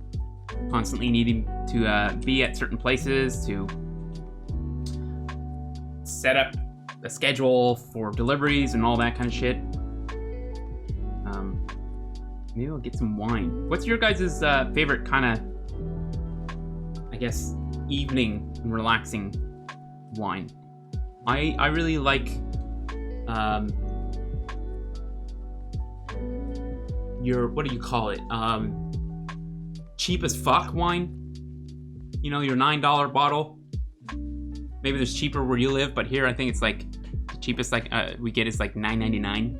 constantly needing to be at certain places, to set up a schedule for deliveries and all that kind of shit. Maybe I'll get some wine. What's your guys' favorite kind of, I guess, evening and relaxing wine? I really like your, what do you call it? Cheap as fuck wine. You know, your $9 bottle. Maybe there's cheaper where you live, but here I think it's like the cheapest we get is like $9.99.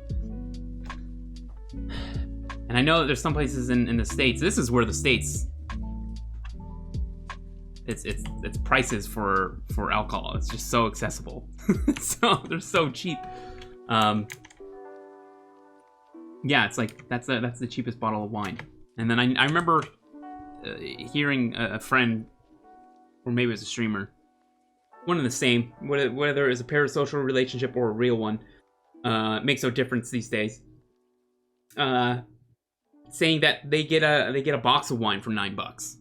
And I know that there's some places in the States. This is where the States. It's prices for alcohol. It's just so accessible. So they're so cheap. Yeah, it's like that's the cheapest bottle of wine. And then I remember hearing a friend, or maybe it was a streamer, one and the same, whether it's a parasocial relationship or a real one, makes no difference these days. Saying that they get a box of wine for $9.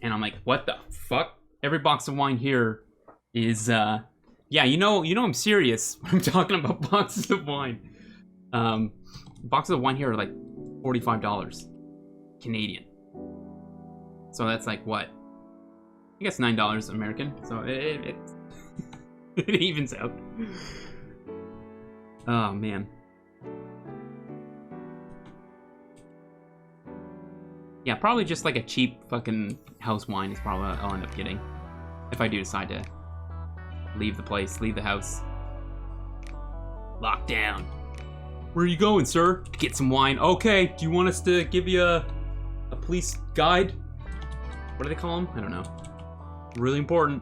And I'm like, what the fuck? Every box of wine here is yeah, you know I'm serious when I'm talking about boxes of wine. Boxes of wine here are like $45 Canadian. So that's like what? I guess $9 American. So it it evens out. Oh man. Yeah, probably just like a cheap fucking house wine is probably what I'll end up getting. If I do decide to leave the place, leave the house. Locked down. Where are you going, sir? To get some wine. Okay, do you want us to give you a police guide? What do they call them? I don't know. Really important.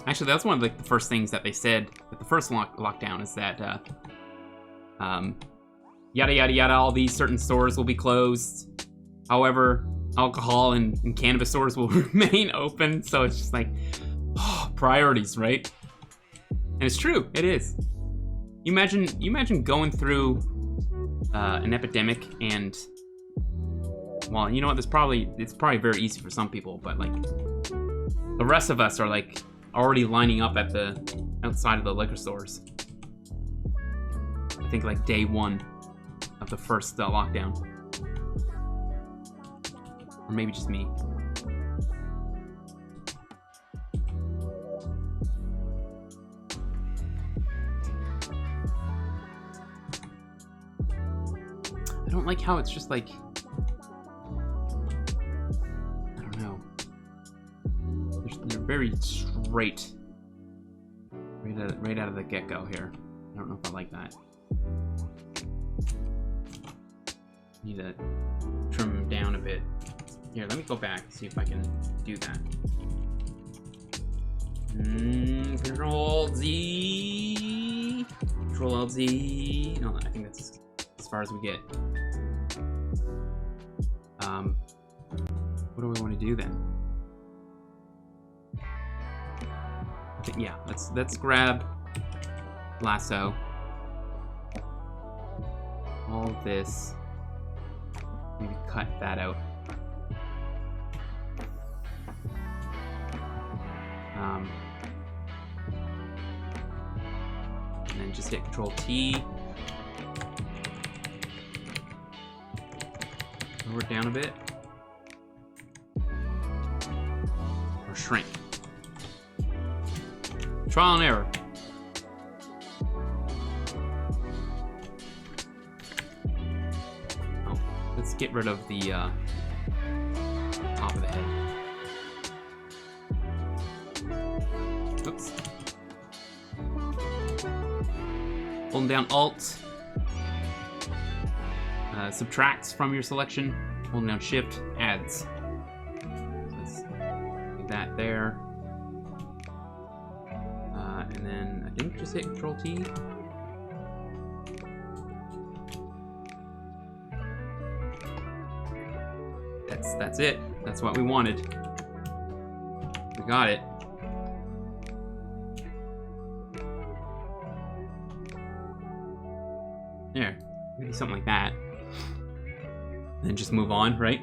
Actually, that's one of like the first things that they said at the first lockdown is that yada yada yada, all these certain stores will be closed. However, alcohol and cannabis stores will remain open. So it's just like, oh, priorities, right? And it's true, it is. You imagine going through an epidemic and, well, you know what? It's probably very easy for some people, but like the rest of us are like already lining up at the outside of the liquor stores. I think like day one of the first lockdown, or maybe just me. I don't like how it's just like, I don't know. They're very straight, right out of the get-go here. I don't know if I like that. Need to trim them down a bit. Here, let me go back and see if I can do that. Control Z. Control LZ. No, I think that's as far as we get. What do we want to do then? Okay, yeah, let's grab lasso. All this. Maybe cut that out. And then just hit Control T. Lower it down a bit. Or shrink. Trial and error. Oh, let's get rid of the top of the head. Oops. Holding down Alt. subtracts from your selection. Holding down Shift adds. So let's do that there. And then I think just hit Control T. That's it. That's what we wanted. We got it. There. Maybe something like that. And then just move on, right?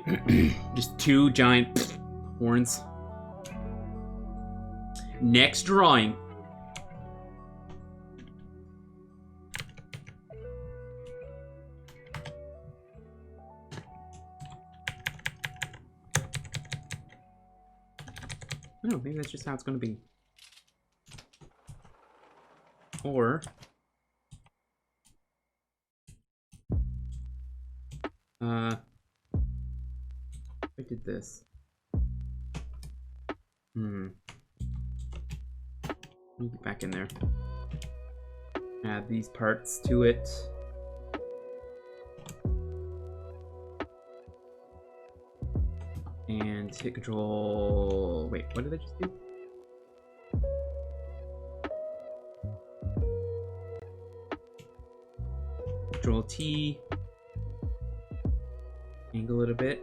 Just 2 giant horns. Next drawing. I don't know, maybe that's just how it's gonna be. Or I did this. Let me get back in there. Add these parts to it. And hit Control... Wait, what did I just do? Control T. Angle it a bit.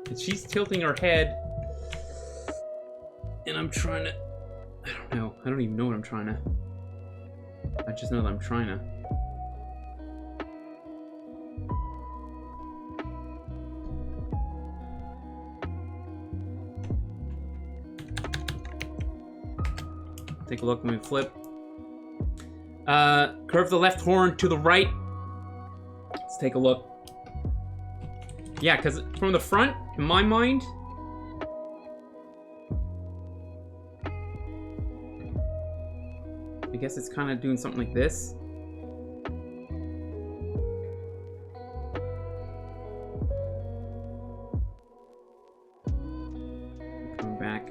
And she's tilting her head. And I'm trying to... I don't know. I don't even know what I'm trying to... I just know that I'm trying to... Take a look when we flip. Curve the left horn to the right. Let's take a look. Yeah, because from the front, in my mind... I guess it's kind of doing something like this. Coming back.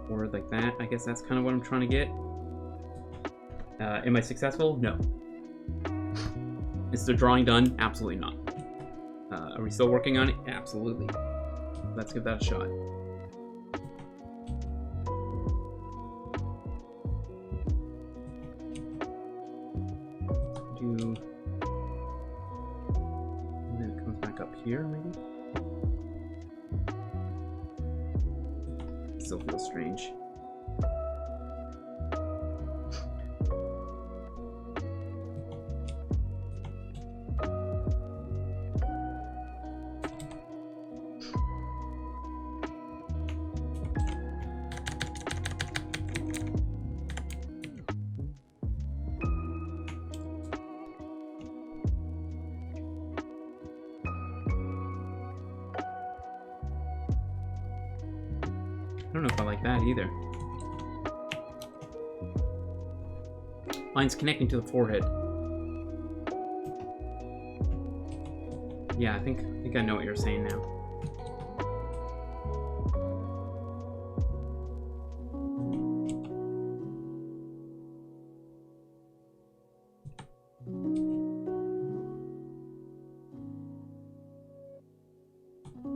Forward like that. I guess that's kind of what I'm trying to get. Am I successful? No. Is the drawing done? Absolutely not. Are we still working on it? Absolutely. Let's give that a shot. And then it comes back up here, maybe? Still feels strange. I don't know if I like that either. Lines connecting to the forehead. Yeah, I think I know what you're saying now.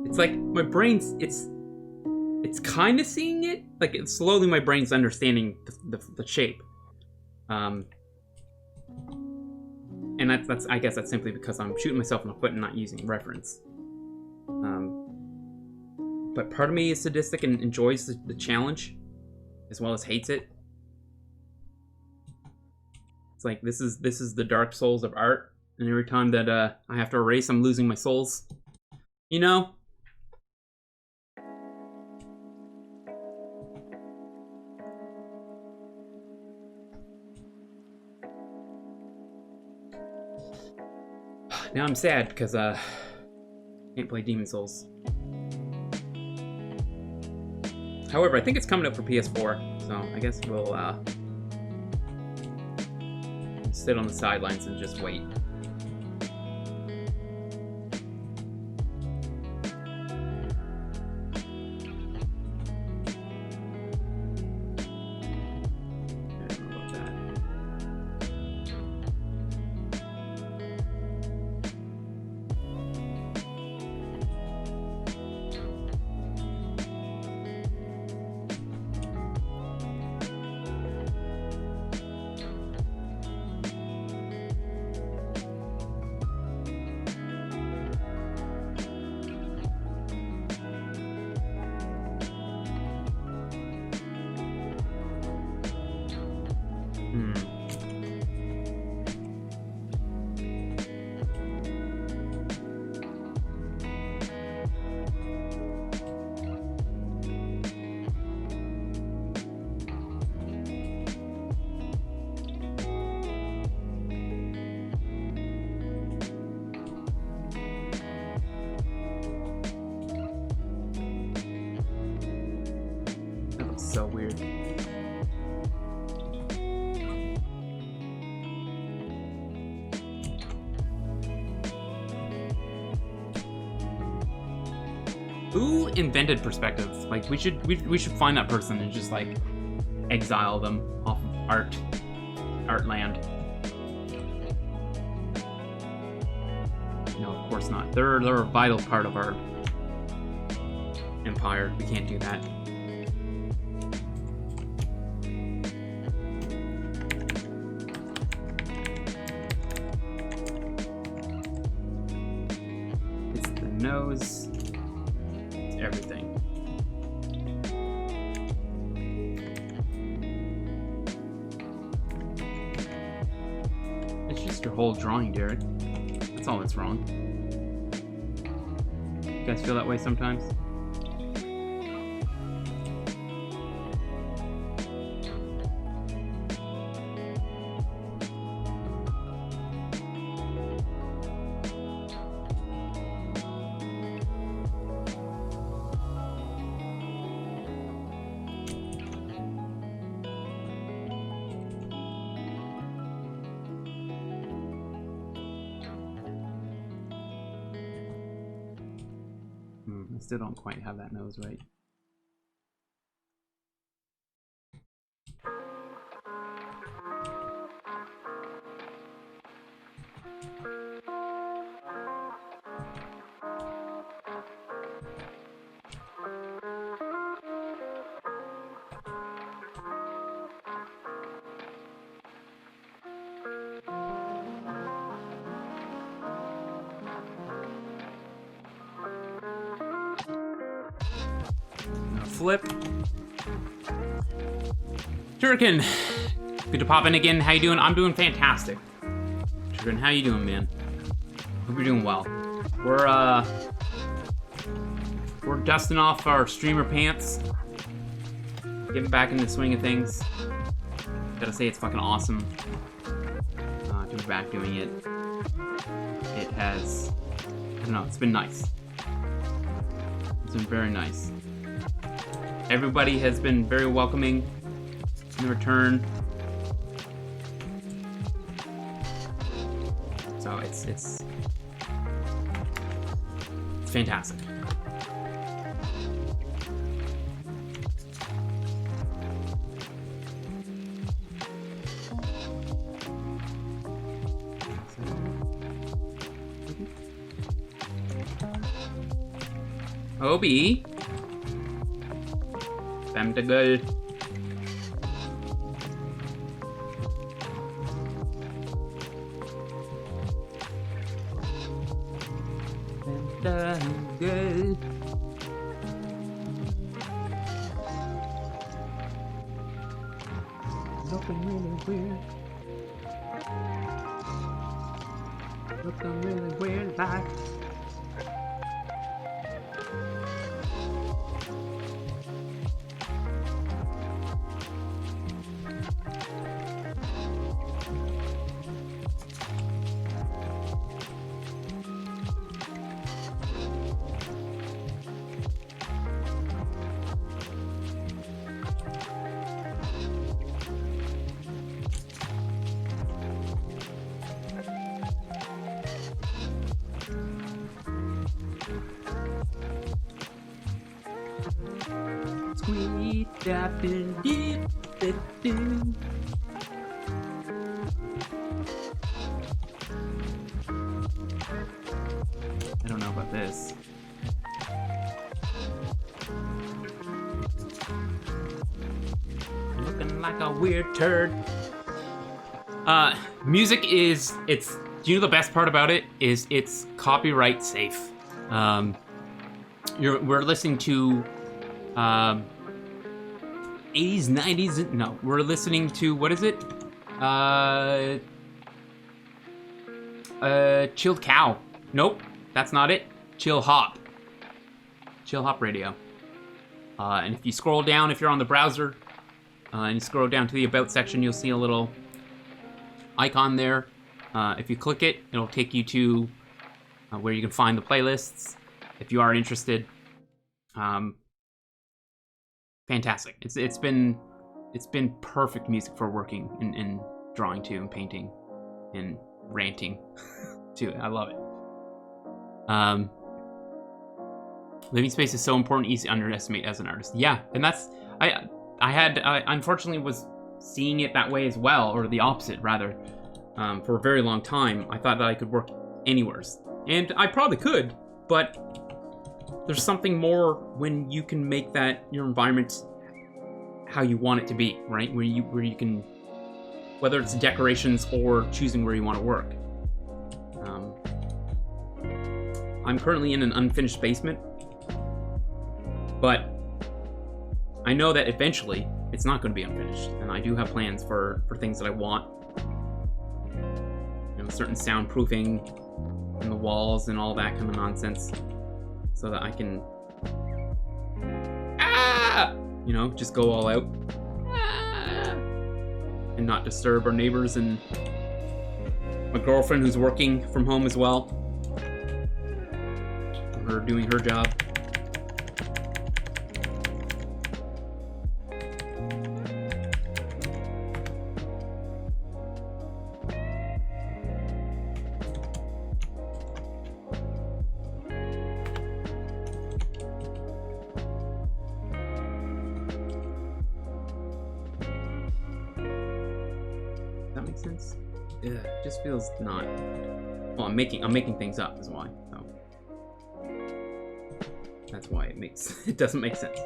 It's like my brain's it's kind of seeing it, like it's slowly my brain's understanding the shape, and that's I guess that's simply because I'm shooting myself in the foot and not using reference. But part of me is sadistic and enjoys the challenge, as well as hates it. It's like this is the Dark Souls of art, and every time that I have to erase, I'm losing my souls. You know. Now I'm sad because can't play Demon's Souls. However, I think it's coming up for PS4, so I guess we'll sit on the sidelines and just wait. so weird. Who invented perspective? Like, we should find that person and just like exile them off of art land. No, of course not. They're a vital part of our empire. We can't do that. It's the nose. It's everything. It's just your whole drawing, Derek. That's all that's wrong. You guys feel that way sometimes? I still don't quite have that nose right. Flip. Turrican, good to pop in again. How you doing? I'm doing fantastic. Turrican, how you doing, man? Hope you're doing well. We're dusting off our streamer pants, getting back in the swing of things. Gotta say, it's fucking awesome to be back doing it. It has, I don't know, it's been nice. It's been very nice. Everybody has been very welcoming in return. So it's fantastic. Obi. Tentacle. Tentacle. Looking really weird. Looking really weird like. Sweet apple dip. I don't know about this. Looking like a weird turd. Music is, do you know the best part about it is it's copyright safe. We're listening to 80s, 90s, no, we're listening to, what is it? Chilled Cow. Nope, that's not it. Chill Hop. Chill Hop Radio. And if you scroll down, if you're on the browser, and you scroll down to the About section, you'll see a little icon there. If you click it, it'll take you to where you can find the playlists, if you are interested. fantastic. It's been perfect music for working and drawing to and painting and ranting too. I love it. Living space is so important, easy to underestimate as an artist. Yeah, and that's I unfortunately was seeing it that way as well, or the opposite rather. For a very long time, I thought that I could work anywhere, and I probably could, but there's something more when you can make that your environment how you want it to be, right? Where you can, whether it's decorations or choosing where you want to work. I'm currently in an unfinished basement, but I know that eventually it's not going to be unfinished, and I do have plans for things that I want. You know, certain soundproofing in the walls and all that kind of nonsense, so that I can, you know, just go all out and not disturb our neighbors and my girlfriend who's working from home as well. Her doing her job. Just feels not. Well, I'm making things up is why. So that's why it doesn't make sense.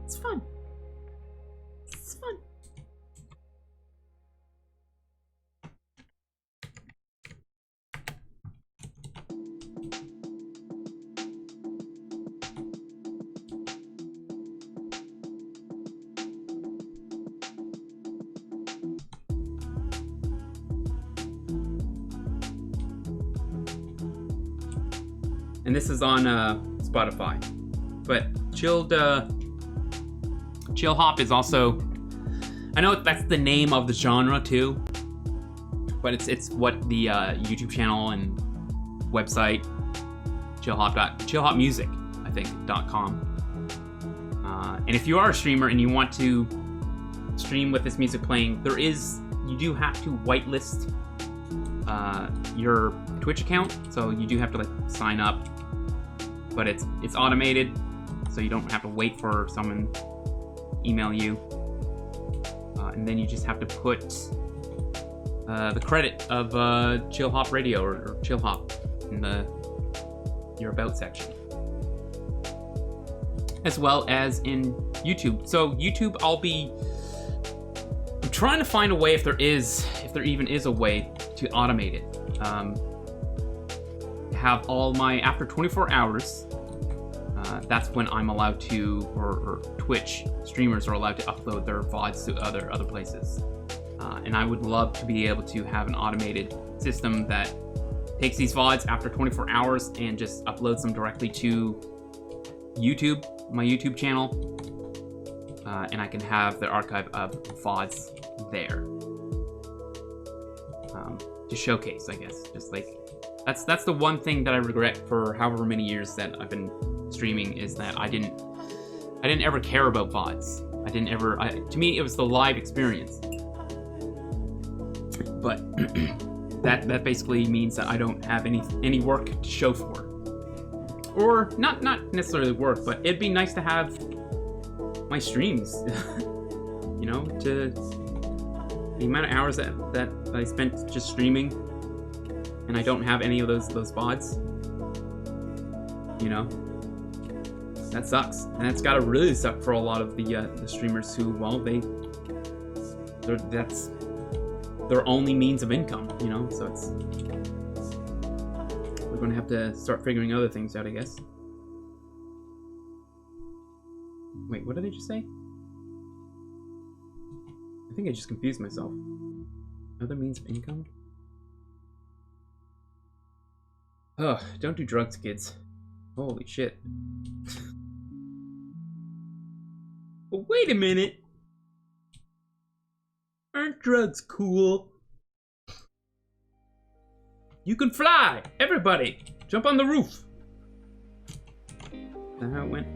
It's fun. It's fun. And this is on Spotify. But Chill Hop is also, I know that's the name of the genre too, but it's what the YouTube channel and website chillhopmusic, I think .com. And if you are a streamer and you want to stream with this music playing, you do have to whitelist your Twitch account, so you do have to like sign up, but it's automated, so you don't have to wait for someone email you, and then you just have to put the credit of Chill Hop Radio or Chill Hop in your about section, as well as in YouTube. So YouTube, I'm trying to find a way, if there even is a way to automate it. Have all my, after 24 hours, that's when I'm allowed to, or Twitch streamers are allowed to upload their VODs to other places. And I would love to be able to have an automated system that takes these VODs after 24 hours and just uploads them directly to YouTube, my YouTube channel. And I can have the archive of VODs there. To showcase, I guess. Just like, that's the one thing that I regret for however many years that I've been streaming, is that I didn't ever care about VODs. To me, it was the live experience. But that basically means that I don't have any work to show for it. Or not necessarily work, but it'd be nice to have my streams, you know, to the amount of hours that I spent just streaming, and I don't have any of those VODs, you know, that sucks. And it's gotta really suck for a lot of the streamers who, well, that's their only means of income, you know. So we're gonna have to start figuring other things out, I guess. Wait, what did I just say? I think I just confused myself. Other means of income? Ugh, don't do drugs, kids. Holy shit. But wait a minute. Aren't drugs cool? You can fly! Everybody! Jump on the roof! That's how it went.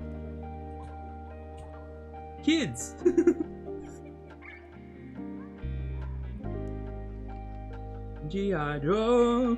Kids! G.I. Joe!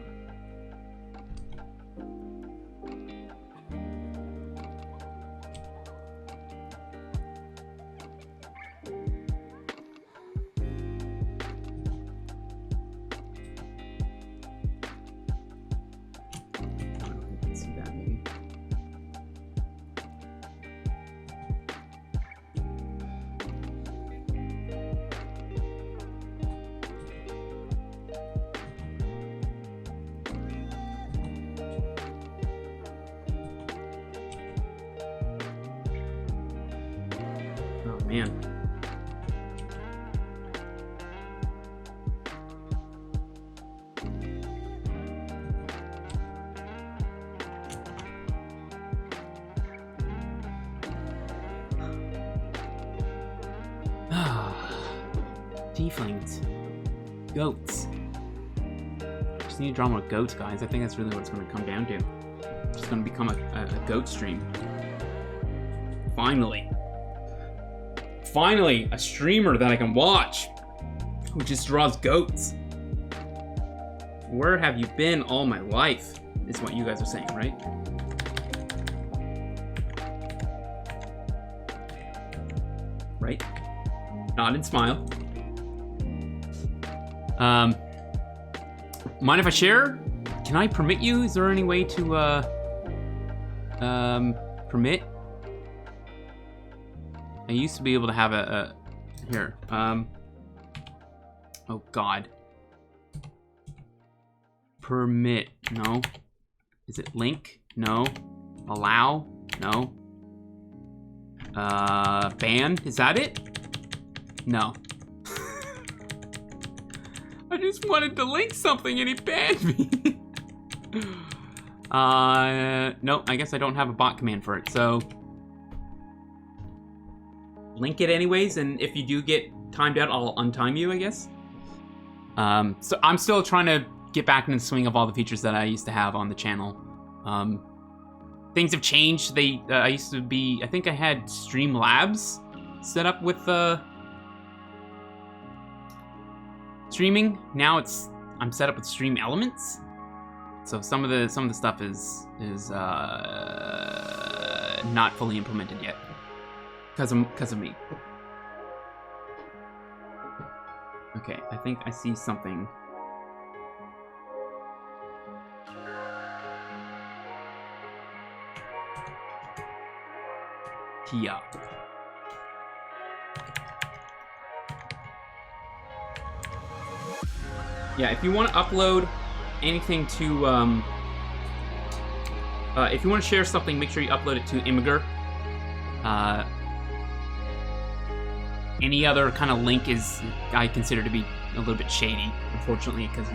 Man. Tieflings. Goats. Just need to draw more goats, guys. I think that's really what it's going to come down to. It's just going to become a goat stream. Finally. Finally, a streamer that I can watch who just draws goats. Where have you been all my life? Is what you guys are saying, right? Right? Nod and smile. Mind if I share? Can I permit you? Is there any way to permit? I used to be able to have here. Oh God. Permit, no. Is it link? No. Allow? No. Ban? Is that it? No. I just wanted to link something and he banned me. No, I guess I don't have a bot command for it, so link it anyways, and if you do get timed out, I'll untime you, I guess. So I'm still trying to get back in the swing of all the features that I used to have on the channel. Things have changed. I used to be, I think I had Streamlabs set up with streaming. Now I'm set up with Stream Elements. So some of the stuff is not fully implemented yet. Because of me. Okay, I think I see something. Yeah. Yeah, if you want to upload anything to, if you want to share something, make sure you upload it to Imgur. Any other kind of link is, I consider to be a little bit shady, unfortunately, because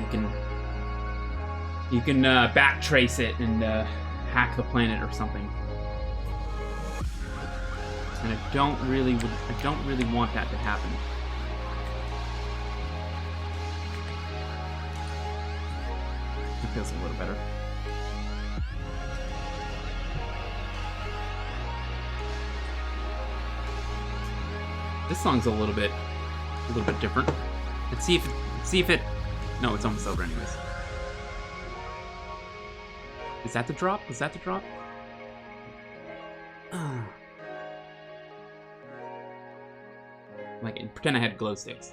you can backtrace it and hack the planet or something. And I don't really want that to happen. It feels a little better. This song's a little bit different. Let's see if it. No, it's almost over anyways. Is that the drop? Was that the drop? Like, pretend I had glow sticks.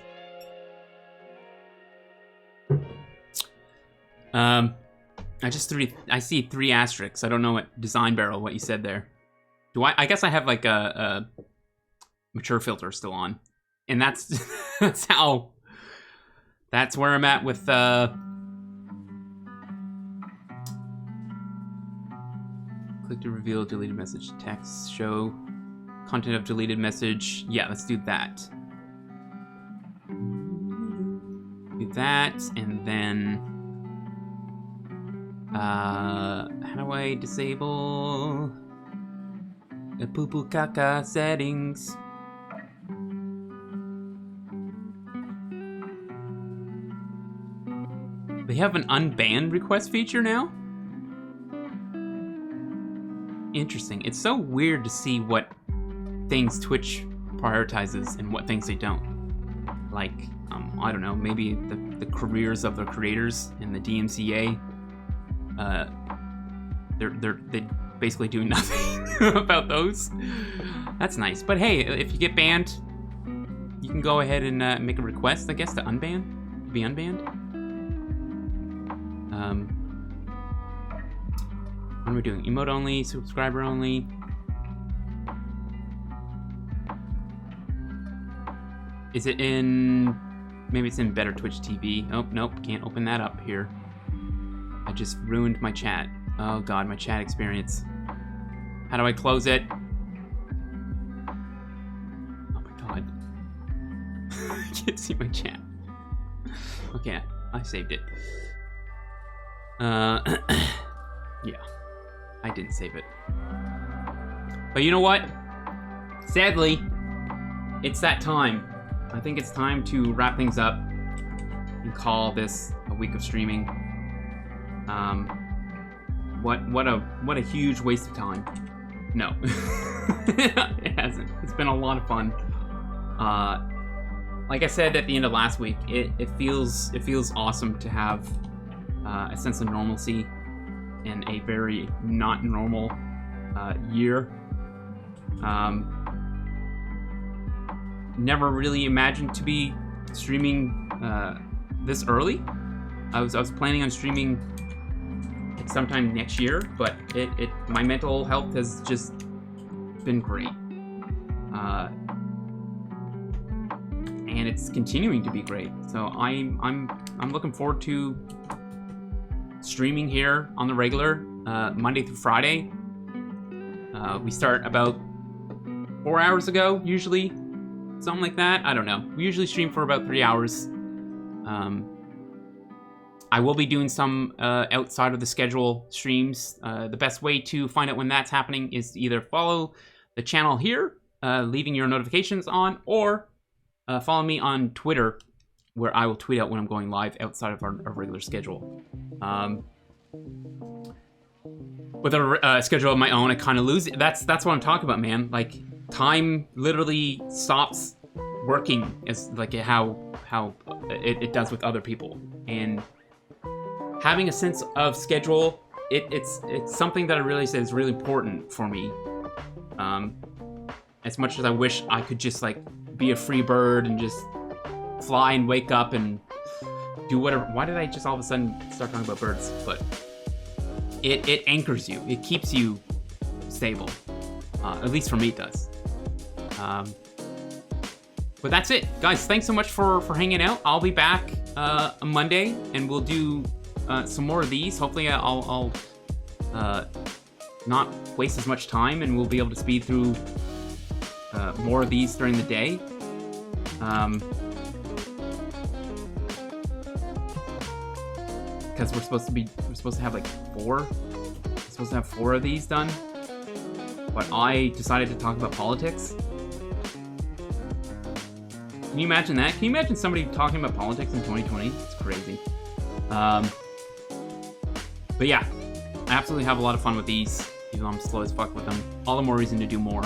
I see 3 asterisks. I don't know what Design Barrel, what you said there. I guess I have like a mature filter still on, and that's that's where I'm at with click to reveal deleted message text, show content of deleted message. Yeah, let's do that. Do that, and then How do I disable the poo-poo caca settings? They have an unbanned request feature now? Interesting. It's so weird to see what things Twitch prioritizes and what things they don't. Like, I don't know, maybe the careers of the creators in the DMCA, they basically do nothing about those. That's nice. But hey, if you get banned, you can go ahead and make a request, I guess, to be unbanned. What am I doing? Emote only, subscriber only. Is it in... Maybe it's in Better Twitch TV. Oh, nope, can't open that up here. I just ruined my chat. Oh god, my chat experience. How do I close it? Oh my god. I can't see my chat. Okay, I saved it. Yeah, I didn't save it. But you know what? Sadly, it's that time. I think it's time to wrap things up and call this a week of streaming. What a huge waste of time. No, it hasn't. It's been a lot of fun. Like I said at the end of last week, it feels awesome to have a sense of normalcy in a very not normal year. Never really imagined to be streaming this early. I was planning on streaming sometime next year, but my mental health has just been great, and it's continuing to be great. So I'm looking forward to streaming here on the regular Monday through Friday. We start about 4 hours ago usually. Something like that. I don't know. We usually stream for about 3 hours. I will be doing some outside of the schedule streams. The best way to find out when that's happening is to either follow the channel here, leaving your notifications on, or follow me on Twitter, where I will tweet out when I'm going live outside of our regular schedule. With a schedule of my own, I kind of lose it. That's what I'm talking about, man. Like, time literally stops working as like how it does with other people, and having a sense of schedule, it's something that I realize is really important for me. As much as I wish I could just like be a free bird and just fly and wake up and do whatever. Why did I just all of a sudden start talking about birds? But it anchors you. It keeps you stable. At least for me, it does. But that's it, guys. Thanks so much for hanging out. I'll be back on Monday, and we'll do some more of these. Hopefully, I'll not waste as much time, and we'll be able to speed through more of these during the day. Because we're supposed to have like 4. We're supposed to have 4 of these done. But I decided to talk about politics. Can you imagine that? Can you imagine somebody talking about politics in 2020? It's crazy. But yeah, I absolutely have a lot of fun with these, even though I'm slow as fuck with them. All the more reason to do more.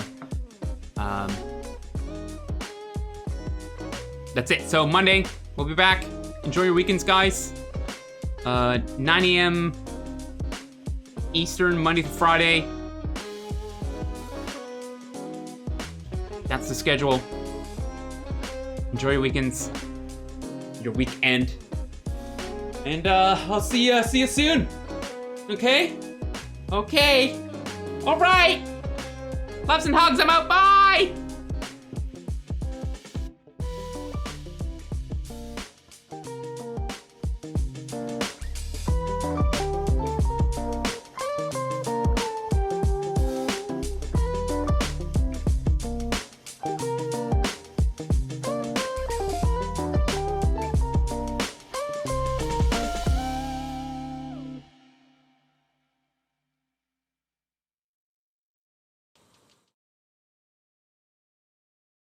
That's it. So Monday, we'll be back. Enjoy your weekends, guys. 9 a.m. Eastern, Monday through Friday. That's the schedule. Enjoy your weekends, your weekend, and I'll see you soon. Okay? Okay. All right. Loves and hugs. I'm out. Bye.